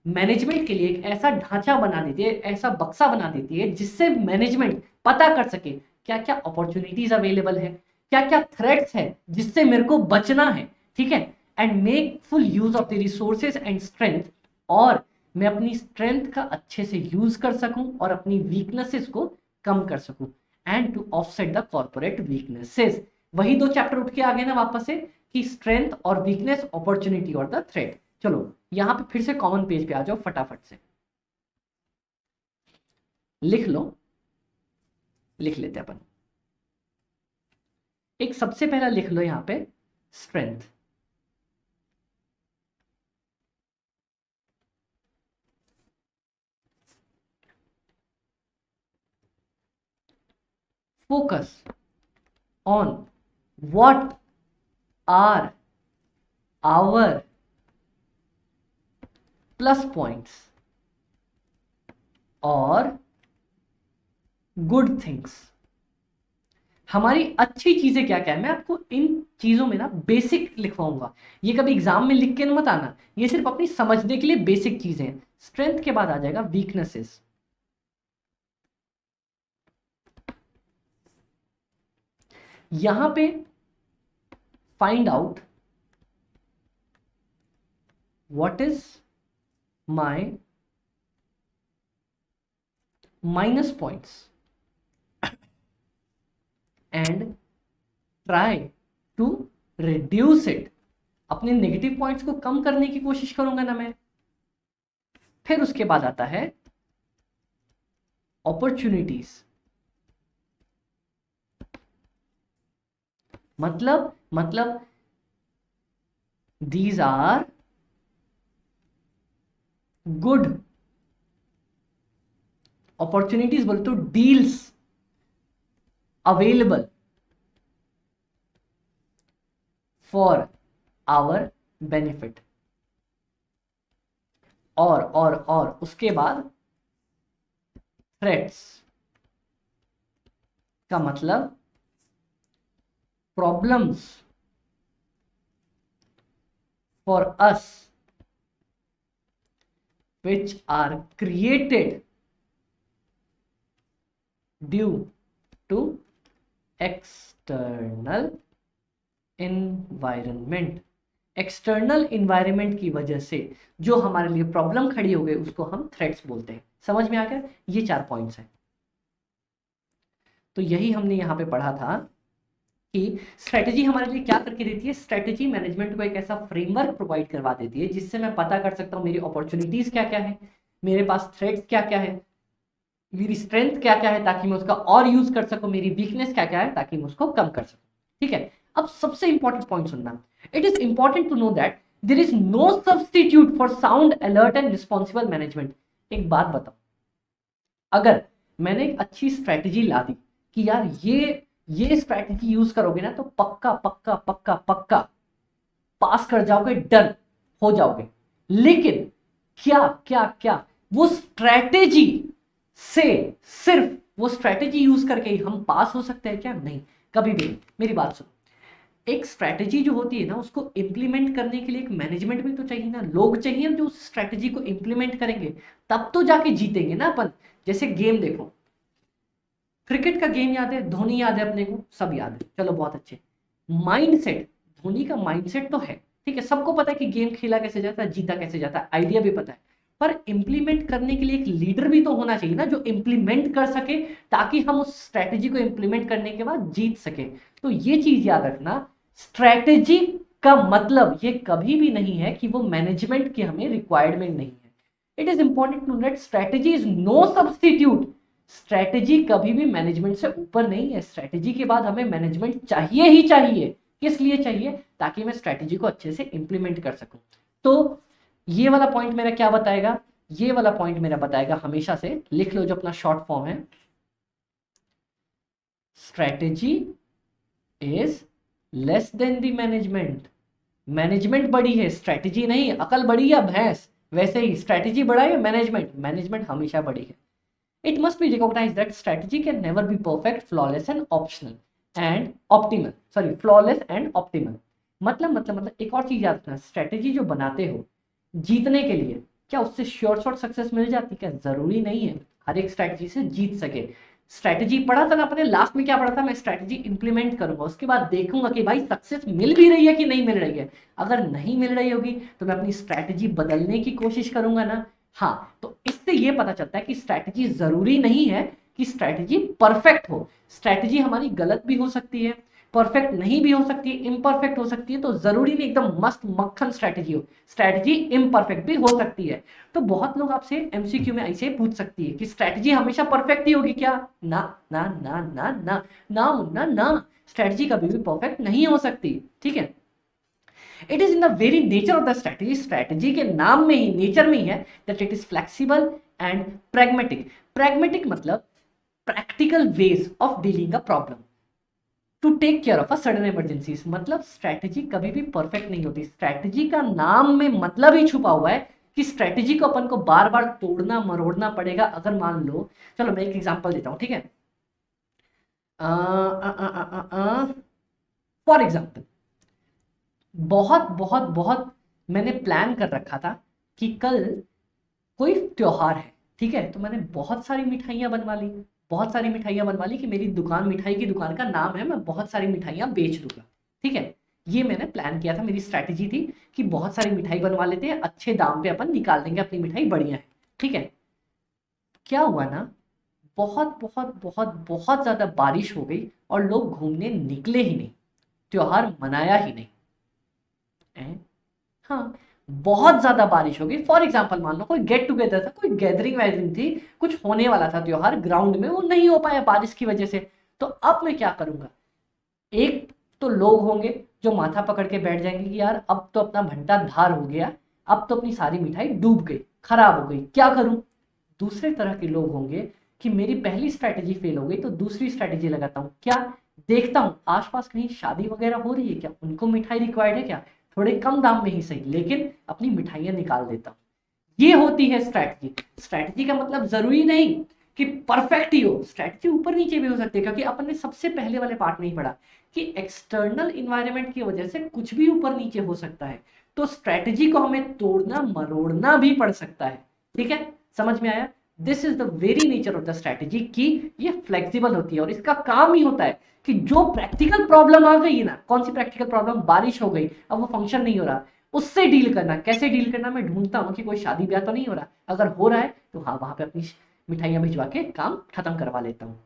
मैनेजमेंट के लिए एक ऐसा ढांचा बना देती है, ऐसा बक्सा बना देती है, जिससे मैनेजमेंट पता कर सके क्या क्या अपॉर्चुनिटीज अवेलेबल है, क्या क्या थ्रेट्स है जिससे मेरे को बचना है, ठीक है। And make full use of the resources and strength, और मैं अपनी स्ट्रेंथ का अच्छे से यूज कर सकूं और अपनी वीकनेसेस को कम कर सकूं, and to offset the corporate weaknesses. वही दो चैप्टर उठ के आ गए ना वापस से, कि स्ट्रेंथ और वीकनेस, अपॉर्चुनिटी और द थ्रेट। चलो यहां पे फिर से कॉमन पेज पे आ जाओ, फटाफट से लिख लो, लिख लेते अपन। एक सबसे पहला लिख लो यहां पे strength, focus on what are our plus points और गुड थिंग्स। हमारी अच्छी चीजें क्या क्या है, मैं आपको इन चीजों में ना बेसिक लिखवाऊंगा, ये कभी एग्जाम में लिख के मत आना, ये सिर्फ अपनी समझने के लिए बेसिक चीजें हैं। स्ट्रेंथ के बाद आ जाएगा वीकनेसेस, यहां पे find out what is my minus points and try to reduce it. अपने नेगेटिव पॉइंट्स को कम करने की कोशिश करूंगा ना मैं। फिर उसके बाद आता है अपॉर्चुनिटीज, मतलब दीज आर गुड अपॉर्चुनिटीज, बोले तो deals available for our benefit. और उसके बाद थ्रेट्स का मतलब problems for us which are created due to external environment। External environment की वजह से जो हमारे लिए प्रॉब्लम खड़ी हो गई उसको हम थ्रेट्स बोलते हैं। समझ में आ गया? ये 4 पॉइंट्स हैं। तो यही हमने यहां पे पढ़ा था कि स्ट्रेटेजी हमारे लिए क्या करके देती है। स्ट्रेटेजी मैनेजमेंट को एक ऐसा फ्रेमवर्क प्रोवाइड करवा देती है जिससे मैं पता कर सकता हूं मेरी अपॉर्चुनिटीज क्या क्या है, मेरे पास थ्रेट्स क्या क्या है, मेरी स्ट्रेंथ क्या क्या है ताकि मैं उसका और यूज कर सकूं, मेरी वीकनेस क्या क्या है ताकि मैं उसको कम कर सकूं। ठीक है, अब सबसे इंपॉर्टेंट पॉइंट सुनना, it is important to know that there is no substitute for sound, alert and responsible management. एक बात बताओ, अगर मैंने एक अच्छी स्ट्रेटेजी ला दी कि यार ये ये स्ट्रैटेजी यूज करोगे ना तो पक्का पक्का पक्का पक्का पास कर जाओगे, डन हो जाओगे। लेकिन क्या क्या क्या वो स्ट्रैटेजी से, सिर्फ वो स्ट्रैटेजी यूज करके ही हम पास हो सकते हैं क्या? नहीं, कभी भी नहीं। मेरी बात सुनो, एक स्ट्रैटेजी जो होती है ना उसको इंप्लीमेंट करने के लिए एक मैनेजमेंट भी तो चाहिए ना, लोग चाहिए जो उस स्ट्रैटेजी को इंप्लीमेंट करेंगे, तब तो जाके जीतेंगे ना अपन। जैसे गेम देखो, क्रिकेट का गेम याद है, धोनी याद है अपने को, सब याद है, चलो बहुत अच्छे। माइंडसेट, धोनी का माइंडसेट तो है, ठीक है, सबको पता है कि गेम खेला कैसे जाता है, जीता कैसे जाता है, आइडिया भी पता है। पर इंप्लीमेंट करने के लिए एक लीडर भी तो होना चाहिए ना जो इंप्लीमेंट कर सके, ताकि हम उस स्ट्रैटेजी को इंप्लीमेंट करने के बाद जीत सके। तो ये चीज याद रखना, स्ट्रैटेजी का मतलब ये कभी भी नहीं है कि वो मैनेजमेंट की हमें रिक्वायरमेंट नहीं है। It is important to note strategy is no substitute. Strategy कभी भी मैनेजमेंट से ऊपर नहीं है। स्ट्रैटेजी के बाद हमें मैनेजमेंट चाहिए ही चाहिए। किस लिए चाहिए? ताकि मैं स्ट्रैटेजी को अच्छे से इंप्लीमेंट कर सकूं। तो ये वाला पॉइंट मेरा क्या बताएगा? ये वाला पॉइंट मेरा बताएगा, हमेशा से लिख लो जो अपना शॉर्ट फॉर्म है, strategy is less than the management. Management बड़ी है, स्ट्रैटेजी नहीं। अकल बड़ी या भैंस, वैसे ही स्ट्रैटेजी बड़ा है, मैनेजमेंट मैनेजमेंट हमेशा बड़ी है। It must be recognized that strategy can never be perfect, flawless and optional and optimal. Sorry, flawless and optimal. मतलब एक और चीज याद रखना, स्ट्रेटेजी जो बनाते हो जीतने के लिए, क्या उससे श्योर शॉर्ट सक्सेस मिल जाती? क्या जरूरी नहीं है हर एक स्ट्रेटेजी से जीत सके। स्ट्रेटेजी पढ़ा था ना अपने, लास्ट में क्या पढ़ा था? मैं स्ट्रेटेजी इंप्लीमेंट करूंगा, उसके बाद देखूंगा कि भाई सक्सेस मिल भी रही है कि नहीं मिल रही है। अगर नहीं मिल रही होगी तो मैं अपनी स्ट्रेटेजी बदलने की कोशिश करूंगा ना। हाँ, तो इससे ये पता चलता है कि स्ट्रैटेजी जरूरी नहीं है कि स्ट्रैटेजी परफेक्ट हो। स्ट्रैटेजी हमारी गलत भी हो सकती है, परफेक्ट नहीं भी हो सकती है, इम्परफेक्ट हो सकती है। तो जरूरी नहीं एकदम मस्त मक्खन स्ट्रैटेजी हो, स्ट्रैटेजी इम्परफेक्ट भी हो सकती है। तो बहुत लोग आपसे एमसीक्यू में ऐसे पूछ सकती है कि स्ट्रैटेजी हमेशा परफेक्ट ही होगी क्या? ना ना ना ना ना ना मुन्ना ना, स्ट्रैटेजी कभी भी परफेक्ट नहीं हो सकती, ठीक है। It is in the very nature of the strategy, strategy के नाम में ही, नेचर में ही है that it is flexible and pragmatic. Pragmatic मतलब practical ways of dealing a problem to take care of a sudden emergencies. मतलब strategy कभी भी परफेक्ट नहीं होती। स्ट्रैटेजी का नाम में मतलब ही छुपा हुआ है कि स्ट्रैटेजी को अपन को बार बार तोड़ना मरोड़ना पड़ेगा। अगर मान लो, चलो मैं एक एग्जांपल देता हूं, ठीक है। फॉर एग्जांपल, बहुत बहुत बहुत मैंने प्लान कर रखा था कि कल कोई त्योहार है, ठीक है, तो मैंने बहुत सारी मिठाइयाँ बनवा ली, बहुत सारी मिठाइयाँ बनवा ली कि मेरी दुकान, मिठाई की दुकान का नाम है, मैं बहुत सारी मिठाइयाँ बेच दूंगा, ठीक है। ये मैंने प्लान किया था, मेरी स्ट्रैटेजी थी कि बहुत सारी मिठाई बनवा लेते हैं, अच्छे दाम पे अपन निकाल देंगे, अपनी मिठाई बढ़िया है, ठीक है। क्या हुआ ना, बहुत बहुत बहुत बहुत ज्यादा बारिश हो गई और लोग घूमने निकले ही नहीं, त्योहार मनाया ही नहीं। हाँ, बहुत ज्यादा बारिश हो गई। फॉर एग्जाम्पल मान लो कोई गेट टुगेदर था, कोई गैदरिंग वैदरिंग थी, कुछ होने वाला था त्योहार ग्राउंड में, वो नहीं हो पाया बारिश की वजह से। तो अब मैं क्या करूंगा? एक तो लोग होंगे जो माथा पकड़ के बैठ जाएंगे कि यार अब तो अपना भंटा धार हो गया, अब तो अपनी सारी मिठाई डूब गई, खराब हो गई, क्या करूं? दूसरे तरह के लोग होंगे कि मेरी पहली स्ट्रैटेजी फेल हो गई तो दूसरी स्ट्रैटेजी लगाता हूँ। क्या? देखता हूँ आसपास कहीं शादी वगैरह हो रही है क्या, उनको मिठाई रिक्वायर्ड है क्या, थोड़े कम दाम में ही सही, लेकिन अपनी मिठाइयाँ निकाल देता हूँ। ये होती है स्ट्रैटेजी। स्ट्रैटेजी का मतलब जरूरी नहीं कि परफेक्ट ही हो, स्ट्रैटेजी ऊपर नीचे भी हो सकती है, क्योंकि अपन ने सबसे पहले वाले पार्ट में ही पढ़ा कि एक्सटर्नल इन्वायरमेंट की वजह से कुछ भी ऊपर नीचे हो सकता है। तो स्ट्रैटेजी को हमें तोड़ना मरोड़ना भी पड़ सकता है, ठीक है। समझ में आया? This is the very nature of the strategy कि ये फ्लेक्सिबल होती है और इसका काम ही होता है कि जो प्रैक्टिकल प्रॉब्लम आ गई है ना, कौन सी प्रैक्टिकल प्रॉब्लम, बारिश हो गई, अब वो फंक्शन नहीं हो रहा, उससे डील करना। कैसे डील करना? मैं ढूंढता हूँ कि कोई शादी ब्याह तो नहीं हो रहा, अगर हो रहा है तो हाँ वहां पे अपनी मिठाइयाँ भिजवा के काम खत्म करवा लेता हूँ।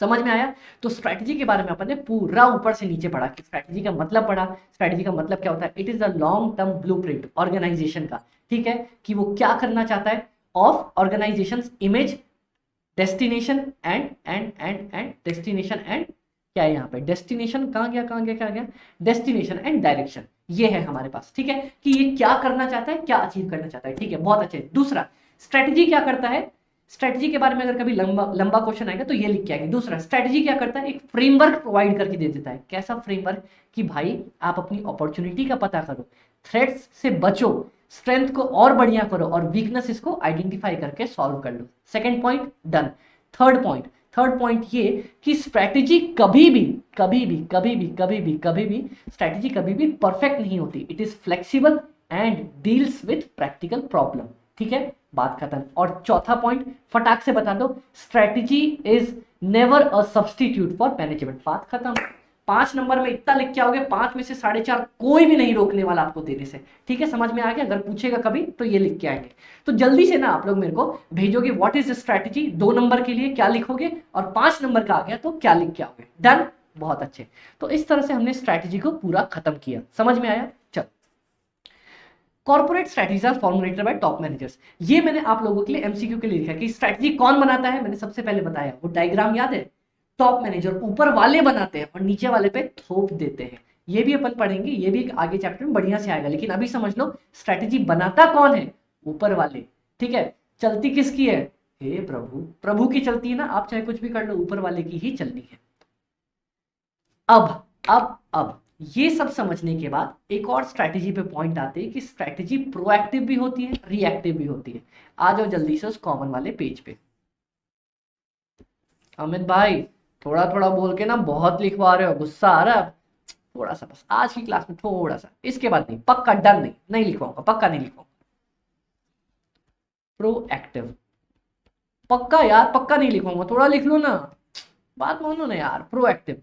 समझ में आया? तो स्ट्रैटेजी के बारे में अपन ने पूरा ऊपर से नीचे पढ़ा कि स्ट्रैटेजी का मतलब पढ़ा। स्ट्रैटेजी का मतलब क्या होता है? It is a long term blueprint organization का, ठीक है, कि वो क्या करना चाहता है, of organization image, destination and destination and, क्या है यहाँ पे, डेस्टिनेशन कहाँ गया कहाँ गया क्या गया, डेस्टिनेशन एंड डायरेक्शन, ये है हमारे पास, ठीक है, कि ये क्या करना चाहता है, क्या अचीव करना चाहता है, ठीक है, बहुत अच्छे। दूसरा, स्ट्रेटजी क्या करता है? स्ट्रेटजी के बारे में अगर कभी लंबा लंबा क्वेश्चन आएगा तो ये लिख के आएंगे। दूसरा, स्ट्रेटजी क्या करता है, एक फ्रेमवर्क प्रोवाइड करके दे देता है। कैसा फ्रेमवर्क, कि भाई आप अपनी अपॉर्चुनिटी का पता करो, थ्रेट्स से बचो, स्ट्रेंथ को और बढ़िया करो और वीकनेसेस को आइडेंटिफाई करके सॉल्व कर लो। Second point done. Third point ये कि स्ट्रैटेजी कभी भी स्ट्रैटेजी कभी भी परफेक्ट नहीं होती। It is flexible and deals with practical problem. ठीक है, बात खत्म। और चौथा पॉइंट फटाक से बता दो, strategy is never a substitute for management. बात खत्म। 5 नंबर में इतना लिख के आओगे, 5 में से 4.5 कोई भी नहीं रोकने वाला आपको देने से। ठीक है, समझ में आ गया? अगर पूछेगा कभी तो ये लिख के आएंगे। तो जल्दी से ना आप लोग मेरे को भेजोगे व्हाट इज स्ट्रैटेजी, 2 नंबर के लिए क्या लिखोगे, और 5 नंबर का आ गया तो क्या लिख के आओगे। डन, बहुत अच्छे। तो इस तरह से हमने स्ट्रैटेजी को पूरा खत्म किया। समझ में आया? चल, corporate strategies are formulated by top managers. ये मैंने आप लोगों के लिए एमसीक्यू के लिए लिखा है कि स्ट्रैटेजी कौन बनाता है। मैंने सबसे पहले बताया, वो डायग्राम याद है, टॉप मैनेजर ऊपर वाले बनाते हैं और नीचे वाले पे थोप देते हैं। ये भी अपन पढ़ेंगे, ये भी आगे चैप्टर में बढ़िया से आएगा, लेकिन अभी समझ लो स्ट्रैटेजी बनाता कौन है, ऊपर वाले। ठीक है, चलती किसकी है, हे प्रभु, प्रभु की चलती है ना, आप चाहे कुछ भी कर लो, ऊपर वाले की ही चलनी है। अब ये सब समझने के बाद एक और स्ट्रैटेजी पे पॉइंट आते हैं कि स्ट्रैटेजी प्रोएक्टिव भी होती है, रिएक्टिव भी होती है। आ जाओ जल्दी से उस कॉमन वाले पेज पे। अमित भाई थोड़ा थोड़ा बोल के ना बहुत लिखवा रहे हो, गुस्सा आ रहा है? थोड़ा सा बस आज की क्लास में थोड़ा सा, इसके बाद नहीं, पक्का डर नहीं लिखवाऊंगा, पक्का नहीं लिखवाऊंगा। प्रोएक्टिव पक्का यार, पक्का नहीं लिखवाऊंगा, थोड़ा लिख लो ना, बात मानो ना यार। प्रोएक्टिव।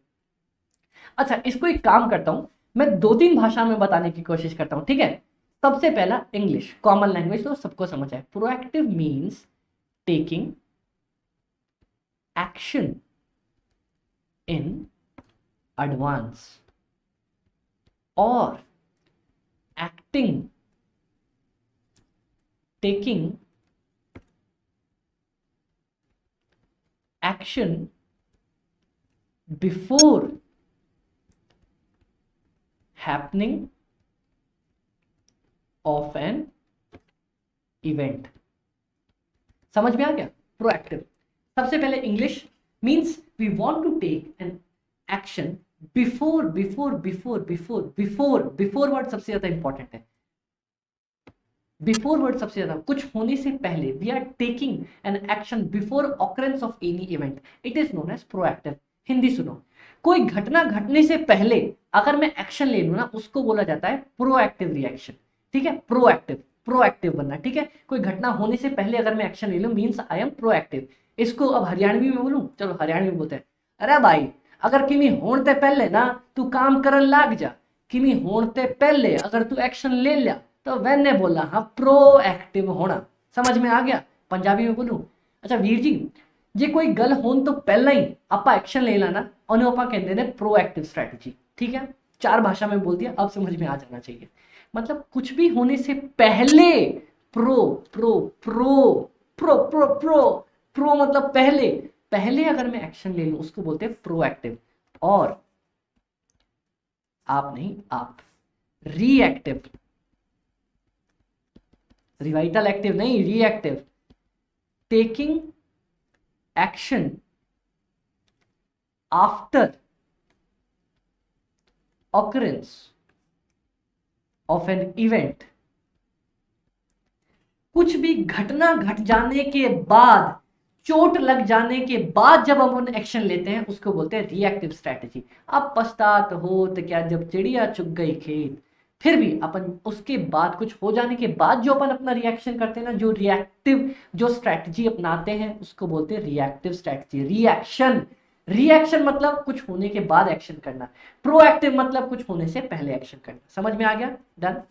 अच्छा, इसको एक काम करता हूं, मैं 2-3 भाषा में बताने की कोशिश करता हूं। ठीक है, सबसे पहला इंग्लिश, कॉमन लैंग्वेज तो सबको समझ है। Proactive means taking action in advance और taking action before happening of an event। समझ में आ गया? प्रोएक्टिव। सबसे पहले English means we want to take an action before word सबसे ज्यादा इंपॉर्टेंट है। बिफोर वर्ड सबसे ज्यादा, कुछ होने से पहले। We are taking an action before occurrence of any event, it is known as proactive. Hindi सुनो, कोई घटना घटने से पहले अगर मैं एक्शन ले लूं ना, उसको बोला जाता है प्रोएक्टिव रिएक्शन। ठीक है, प्रोएक्टिव बनना। ठीक है, कोई घटना होने से पहले अगर मैं एक्शन ले लूं मीन्स आई एम प्रोएक्टिव। इसको अब हरियाणवी में बोलूं, चलो हरियाणवी में बोलते हैं, अरे भाई अगर किमी होने पहले ना तू काम करन लाग जा, किमी होने पहले अगर तू एक्शन ले लिया तो मैंने बोला हाँ प्रोएक्टिव होना। समझ में आ गया? पंजाबी में बोलूं, अच्छा वीर जी जे कोई गल होन तो पहला ही आपा एक्शन ले लाना, उन्हें आपा कहते हैं प्रोएक्टिव स्ट्रैटेजी। ठीक है, 4 भाषा में बोल दिया, अब समझ में आ जाना चाहिए। मतलब कुछ भी होने से पहले pro pro pro pro pro pro pro मतलब पहले, पहले अगर मैं एक्शन ले लूं उसको बोलते हैं प्रोएक्टिव। और आप नहीं, आप रिएक्टिव, रिवाइटल एक्टिव नहीं, reactive. Taking action after occurrence of an event। कुछ भी घटना घट जाने के बाद, चोट लग जाने के बाद जब हम एक्शन लेते हैं उसको बोलते हैं रिएक्टिव स्ट्रैटेजी। अब पछतात हो तो क्या, जब चिड़िया चुग गई खेत, फिर भी अपन उसके बाद कुछ हो जाने के बाद जो अपन अपना रिएक्शन करते हैं ना, जो रिएक्टिव जो स्ट्रैटेजी अपनाते हैं उसको बोलते हैं रिएक्टिव स्ट्रैटेजी। रिएक्शन मतलब कुछ होने के बाद एक्शन करना, प्रोएक्टिव मतलब कुछ होने से पहले एक्शन करना। समझ में आ गया? डन।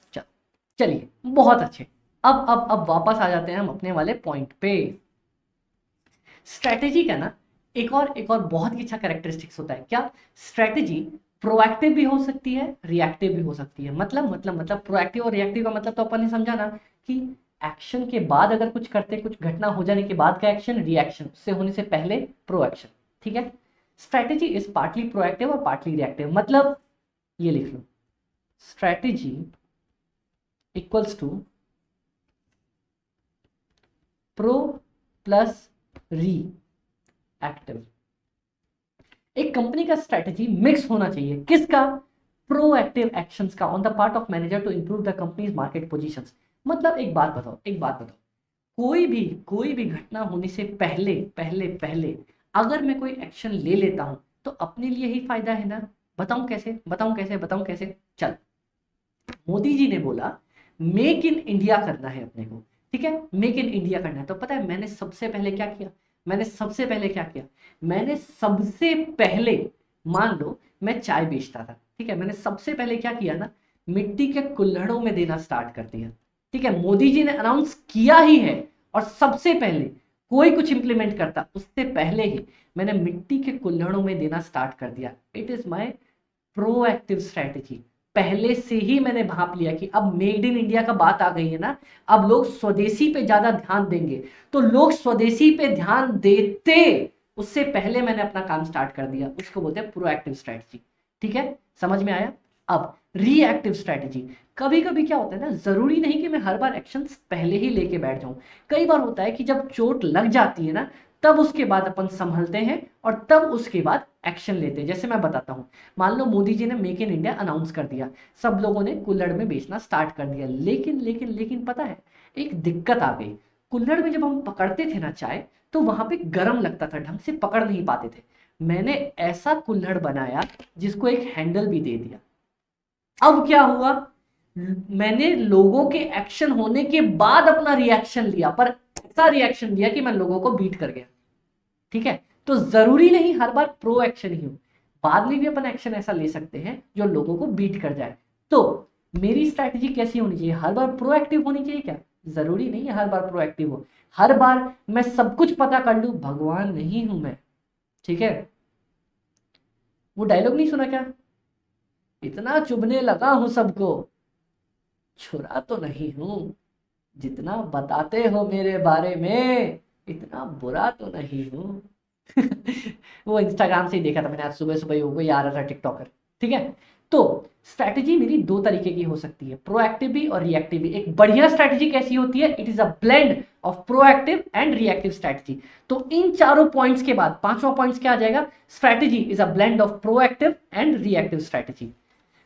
चलिए बहुत अच्छे। अब वापस आ जाते हैं हम अपने वाले पॉइंट पे। स्ट्रैटेजी का ना एक और बहुत ही अच्छा कैरेक्टरिस्टिक्स होता है। क्या? स्ट्रैटेजी प्रोएक्टिव भी हो सकती है, रिएक्टिव भी हो सकती है। मतलब प्रोएक्टिव और रिएक्टिव का मतलब तो अपन ने समझा ना, कि एक्शन के बाद अगर कुछ करते, कुछ घटना हो जाने के बाद का एक्शन रिएक्शन, उससे होने से पहले प्रोएक्शन। ठीक है, स्ट्रैटेजी इज पार्टली प्रोएक्टिव और पार्टली रिएक्टिव। मतलब ये लिख लो, strategy equals to proactive plus reactive. एक कंपनी का स्ट्रेटजी मिक्स होना चाहिए, किसका? प्रोएक्टिव एक्शंस का on the part of manager to improve the company's market positions. मतलब एक बात बताओ, कोई भी घटना होने से पहले पहले पहले अगर मैं कोई एक्शन ले लेता हूं तो अपने लिए ही फायदा है ना। बताऊं कैसे? चल, मोदी जी ने बोला मेक इन इंडिया करना है अपने को, ठीक है, मेक इन इंडिया करना है। तो पता है मैंने सबसे पहले क्या किया? मैंने सबसे पहले मान लो मैं चाय बेचता था, ठीक है, मैंने सबसे पहले क्या किया ना, मिट्टी के कुल्हड़ों में देना स्टार्ट कर दिया। ठीक है, मोदी जी ने अनाउंस किया ही है और सबसे पहले कोई कुछ इंप्लीमेंट करता उससे पहले ही मैंने मिट्टी के कुल्हड़ों में देना स्टार्ट कर दिया। It is my proactive strategy. पहले से ही मैंने भाप लिया कि अब मेड इन इंडिया का बात आ गई है ना, अब लोग स्वदेशी पे ज्यादा ध्यान देंगे, तो लोग स्वदेशी पे ध्यान देते उससे पहले मैंने अपना काम स्टार्ट कर दिया। उसको बोलते हैं प्रोएक्टिव स्ट्रेटजी। ठीक है, समझ में आया? अब रिएक्टिव स्ट्रेटजी, कभी कभी क्या होता है ना, जरूरी नहीं कि मैं हर बार एक्शन पहले ही लेके बैठ जाऊं। कई बार होता है कि जब चोट लग जाती है ना, तब उसके बाद अपन संभलते हैं और तब उसके बाद एक्शन लेते हैं। जैसे मैं बताता हूं, मान लो मोदी जी ने मेक इन इंडिया अनाउंस कर दिया, सब लोगों ने कुल्हड़ में बेचना स्टार्ट कर दिया, लेकिन पता है एक दिक्कत आ गई। कुल्हड़ में जब हम पकड़ते थे ना चाय, तो वहां पे गर्म लगता था, ढंग से पकड़ नहीं पाते थे। मैंने ऐसा कुल्हड़ बनाया जिसको एक हैंडल भी दे दिया। अब क्या हुआ, मैंने लोगों के एक्शन होने के बाद अपना रिएक्शन लिया, पर ऐसा रिएक्शन दिया कि मैं लोगों को बीट कर गया। ठीक है, तो जरूरी नहीं हर बार प्रो एक्शन ही हो, बाद में भी अपन एक्शन ऐसा ले सकते हैं जो लोगों को बीट कर जाए। तो मेरी स्ट्रैटेजी कैसी होनी चाहिए? हर बार प्रोएक्टिव होनी चाहिए क्या? जरूरी नहीं है हर बार प्रोएक्टिव हो, हर बार मैं सब कुछ पता कर लूं, भगवान नहीं हूं मैं। ठीक है, वो डायलॉग नहीं सुना क्या, इतना चुभने लगा हूं सबको, छुरा तो नहीं हूं, जितना बताते हो मेरे बारे में इतना बुरा तो नहीं हूं। वो इंस्टाग्राम से ही देखा था मैंने आज सुबह सुबह, वो कोई आ रहा था टिकटॉकर। ठीक है, तो स्ट्रैटेजी मेरी दो तरीके की हो सकती है, प्रोएक्टिव भी और रिएक्टिव भी। एक बढ़िया स्ट्रैटेजी कैसी होती है? It is a blend of proactive and reactive strategy. तो इन चारों पॉइंट्स के बाद पांचवा पॉइंट्स क्या आ जाएगा? Strategy is a blend of proactive and reactive strategy.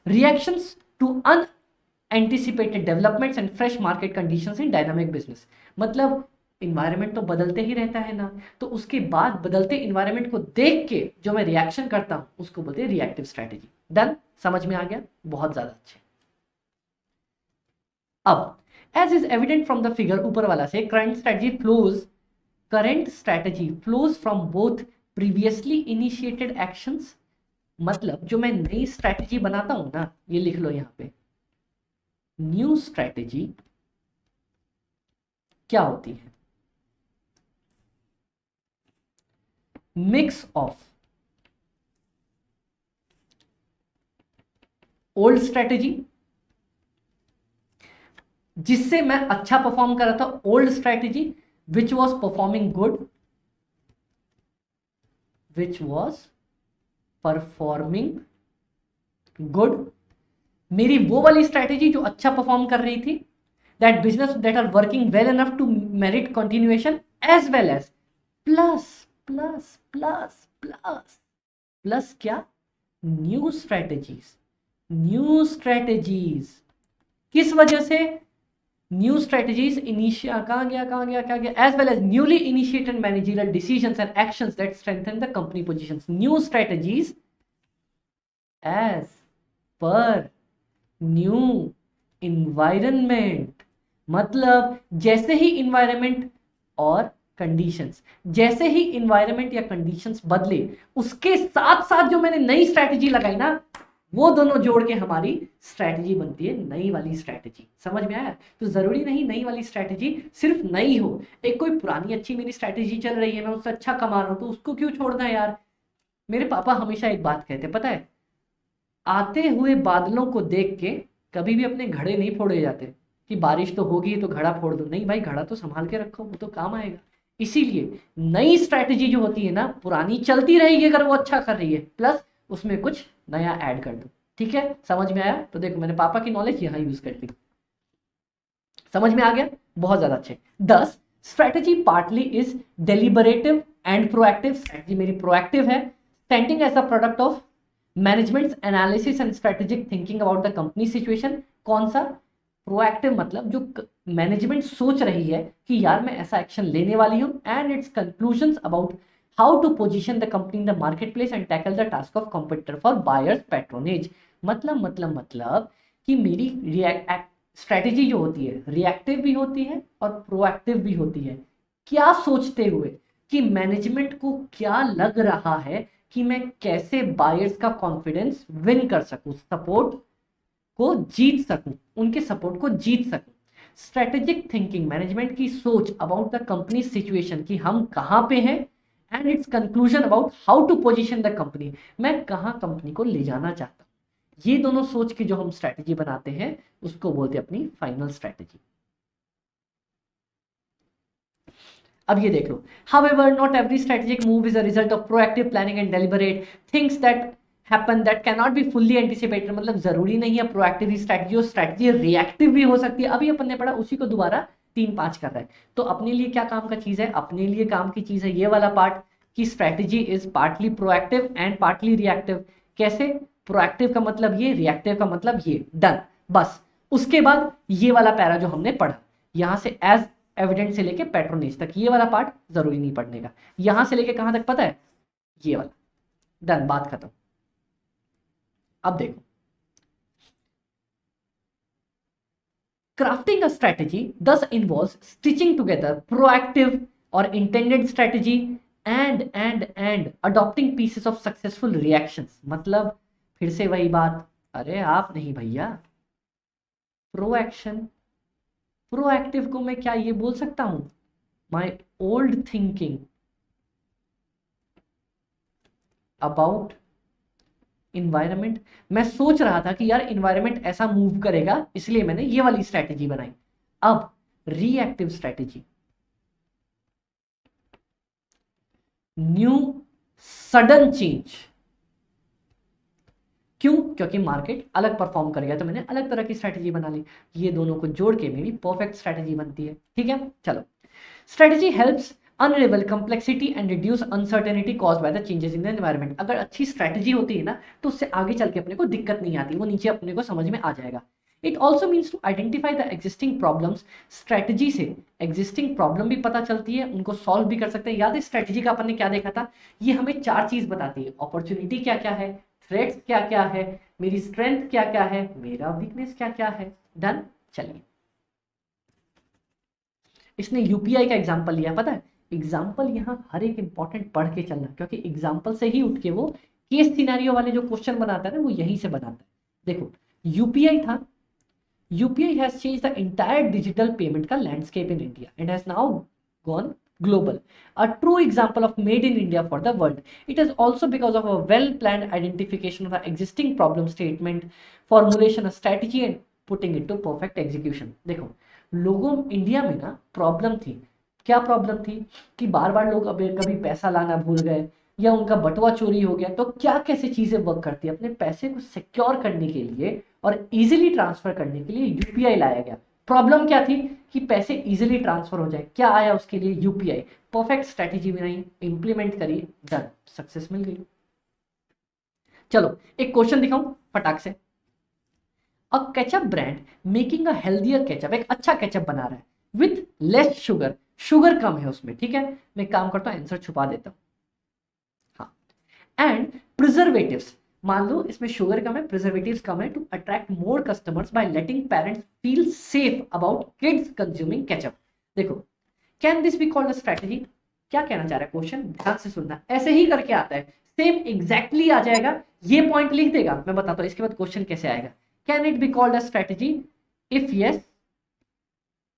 Reactions to unanticipated developments and fresh market conditions in dynamic business. मतलब environment तो बदलते ही रहता है ना, तो उसके बाद बदलते इन्वायरमेंट को देख के जो मैं रिएक्शन करता हूं उसको बोलते हैं रिएक्टिव स्ट्रैटेजी। डन, समझ में आ गया? बहुत ज्यादा अच्छे। अब as is evident from the figure ऊपर वाला से, current strategy flows from both previously initiated actions. मतलब जो मैं नई स्ट्रैटेजी बनाता हूं ना, ये लिख लो यहां पे, न्यू स्ट्रैटेजी क्या होती है? मिक्स ऑफ ओल्ड स्ट्रैटेजी जिससे मैं अच्छा परफॉर्म कर रहा था, old strategy which was performing good, which was performing good, मेरी वो वाली स्ट्रैटेजी जो अच्छा परफॉर्म कर रही थी, that business that are working well enough to merit continuation, as well as plus plus plus plus plus क्या? New strategies. किस वजह से? न्यू स्ट्रैटेजीज कहां गया, as well as newly initiated managerial decisions and actions that strengthen the company positions. New strategies as per new environment. मतलब जैसे ही environment और conditions, जैसे ही इन्वायरमेंट या कंडीशंस बदले, उसके साथ साथ जो मैंने नई स्ट्रैटेजी लगाई ना, वो दोनों जोड़ के हमारी स्ट्रैटेजी बनती है नई वाली स्ट्रैटेजी। समझ में आया? तो जरूरी नहीं नई वाली स्ट्रैटेजी सिर्फ नई हो, एक कोई पुरानी अच्छी मेरी स्ट्रैटेजी चल रही है, मैं उससे अच्छा कमा रहा हूं, तो उसको क्यों छोड़ना है यार। मेरे पापा हमेशा एक बात कहते, पता है, आते हुए बादलों को देख के कभी भी अपने घड़े नहीं फोड़े जाते कि बारिश तो होगी तो घड़ा फोड़ दो। नहीं भाई, घड़ा तो संभाल के रखो, वो तो काम आएगा। इसीलिए नई स्ट्रैटेजी जो होती है ना, पुरानी चलती रहेगी अगर वो अच्छा कर रही है, प्लस उसमें कुछ नया ऐड कर दो। ठीक है, समझ में आया? तो देखो मैंने पापा की नॉलेज यहां यूज कर ली। समझ में आ गया? बहुत ज्यादा अच्छे। 10 strategy partly is deliberative and proactive. Strategy मेरी प्रोएक्टिव है, standing as the product of management analysis and strategic thinking about the company situation. कौन सा? प्रोएक्टिव मतलब जो मैनेजमेंट सोच रही है कि यार मैं ऐसा एक्शन लेने वाली हूं, and its conclusions about how to position the company in the market place and tackle the task of competitor for buyers patronage. मतलब कि मेरी स्ट्रैटेजी जो होती है रिएक्टिव भी होती है और प्रोएक्टिव भी होती है। क्या सोचते हुए कि मैनेजमेंट को क्या लग रहा है कि मैं कैसे बायर्स का कॉन्फिडेंस विन कर सकूं, सपोर्ट को जीत सकूं, उनके सपोर्ट को जीत सकूं। स्ट्रेटेजिक थिंकिंग मैनेजमेंट की सोच अबाउट द कंपनी सिचुएशन कि हम कहां पे हैं, and its conclusion about how to position the company, मैं कहां कंपनी को ले जाना चाहता हूं। ये दोनों सोच के जो हम स्ट्रेटेजी बनाते हैं उसको बोलते हैं अपनी फाइनल स्ट्रेटेजी। अब ये देख लो, however not every strategic move is a result of proactive planning and deliberate things that happen that cannot be fully anticipated। मतलब जरूरी नहीं है प्रोएक्टिव ही स्ट्रेटजी हो, स्ट्रेटजी रिएक्टिव भी हो सकती है। अभी अपन ने पढ़ा उसी को दोबारा 3-5 कर रहा है। तो अपने लिए क्या काम का चीज है? अपने लिए काम की चीज है ये वाला पार्ट कि strategy is partly proactive and partly reactive. कैसे? प्रोएक्टिव का मतलब ये, रिएक्टिव का मतलब ये, डन। बस उसके बाद ये वाला पैरा जो हमने पढ़ा, यहां से एज एविडेंट से लेके पैट्रोनेज तक, ये वाला पार्ट जरूरी नहीं पढ़ने का। यहां से लेके कहां तक पता है? ये वाला, डन, बात खत्म। अब देखो, crafting a strategy thus involves stitching together proactive or intended strategy and adopting pieces of successful reactions। मतलब फिर से वही बात, अरे आप नहीं भैया, प्रोएक्शन, प्रोएक्टिव को मैं क्या ये बोल सकता हूं? My old thinking about environment. मैं सोच रहा था कि यार इन्वायरमेंट ऐसा मूव करेगा, इसलिए मैंने ये वाली स्ट्रैटेजी बनाई। अब reactive strategy, new sudden change. क्यों? क्योंकि मार्केट अलग परफॉर्म करेगा तो मैंने अलग तरह की स्ट्रैटेजी बना ली। ये दोनों को जोड़ के मेरी परफेक्ट स्ट्रैटेजी बनती है। ठीक है, चलो। Strategy helps अनरेवल complexity and reduce uncertainty caused by the changes in the environment. अगर अच्छी स्ट्रैटेजी होती है ना तो उससे आगे चल के अपने को दिक्कत नहीं आती, वो नीचे अपने को समझ में आ जाएगा। It also means to identify the existing problems. Strategy से एग्जिस्टिंग प्रॉब्लम भी पता चलती है, उनको सॉल्व भी कर सकते हैं। याद है स्ट्रैटेजी का अपन ने क्या देखा था? ये हमें 4 चीज बताती है, अपॉर्चुनिटी क्या क्या है, थ्रेट्स क्या क्या है, मेरी स्ट्रेंथ क्या क्या है, मेरा वीकनेस क्या क्या है। डन, चलिए। इसने यूपीआई का एग्जांपल लिया, पता है एग्जाम्पल यहाँ हर एक इंपॉर्टेंट पढ़ के चलना, क्योंकि एग्जाम्पल से ही उठ के वो केस सिनेरियो वाले जो क्वेश्चन बनाता है ना वो यहीं से बनाता है। देखो यूपीआई था, UPI has change the entire digital payment का landscape in India and has now gone global, a true example of made in India for the world. It is also because of a well planned identification of the existing problem statement, formulation of strategy and putting it to perfect execution। देखो लोगों India में ना problem थी, क्या problem थी कि बार बार लोग कभी पैसा लाना भूल गए या उनका बटुआ चोरी हो गया। तो क्या कैसे चीजें वर्क करती है? अपने पैसे को सिक्योर करने के लिए और इजीली ट्रांसफर करने के लिए यूपीआई लाया गया। प्रॉब्लम क्या थी कि पैसे इजीली ट्रांसफर हो जाए, क्या आया उसके लिए? यूपीआई। परफेक्ट स्ट्रेटेजी बनाई, इंप्लीमेंट करी, डन, सक्सेस मिल गई। चलो एक क्वेश्चन दिखाऊं फटाक से। A ketchup brand making a healthier ketchup, एक अच्छा केचप बना रहा है विथ लेस शुगर, शुगर कम है उसमें। ठीक है, मैं काम करता हूं आंसर छुपा देता हूं। हाँ, एंड प्रिजर्वेटिव्स, मान लो इसमें शुगर कम है, प्रिजर्वेटिव्स कम है, to attract more customers by letting parents feel safe about kids consuming ketchup. देखो can this be called a strategy? क्या कहना चाह रहा है क्वेश्चन, ध्यान से सुनना। ऐसे ही करके आता है, सेम एग्जैक्टली आ जाएगा, ये पॉइंट लिख देगा, मैं बताता हूं इसके बाद क्वेश्चन कैसे आएगा। Can it be called a strategy? If yes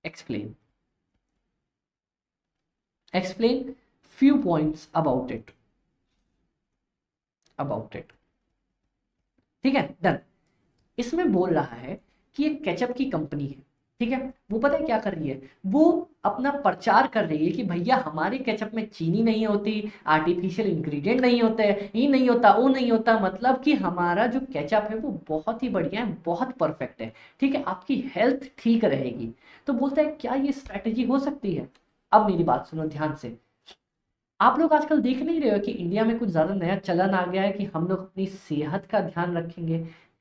explain, explain few points about it, ठीक है, डन। इसमें बोल रहा है कि एक केचप की कंपनी है, ठीक है, वो पता है क्या कर रही है? वो अपना प्रचार कर रही है कि भैया हमारे केचप में चीनी नहीं होती, आर्टिफिशियल इंग्रेडिएंट नहीं होते, ये नहीं होता, वो नहीं होता, मतलब कि हमारा जो केचप है वो बहुत ही बढ़िया है, बहुत परफेक्ट है, ठीक है, आपकी हेल्थ ठीक रहेगी। तो बोलता है क्या ये स्ट्रैटेजी हो सकती है? अब मेरी बात सुनो ध्यान से। आप लोग आजकल देख नहीं रहे हो कि इंडिया में कुछ ज़्यादा नया चलन आ गया है कि हम लोग अपनी सेहत का ध्यान रखेंगे,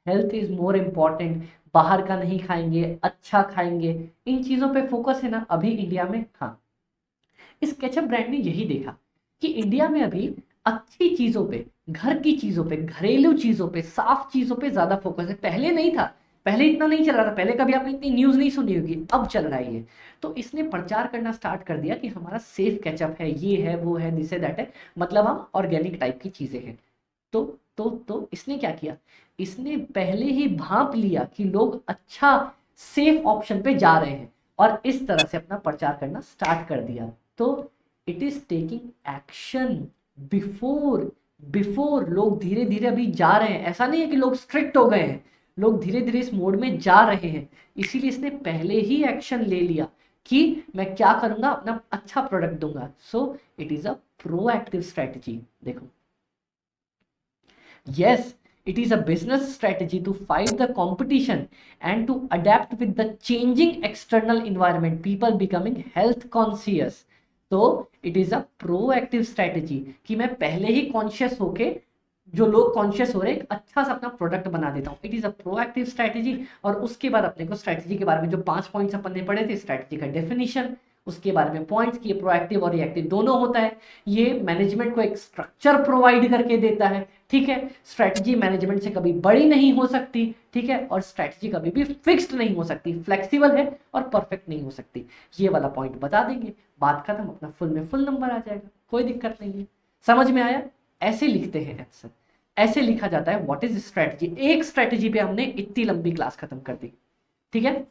हेल्थ इज़ मोर इम्पॉर्टेंट, बाहर का नहीं खाएंगे, अच्छा खाएंगे, इन चीज़ों पे फोकस है ना अभी इंडिया में। हाँ, इस केचअप ब्रांड ने यही देखा कि इंडिया में अभी अच्छी चीज़ों पे, घर की चीज़ों पे, घरेलू चीज़ों पे, साफ चीज़ों पे ज़्यादा फोकस है। पहले नहीं था, पहले इतना नहीं चल रहा था, पहले कभी आपने इतनी न्यूज़ नहीं सुनी होगी, अब चल रहा है ये। तो इसने प्रचार करना स्टार्ट कर दिया कि हमारा सेफ केचअप है, ये है, वो है, दिस है, दैट है, मतलब हम ऑर्गेनिक टाइप की चीज़ें हैं। तो इसने क्या किया, इसने पहले ही भांप लिया कि लोग अच्छा सेफ ऑप्शन पे जा रहे हैं और इस तरह से अपना प्रचार करना स्टार्ट कर दिया। तो it is taking action before before लोग धीरे धीरे अभी जा रहे हैं। ऐसा नहीं है कि लोग स्ट्रिक्ट हो गए हैं, लोग धीरे धीरे इस मोड में जा रहे हैं। इसीलिए इसने पहले ही एक्शन ले लिया कि मैं क्या करूंगा, अपना अच्छा प्रोडक्ट दूंगा। So it is a proactive strategy. देखो, yes, it is a business strategy to fight the competition and to adapt with the changing external environment, people becoming health conscious। तो it is a proactive strategy कि मैं पहले ही conscious होके, जो लोग conscious हो रहे हैं, एक अच्छा सा अपना प्रोडक्ट बना देता हूँ। It is a proactive strategy. और उसके बाद अपने को स्ट्रेटेजी के बारे में जो 5 पॉइंट्स अपन ने पढ़े थे, स्ट्रेटेजी का डेफिनेशन, उसके बारे में पॉइंट्स कि ये प्रोएक्टिव और रिएक्टिव दोनों होता है। ये मैनेजमेंट को एक स्ट्रक्चर प्रोवाइड करके देता है, ठीक है। स्ट्रेटजी मैनेजमेंट से कभी बड़ी नहीं हो सकती, ठीक है, और स्ट्रेटजी कभी भी फिक्स्ड नहीं हो सकती, फ्लेक्सिबल है और परफेक्ट नहीं हो सकती। ये वाला पॉइंट बता देंगे, बात खत्म, अपना फुल में फुल नंबर आ जाएगा, कोई दिक्कत नहीं है। समझ में आया? ऐसे लिखते हैं आंसर, ऐसे लिखा जाता है व्हाट इज स्ट्रेटजी। एक स्ट्रेटजी पे हमने इतनी लंबी क्लास खत्म कर दी, ठीक है।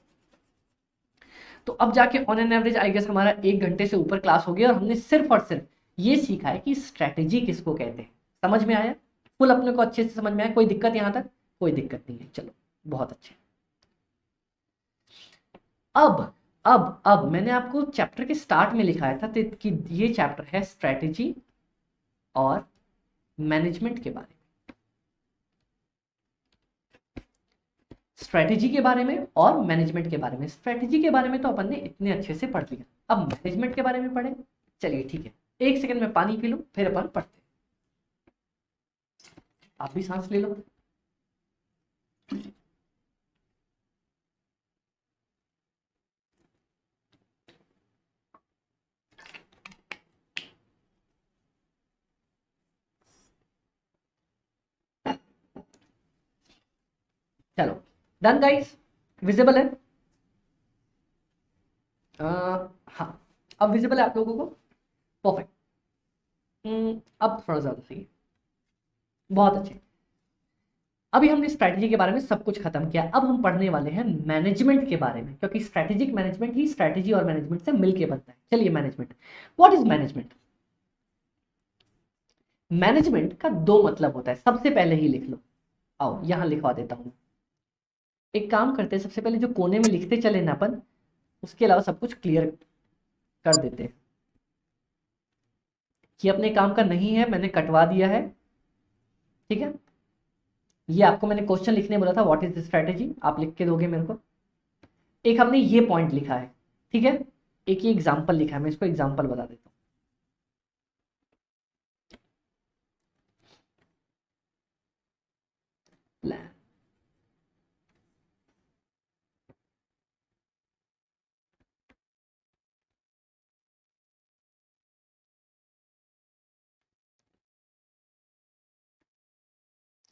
तो अब जाके on an average I guess हमारा 1 घंटे से ऊपर क्लास हो गया और हमने सिर्फ और सिर्फ ये सीखा है कि स्ट्रेटजी किसको कहते हैं। समझ में आया? फुल अपने को अच्छे से समझ में आया? कोई दिक्कत यहां तक? कोई दिक्कत नहीं है, चलो बहुत अच्छे। अब मैंने आपको चैप्टर के स्टार्ट में लिखाया था कि ये चैप्टर है स्ट्रेटजी और मैनेजमेंट के बारे में, स्ट्रेटजी के बारे में और मैनेजमेंट के बारे में। स्ट्रेटजी के बारे में तो अपन ने इतने अच्छे से पढ़ लिया, अब मैनेजमेंट के बारे में पढ़े। चलिए ठीक है, 1 सेकंड में पानी पी लो, फिर अपन पढ़ते। आप भी सांस ले लो। चलो डन गाइस, विजिबल है? हाँ, अब विजिबल है आप लोगों को? परफेक्ट। अब थोड़ा ज्यादा सही, बहुत अच्छे। अभी हमने स्ट्रैटेजी के बारे में सब कुछ खत्म किया, अब हम पढ़ने वाले हैं मैनेजमेंट के बारे में, क्योंकि स्ट्रैटेजिक मैनेजमेंट ही स्ट्रैटेजी और मैनेजमेंट से मिलके बनता है। चलिए management, what is management? Management का 2 मतलब होता है, सबसे पहले ही लिख लो। आओ यहां लिखवा देता हूं। एक काम करते हैं, सबसे पहले जो कोने में लिखते चले ना अपन, उसके अलावा सब कुछ क्लियर कर देते हैं। ये अपने काम का नहीं है, मैंने कटवा दिया है, ठीक है। ये आपको मैंने क्वेश्चन लिखने बोला था, व्हाट इज द स्ट्रेटेजी, आप लिख के दोगे मेरे को। एक हमने ये पॉइंट लिखा है, ठीक है। एक ये एग्जाम्पल लिखा है, मैं इसको एग्जाम्पल बता देता हूँ। प्लान,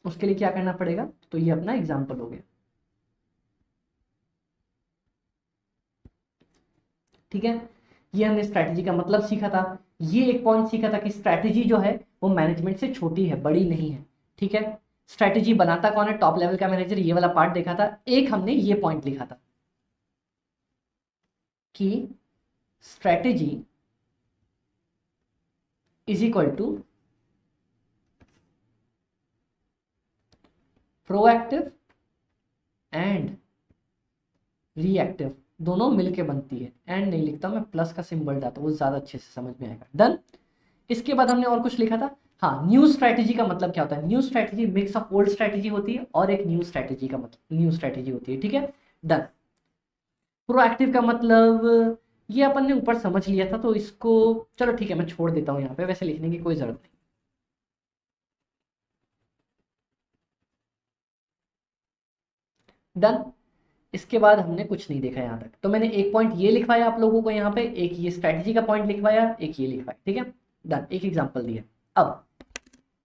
उसके लिए क्या करना पड़ेगा, तो ये अपना एग्जाम्पल हो गया, ठीक है। ये हमने स्ट्रैटेजी का मतलब सीखा था। ये एक पॉइंट सीखा था कि स्ट्रैटेजी जो है वो मैनेजमेंट से छोटी है, बड़ी नहीं है, ठीक है। स्ट्रैटेजी बनाता कौन है? टॉप लेवल का मैनेजर। ये वाला पार्ट देखा था। एक हमने ये पॉइंट लिखा था कि strategy is equal to proactive and reactive, दोनों मिलके बनती है। एंड नहीं लिखता मैं, प्लस का सिंबल डालता हूँ, वो ज्यादा अच्छे से समझ में आएगा। डन। इसके बाद हमने और कुछ लिखा था। हाँ, न्यू स्ट्रैटेजी का मतलब क्या होता है? New strategy mix of old strategy होती है और एक न्यू स्ट्रैटेजी का मतलब न्यू स्ट्रैटेजी होती है, ठीक है। डन। प्रोएक्टिव का मतलब ये अपन ने ऊपर समझ लिया था, तो इसको चलो ठीक है मैं छोड़ देता हूँ यहाँ पे, वैसे लिखने की कोई जरूरत नहीं। डन। इसके बाद हमने कुछ नहीं देखा यहाँ तक, तो मैंने एक पॉइंट ये लिखवाया आप लोगों को यहाँ पे, एक ये स्ट्रैटेजी का पॉइंट लिखवाया, एक ये लिखवाया, ठीक है। डन, एक एग्जांपल दिया। अब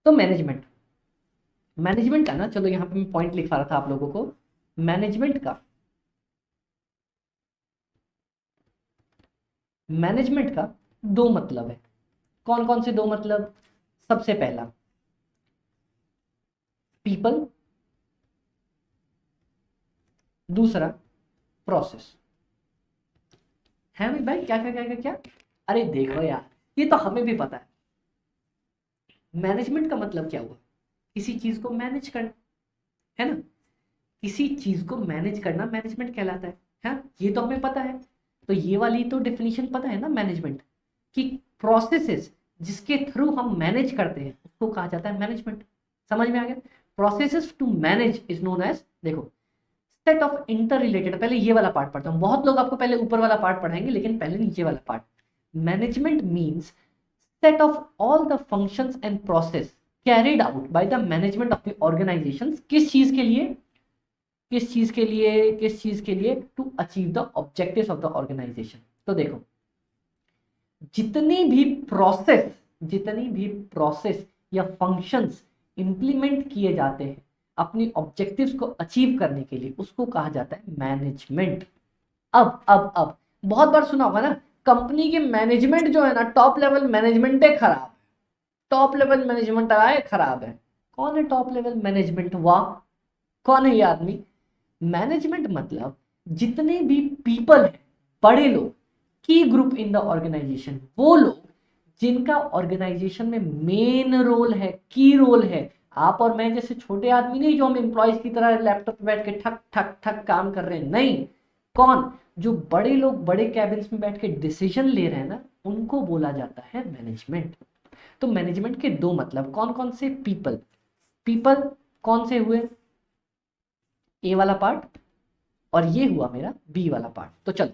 तो मैनेजमेंट, मैनेजमेंट का ना, चलो यहाँ पे मैं पॉइंट लिखवा रहा था आप लोगों को। मैनेजमेंट का दो मतलब है। कौन कौन से दो मतलब? सबसे पहला पीपल, दूसरा प्रोसेस। है भाई, क्या क्या क्या क्या क्या? अरे देखो यार, ये तो हमें भी पता है। मैनेजमेंट का मतलब क्या हुआ? किसी चीज को मैनेज करना, है ना? किसी चीज को मैनेज करना मैनेजमेंट कहलाता है, ये तो हमें पता है। तो ये वाली तो डेफिनेशन पता है ना मैनेजमेंट की, प्रोसेसेस जिसके थ्रू हम मैनेज करते हैं उसको कहा जाता है मैनेजमेंट। समझ में आ गया? Processes to manage is known as, देखो, सेट ऑफ इंटर रिलेटेड। पहले ये वाला पार्ट पढ़ता हूं, बहुत लोग आपको पहले ऊपर वाला पार्ट पढ़ाएंगे, लेकिन पहले नीचे वाला part. Management means set of all the functions and process carried out by the management of the organizations। किस चीज के लिए? किस चीज के लिए? किस चीज के लिए? To achieve the objectives of the organization. तो देखो, जितनी भी प्रोसेस या फंक्शंस इंप्लीमेंट किए जाते हैं अपनी ऑब्जेक्टिव्स को अचीव करने के लिए, उसको कहा जाता है मैनेजमेंट। अब बहुत बार सुना होगा ना, कंपनी की मैनेजमेंट जो है ना, टॉप लेवल मैनेजमेंट है खराब, टॉप लेवल मैनेजमेंट आया खराब है। कौन है टॉप लेवल मैनेजमेंट? वाह, कौन है ये आदमी? मैनेजमेंट मतलब जितने भी पीपल हैं, बड़े लोग, की ग्रुप इन द ऑर्गेनाइजेशन, वो लोग जिनका ऑर्गेनाइजेशन में मेन रोल है, की रोल है। आप और मैं जैसे छोटे आदमी नहीं, जो हम एम्प्लॉयज की तरह लैपटॉप पे बैठ के ठक ठक ठक काम कर रहे हैं, नहीं। कौन? जो बड़े लोग बड़े कैबिन्स में बैठ के डिसीजन ले रहे हैं ना, उनको बोला जाता है मैनेजमेंट। तो मैनेजमेंट के दो मतलब, कौन कौन से? पीपल, पीपल कौन से हुए? ए वाला पार्ट, और ये हुआ मेरा बी वाला पार्ट। तो चलो,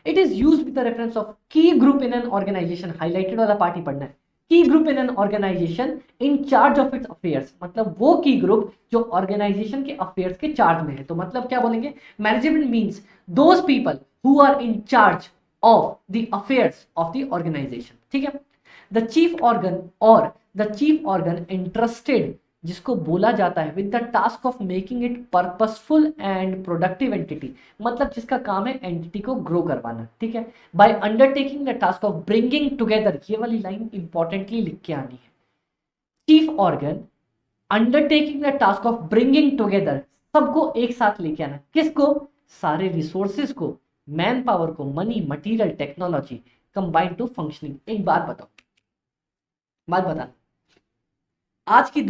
it is use with the reference of key group in an organisation, highlighted वाला पार्ट ही पढ़ना है। Key group in an organisation in charge of its affairs, मतलब वो की ग्रुप जो ऑर्गेनाइजेशन के अफेयर्स के चार्ज में है। तो मतलब क्या बोलेंगे? Management means those people who are in charge of the affairs of the organization, ठीक है। द चीफ ऑर्गन, और द चीफ ऑर्गन इंटरेस्टेड, जिसको बोला जाता है with the task of making it purposeful and productive entity, मतलब जिसका काम है एंटिटी को ग्रो करवाना, ठीक है। By undertaking the task of bringing together, ये वाली लाइन इंपॉर्टेंटली लिख के आनी है। Chief organ undertaking the task of bringing together, सबको एक साथ लेके आना। किसको? सारे रिसोर्सेज को, मैन पावर को, money, material, technology, combined to functioning. एक बात बताओ, बात बताना, आज की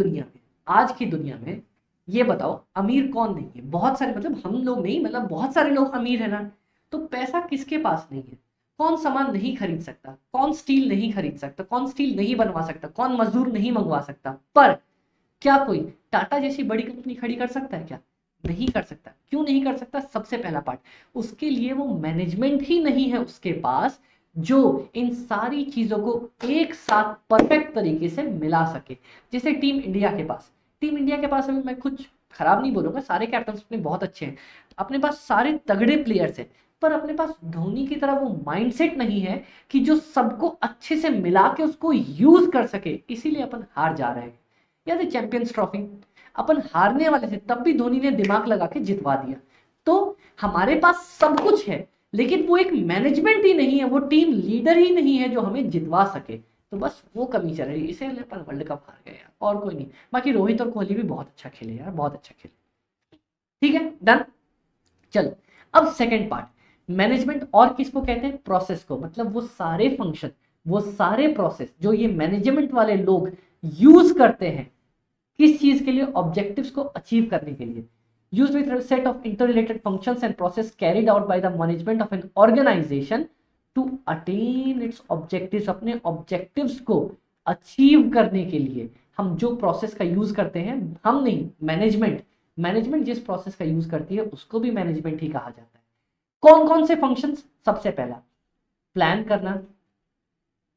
दुनिया में ये बताओ, अमीर कौन नहीं है? बहुत सारे, मतलब हम लोग नहीं, मतलब बहुत सारे लोग अमीर है ना। तो पैसा किसके पास नहीं है? कौन सामान नहीं खरीद सकता? कौन स्टील नहीं खरीद सकता? कौन स्टील नहीं बनवा सकता? कौन मजदूर नहीं मंगवा सकता? पर क्या कोई टाटा जैसी बड़ी कंपनी खड़ी कर सकता है क्या? नहीं कर सकता। क्यों नहीं कर सकता? सबसे पहला पार्ट, उसके लिए वो मैनेजमेंट ही नहीं है उसके पास, जो इन सारी चीजों को एक साथ परफेक्ट तरीके से मिला सके। जैसे टीम इंडिया के पास, अभी मैं कुछ खराब नहीं बोलूंगा, सारे कैप्टन अपने बहुत अच्छे हैं, अपने पास सारे तगड़े प्लेयर्स हैं, पर अपने पास धोनी की तरह वो माइंडसेट नहीं है कि जो सबको अच्छे से मिला के उसको यूज कर सके। इसीलिए अपन हार जा रहे हैं। याद है चैंपियंस ट्रॉफी, अपन हारने वाले थे, तब भी धोनी ने दिमाग लगा के जितवा दिया। तो हमारे पास सब कुछ है, लेकिन वो एक मैनेजमेंट ही नहीं है, वो टीम लीडर ही नहीं है जो हमें जितवा सके। तो बस वो कमी चल रही है, इसीलिए अपन वर्ल्ड कप हार गए यार, और कोई नहीं। बाकी रोहित और कोहली भी बहुत अच्छा खेले यार, बहुत अच्छा खेले। ठीक है, डन। चलो, अब सेकंड पार्ट, मैनेजमेंट और किसको कहते हैं? प्रोसेस को, मतलब वो सारे फंक्शन, वो सारे प्रोसेस जो ये मैनेजमेंट वाले लोग यूज करते हैं, किस चीज के लिए? ऑब्जेक्टिव्स को अचीव करने के लिए। Used with a set of interrelated functions and process carried out by the management of an organization to attain its objectives, अपने objectives को अचीव करने के लिए हम जो प्रोसेस का यूज करते हैं, हम नहीं, मैनेजमेंट जिस प्रोसेस का यूज करती है उसको भी मैनेजमेंट ही कहा जाता है। कौन कौन से फंक्शंस? सबसे पहला प्लान करना,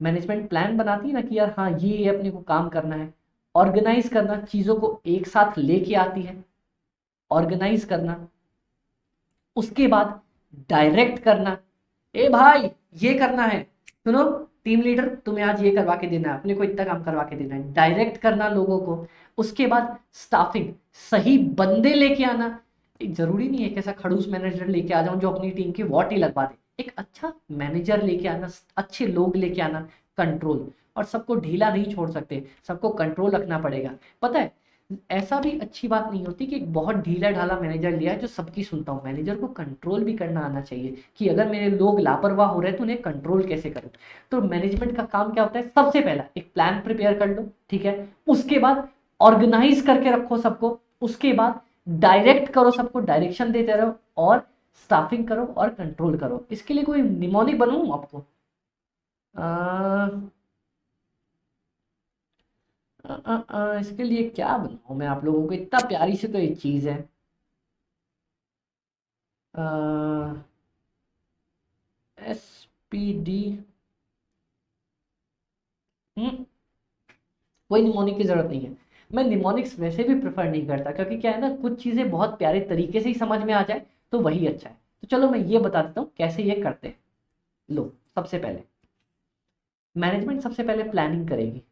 मैनेजमेंट प्लान बनाती है ना कि यार हाँ ये अपने को काम करना है। ऑर्गेनाइज करना, चीज़ों को एक साथ लेके आती है, ऑर्गेनाइज करना। उसके बाद डायरेक्ट करना, ए भाई ये करना है, सुनो टीम लीडर तुम्हें आज ये करवा के देना है, अपने को इतना काम करवा के देना है, डायरेक्ट करना लोगों को। उसके बाद स्टाफिंग, सही बंदे लेके आना। एक जरूरी नहीं है कि ऐसा खड़ूस मैनेजर लेके आ जाऊं जो अपनी टीम की वॉट ही लगवा दे। एक अच्छा मैनेजर लेके आना, अच्छे लोग लेके आना, कंट्रोल। और सबको ढीला नहीं छोड़ सकते, सबको कंट्रोल रखना पड़ेगा। पता है ऐसा भी अच्छी बात नहीं होती कि एक बहुत ढीला ढाला मैनेजर लिया है जो सबकी सुनता हूँ। मैनेजर को कंट्रोल भी करना आना चाहिए कि अगर मेरे लोग लापरवाह हो रहे हैं तो उन्हें कंट्रोल कैसे करूँ। तो मैनेजमेंट का काम क्या होता है, सबसे पहला एक प्लान प्रिपेयर कर लो, ठीक है। उसके बाद ऑर्गेनाइज करके रखो सबको। उसके बाद डायरेक्ट करो, सबको डायरेक्शन देते रहो, और स्टाफिंग करो और कंट्रोल करो। इसके लिए कोई निमोनिक बनूं आपको? इसके लिए क्या बनाऊं मैं आप लोगों को, इतना प्यारी सी तो एक चीज है। SPD। कोई निमोनिक की जरूरत नहीं है। मैं निमोनिक्स वैसे भी प्रेफर नहीं करता, क्योंकि क्या है ना, कुछ चीजें बहुत प्यारे तरीके से ही समझ में आ जाए तो वही अच्छा है। तो चलो मैं ये बता देता हूँ कैसे ये करते हैं। लो, सबसे पहले मैनेजमेंट सबसे पहले प्लानिंग करेगी।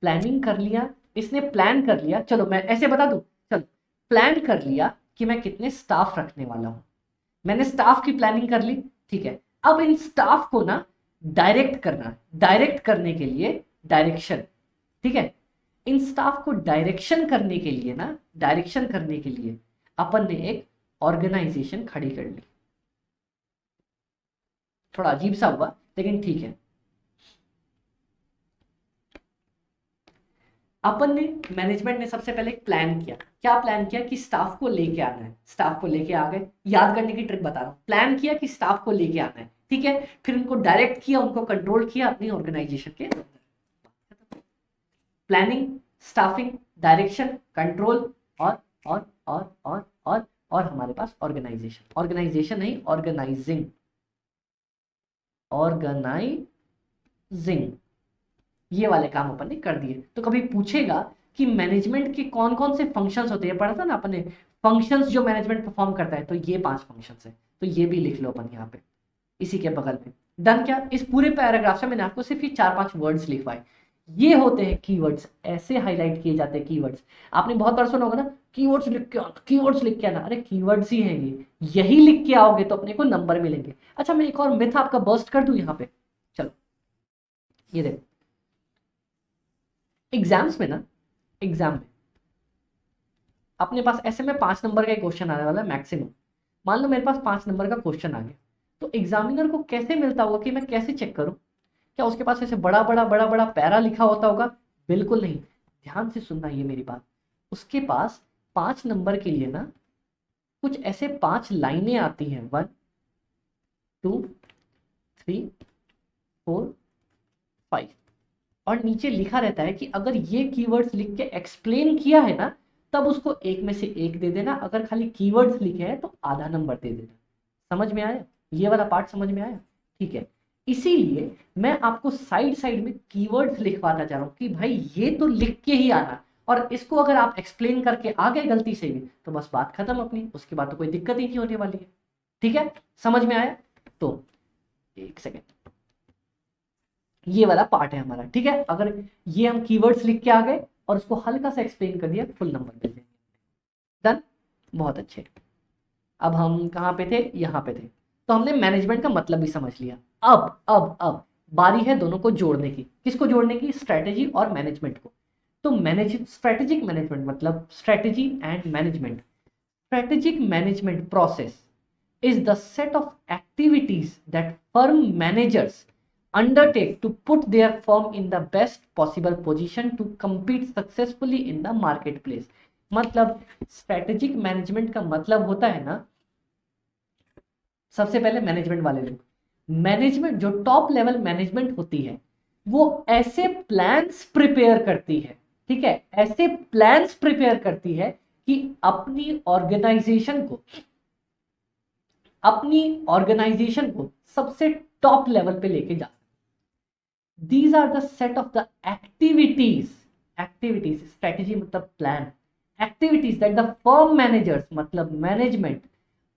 प्लानिंग कर लिया, इसने प्लान कर लिया, चलो मैं ऐसे बता दूं। चलो, प्लान कर लिया कि मैं कितने स्टाफ रखने वाला हूं, मैंने स्टाफ की प्लानिंग कर ली, ठीक है। अब इन स्टाफ को ना डायरेक्ट करना, डायरेक्ट करने के लिए डायरेक्शन, ठीक है। इन स्टाफ को डायरेक्शन करने के लिए ना, डायरेक्शन करने के लिए अपन ने एक ऑर्गेनाइजेशन खड़ी कर ली। थोड़ा अजीब सा हुआ लेकिन ठीक है। अपन ने, मैनेजमेंट ने सबसे पहले एक प्लान किया। क्या प्लान किया कि स्टाफ को लेके आना है, स्टाफ को लेके आ गए। याद करने की ट्रिक बता रहा हूं। प्लान किया कि स्टाफ को लेके आना है, ठीक है। फिर उनको डायरेक्ट किया, उनको कंट्रोल किया अपनी ऑर्गेनाइजेशन के अंदर। प्लानिंग, स्टाफिंग, डायरेक्शन, कंट्रोल, और हमारे पास ऑर्गेनाइजेशन। ऑर्गेनाइजेशन नहीं, ऑर्गेनाइजिंग, ऑर्गेनाइजिंग, ये वाले काम अपन ने कर दिए। तो कभी पूछेगा कि मैनेजमेंट के कौन कौन से फंक्शंस होते हैं, पढ़ा था ना अपने फंक्शंस जो मैनेजमेंट परफॉर्म करता है, तो ये 5 फंक्शंस है। तो ये भी लिख लो अपन यहाँ पे इसी के बगल में। डन। क्या इस पूरे पैराग्राफ से मैंने आपको सिर्फ ये 4-5 वर्ड्स लिखवाए। ये होते हैं कीवर्ड्स, ऐसे हाईलाइट किए जाते हैं कीवर्ड्स। आपने बहुत बार सुना होगा ना, कीवर्ड्स लिख के आना, कीवर्ड्स लिख के आना। अरे कीवर्ड्स ही हैं ये, यही लिख के आओगे तो अपने को नंबर मिलेंगे। अच्छा, मैं एक और मिथ आपका बर्स्ट कर दूं यहाँ पे। चलो ये देखो, एग्जाम्स में ना, एग्जाम में अपने पास ऐसे में 5 नंबर का क्वेश्चन आने वाला है मैक्सिमम। मान लो मेरे पास 5 नंबर का क्वेश्चन आ गया, तो एग्जामिनर को कैसे मिलता होगा कि मैं कैसे चेक करूं? क्या उसके पास ऐसे बड़ा बड़ा बड़ा बड़ा पैरा लिखा होता होगा? बिल्कुल नहीं। ध्यान से सुनना ये मेरी बात। उसके पास 5 नंबर के लिए ना कुछ ऐसे 5 लाइनें आती हैं, 1 2 3 4 5, और नीचे लिखा रहता है कि अगर ये कीवर्ड्स लिख के एक्सप्लेन किया है ना, तब उसको 1 में से 1 दे देना। अगर खाली कीवर्ड्स लिखे हैं तो आधा नंबर दे देना। समझ में आया? ये वाला पार्ट समझ में आया? ठीक है। इसीलिए मैं आपको साइड साइड में कीवर्ड्स लिखवाना चाह रहा हूँ कि भाई ये तो लिख के ही आना, और इसको अगर आप एक्सप्लेन करके आ गए गलती से भी तो बस बात खत्म अपनी, उसके बाद तो कोई दिक्कत ही नहीं होने वाली है। ठीक है, समझ में आया? तो एक सेकेंड, ये वाला पार्ट है हमारा, ठीक है। अगर ये हम कीवर्ड्स लिख के आ गए और उसको हल्का सा एक्सप्लेन कर दिया, फुल नंबर दे देंगे। डन, बहुत अच्छे। अब हम कहाँ पे थे? यहाँ पे थे। तो हमने मैनेजमेंट का मतलब भी समझ लिया। अब बारी है दोनों को जोड़ने की। किसको जोड़ने की? स्ट्रेटेजी और मैनेजमेंट को। तो स्ट्रेटेजिक मैनेजमेंट मतलब strategy and management. Strategic management process is the set of activities that firm managers undertake to put their firm in the best possible position to compete successfully in the marketplace। मतलब strategic management का मतलब होता है ना, सबसे पहले management वाले लोग, मैनेजमेंट जो टॉप लेवल मैनेजमेंट होती है वो ऐसे प्लान्स प्रिपेयर करती है, ठीक है, ऐसे प्लान्स प्रिपेयर करती है कि अपनी ऑर्गेनाइजेशन को सबसे टॉप लेवल पे लेके जा सकते। These are the set of the activities, activities strategy मतलब plan, activities that the firm managers मतलब मैनेजमेंट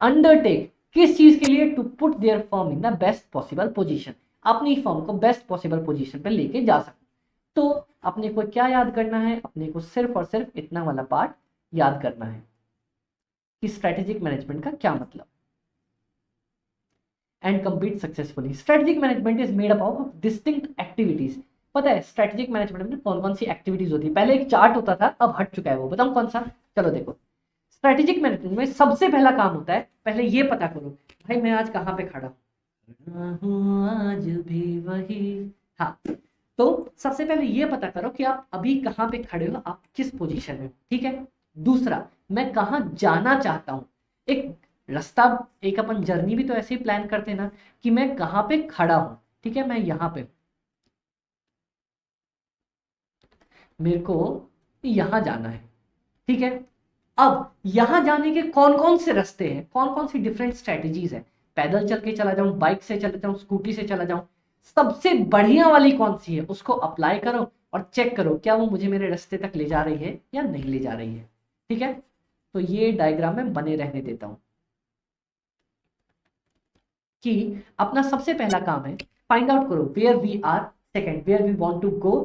अंडरटेक, किस चीज के लिए, to put their firm in the best possible position, अपनी फर्म को बेस्ट पॉसिबल पोजीशन पे लेके जा सकते। तो अपने को क्या याद करना है, अपने को सिर्फ और सिर्फ इतना वाला पार्ट याद करना है कि स्ट्रेटेजिक मैनेजमेंट का क्या मतलब। And complete successfully. Strategic management is made up of distinct activities. पता है स्ट्रेटेजिक मैनेजमेंट में कौन कौन सी एक्टिविटीज होती है? पहले एक चार्ट होता था, अब हट चुका है वो, बताऊं कौन सा? चलो देखो, स्ट्रेटेजिक मैनेजमेंट में सबसे पहला काम होता है, पहले ये पता करो भाई मैं आज कहाँ पे खड़ा हूँ, आज भी वही। हाँ, तो सबसे पहले ये पता करो कि आप अभी कहाँ पे खड़े हो, आप किस पोजीशन में हो, ठीक है। दूसरा, मैं कहाँ जाना चाहता हूँ, एक रास्ता, एक अपन जर्नी भी तो ऐसे ही प्लान करते हैं ना कि मैं कहाँ पे खड़ा हूँ, ठीक है, मैं यहाँ पे, मेरे को यहाँ जाना है, ठीक है। अब यहाँ जाने के कौन कौन से रास्ते हैं, कौन कौन सी डिफरेंट स्ट्रेटेजीज है, पैदल चल के चला जाऊं, बाइक से चला जाऊं, स्कूटी से चला जाऊं, सबसे बढ़िया वाली कौन सी है उसको अप्लाई करो और चेक करो क्या वो मुझे मेरे रास्ते तक ले जा रही है या नहीं ले जा रही है, ठीक है। तो ये डायग्राम में बने रहने देता हूं कि अपना सबसे पहला काम है फाइंड आउट करो where we are, second where we want to go,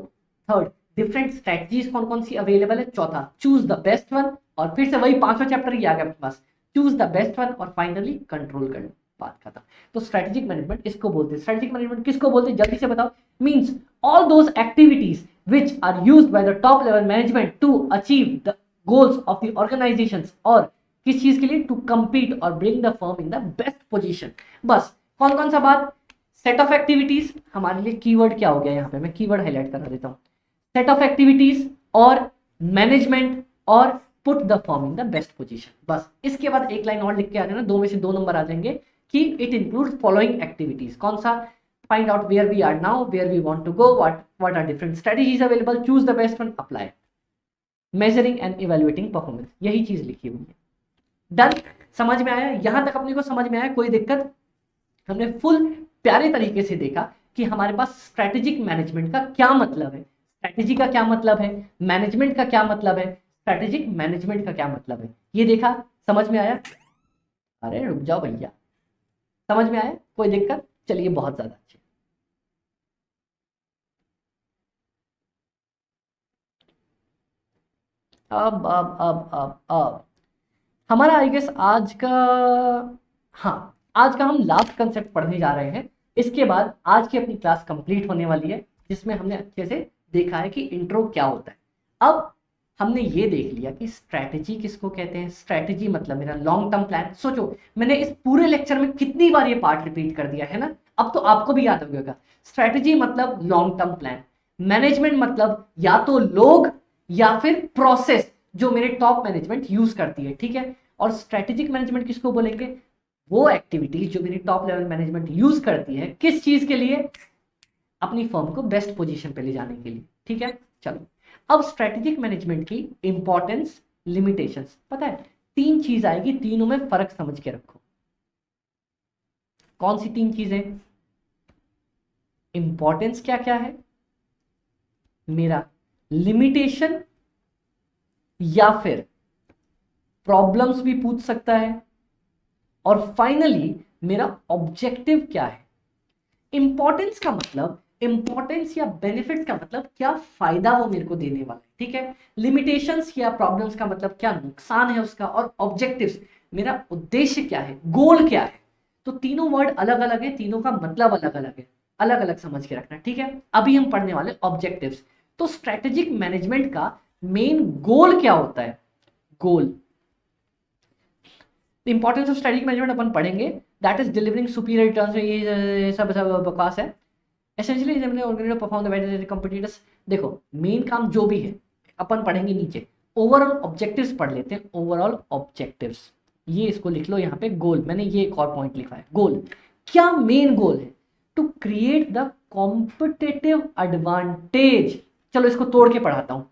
third different strategies कौन कौन सी अवेलेबल है, चौथा चूज द बेस्ट वन, और फिर से वही पांचवा चैप्टर ही आ गया अपने पास, चूज द बेस्ट वन, और फाइनली कंट्रोल करना, बात खत्म। तो स्ट्रेटेजिक मैनेजमेंट इसको बोलते हैं। स्ट्रेटेजिक मैनेजमेंट किसको बोलते हैं जल्दी से बताओ? Means all those activities which are used by the top level management to achieve the goals of the organizations, और किस चीज के लिए, टू compete और bring the firm in the best position। बस कौन कौन सा बात, सेट ऑफ एक्टिविटीज, हमारे लिए कीवर्ड क्या हो गया यहाँ पे, मैं कीवर्ड हाईलाइट करा देता हूँ, सेट ऑफ एक्टिविटीज और मैनेजमेंट और put the firm in the best position. बस इसके बाद एक लाइन और लिख के आ जाना, दो में से दो नंबर आ जाएंगे कि इट इंक्लूड्स फॉलोइंग एक्टिविटीज। कौन सा? Find out where we are now, where we want to go, what are different strategies available, choose the best one, apply, measuring and evaluating performance, यही चीज लिखी हुई है। डन? समझ में आया? यहां तक अपने को समझ में आया? कोई दिक्कत? हमने फुल प्यारे तरीके से देखा कि हमारे पास स्ट्रेटेजिक मैनेजमेंट का क्या मतलब है, स्ट्रेटेजी का क्या मतलब है, मैनेजमेंट का क्या मतलब है, स्ट्रेटेजिक मैनेजमेंट का क्या मतलब है, ये देखा। समझ में आया? अरे रुक जाओ भैया, समझ में आया? कोई दिक्कत? चलिए बहुत ज्यादा अच्छे। अब हमारा आई गेस आज का, हाँ आज का हम लास्ट कंसेप्ट पढ़ने जा रहे हैं। इसके बाद आज की अपनी क्लास कंप्लीट होने वाली है, जिसमें हमने अच्छे से देखा है कि इंट्रो क्या होता है। अब हमने ये देख लिया कि स्ट्रैटेजी किसको कहते हैं। स्ट्रैटेजी मतलब मेरा लॉन्ग टर्म प्लान। सोचो मैंने इस पूरे लेक्चर में कितनी बार ये पार्ट रिपीट कर दिया है ना, अब तो आपको भी याद हो गया। स्ट्रैटेजी मतलब लॉन्ग टर्म प्लान, मैनेजमेंट मतलब या तो लोग या फिर प्रोसेस जो मेरे टॉप मैनेजमेंट यूज करती है, ठीक है। और स्ट्रैटेजिक मैनेजमेंट किसको बोलेंगे? वो एक्टिविटीज जो मेरी टॉप लेवल मैनेजमेंट यूज करती है, किस चीज के लिए? अपनी फर्म को बेस्ट पोजीशन पे ले जाने के लिए, ठीक है। चलो अब स्ट्रेटेजिक मैनेजमेंट की इंपॉर्टेंस, लिमिटेशंस, पता है तीन चीज आएगी, तीनों में फर्क समझ के रखो। कौन सी तीन चीजें? इंपॉर्टेंस क्या क्या है मेरा, लिमिटेशन, या फिर प्रॉब्लम्स भी पूछ सकता है, और फाइनली मेरा ऑब्जेक्टिव क्या है। इंपॉर्टेंस का मतलब, इंपॉर्टेंस या बेनिफिट का मतलब क्या फायदा वो मेरे को देने वाला है, ठीक है। लिमिटेशंस या प्रॉब्लम्स का मतलब क्या नुकसान है उसका, और ऑब्जेक्टिव्स मेरा उद्देश्य क्या है, गोल क्या है। तो तीनों वर्ड अलग अलग है, तीनों का मतलब अलग अलग है, अलग अलग समझ के रखना, ठीक है। अभी हम पढ़ने वाले ऑब्जेक्टिव्स। तो स्ट्रेटेजिक मैनेजमेंट का मेन गोल क्या होता है? गोल, इंपॉर्टेंस ऑफ स्ट्रेटेजिक मैनेजमेंट अपन पढ़ेंगे, that is delivering superior returns. ये सब बकवास है। Essentially organiser perform the better competitors. देखो मेन काम जो भी है अपन पढ़ेंगे नीचे। ओवरऑल ऑब्जेक्टिव्स पढ़ लेते हैं। ओवरऑल ऑब्जेक्टिव्स, ये इसको लिख लो यहाँ पे, गोल। मैंने ये एक और पॉइंट लिखा है, गोल क्या मेन गोल है? To create the competitive advantage. चलो इसको तोड़ के पढ़ाता हूँ।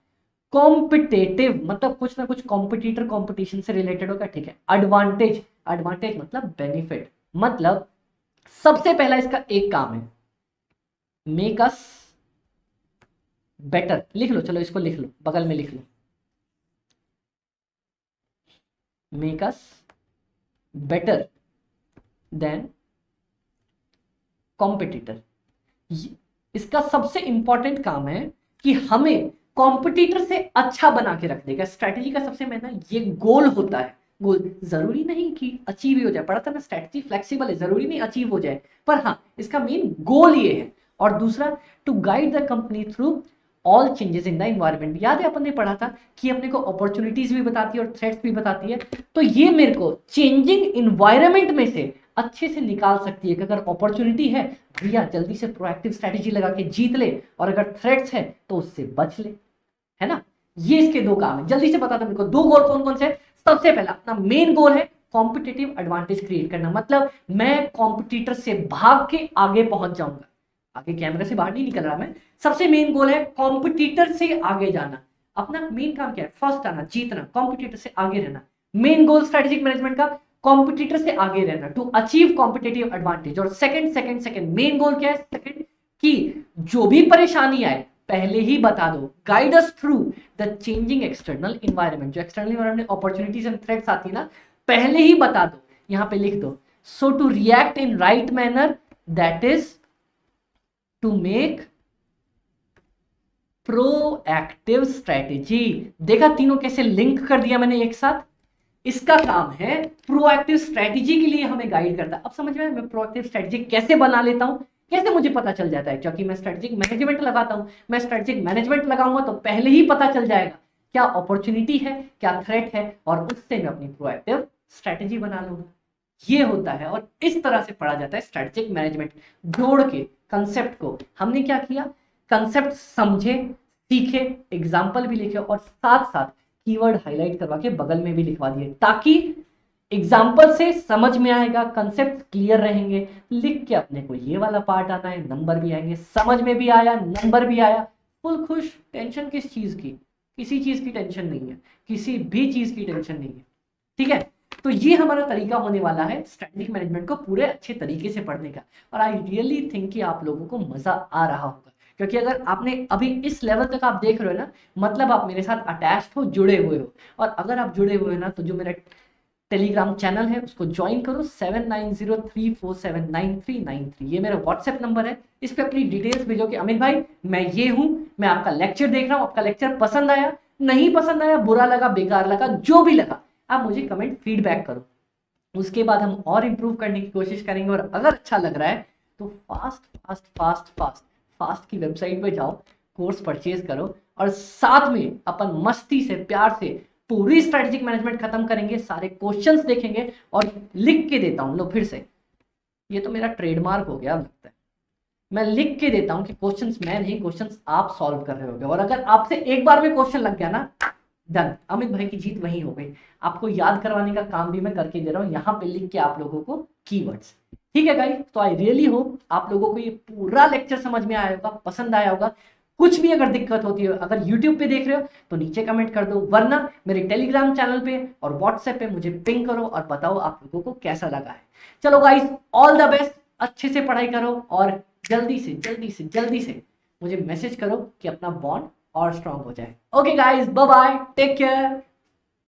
कॉम्पिटेटिव मतलब कुछ ना कुछ कॉम्पिटिटर कंपटीशन से रिलेटेड होगा, ठीक है। एडवांटेज, एडवांटेज मतलब बेनिफिट, मतलब सबसे पहला इसका एक काम है, मेक अस बेटर। लिख लो, चलो इसको लिख लो, बगल में लिख लो, make us better than competitor. इसका सबसे इंपॉर्टेंट काम है कि हमें कॉम्पिटिटर से अच्छा बना के रख देगा। स्ट्रैटेजी का सबसे मेन ये गोल होता है। गोल जरूरी नहीं कि अचीव ही हो जाए, पढ़ा था मैं, स्ट्रैटेजी फ्लेक्सिबल है, जरूरी नहीं अचीव हो जाए, पर हाँ इसका मेन गोल ये है। और दूसरा, to guide the company through all changes in the environment. याद है अपन ने पढ़ा था कि अपने को अपॉर्चुनिटीज भी बताती है और थ्रेट्स भी बताती है। तो ये मेरे को चेंजिंग इन्वायरमेंट में से अच्छे से निकाल सकती है कि अगर अपॉर्चुनिटी है भैया जल्दी से प्रोएक्टिव स्ट्रेटेजी लगा के जीत ले, और अगर थ्रेट्स है तो उससे बच ले, है ना। ये इसके दो काम है। जल्दी से बता दो मेरे को, दो गोल कौन कौन से। सबसे पहला अपना मेन गोल है कॉम्पिटिटिव एडवांटेज क्रिएट करना, मतलब मैं कॉम्पिटिटर से भाग के आगे पहुंच जाऊंगा। आगे कैमरा से बाहर नहीं निकल रहा मैं। सबसे मेन गोल है कॉम्पिटिटर से आगे जाना। अपना मेन काम क्या है, फर्स्ट आना, जीतना, कॉम्पिटिटर से आगे रहना। मेन गोल स्ट्रेटेजिक मैनेजमेंट का कॉम्पिटिटर से आगे रहना, टू अचीव कॉम्पिटिटिव एडवांटेज। और सेकंड मेन गोल क्या है, सेकंड, कि जो भी परेशानी आए पहले ही बता दो, guide us through the changing external environment. जो external environment opportunities and threats आती है ना, पहले ही बता दो। यहां पे लिख दो, so to react in right manner, that is to make proactive strategy. देखा तीनों कैसे लिंक कर दिया मैंने एक साथ। इसका काम है प्रोएक्टिव स्ट्रेटेजी के लिए हमें गाइड करता है। अब समझ में, मैं प्रोएक्टिव स्ट्रेटेजी कैसे बना लेता हूं, कैसे मुझे पता चल जाता है, क्योंकि मैं स्ट्रेटेजिक मैनेजमेंट लगाता हूं। मैं स्ट्रेटेजिक मैनेजमेंट लगाऊंगा तो पहले ही पता चल जाएगा क्या अपॉर्चुनिटी है, क्या थ्रेट है, और उससे मैं अपनी प्रोएक्टिव स्ट्रेटेजी बना लूंगा। ये होता है, और इस तरह से पढ़ा जाता है स्ट्रेटेजिक मैनेजमेंट। जोड़ के कंसेप्ट को हमने क्या किया, कंसेप्ट समझे, सीखे, एग्जाम्पल भी लिखे, और साथ साथ कीवर्ड हाईलाइट करवा के बगल में भी लिखवा दिए, ताकि एग्जाम्पल से समझ में आएगा, कंसेप्ट क्लियर रहेंगे। लिख के अपने को ये वाला पार्ट आता है, नंबर भी आएंगे, समझ में भी आया, नंबर भी आया, फुल खुश। टेंशन किस चीज की, किसी चीज की टेंशन नहीं है, किसी भी चीज की टेंशन नहीं है, ठीक है। तो ये हमारा तरीका होने वाला है स्ट्रेटेजिक मैनेजमेंट को पूरे अच्छे तरीके से पढ़ने का। और आई रियली थिंक कि आप लोगों को मजा आ रहा होगा, क्योंकि अगर आपने अभी इस लेवल तक आप देख रहे हो ना, मतलब आप मेरे साथ अटैच्ड हो, जुड़े हुए हो। और अगर आप जुड़े हुए हो ना, तो जो मेरा टेलीग्राम चैनल है उसको ज्वाइन करो, 7903479393। ये मेरा व्हाट्सएप नंबर है, इस पे अपनी डिटेल्स भेजो कि अमित भाई मैं ये हूं, मैं आपका लेक्चर देख रहा हूं, आपका लेक्चर पसंद आया, नहीं पसंद आया, बुरा लगा, बेकार लगा, जो भी लगा, आप मुझे कमेंट फीडबैक करो। उसके बाद हम और इंप्रूव करने की कोशिश करेंगे। और अगर अच्छा लग रहा है तो fast fast fast fast fast की वेबसाइट पे जाओ, कोर्स परचेज करो, और साथ में अपन मस्ती से, प्यार से पूरी स्ट्रेटेजिक मैनेजमेंट खत्म करेंगे, सारे क्वेश्चंस देखेंगे। और लिख के देता हूं, लो फिर से, ये तो मेरा ट्रेडमार्क हो गया लगता है, मैं लिख के देता हूं कि क्वेश्चंस मैं नहीं, क्वेश्चंस आप सॉल्व कर रहे होगे। और अगर आपसे एक बार में क्वेश्चन लग गया ना, डन, अमित भाई की जीत वही हो गई। आपको याद करवाने का काम भी मैं करके दे रहा हूं, यहां पे लिख के आप लोगों को कीवर्ड्स। ठीक है गाइस, तो आई रियली होप आप लोगों को ये पूरा लेक्चर समझ में आया होगा, पसंद आया होगा। कुछ भी अगर दिक्कत होती है, अगर यूट्यूब पे देख रहे हो तो नीचे कमेंट कर दो, वरना मेरे टेलीग्राम चैनल पे और व्हाट्सएप पे मुझे पिंग करो और बताओ आप लोगों को कैसा लगा है। चलो गाइस, ऑल द बेस्ट, अच्छे से पढ़ाई करो, और जल्दी से जल्दी से जल्दी से मुझे मैसेज करो कि अपना बॉन्ड और स्ट्रांग हो जाए। Okay guys, bye bye, take care.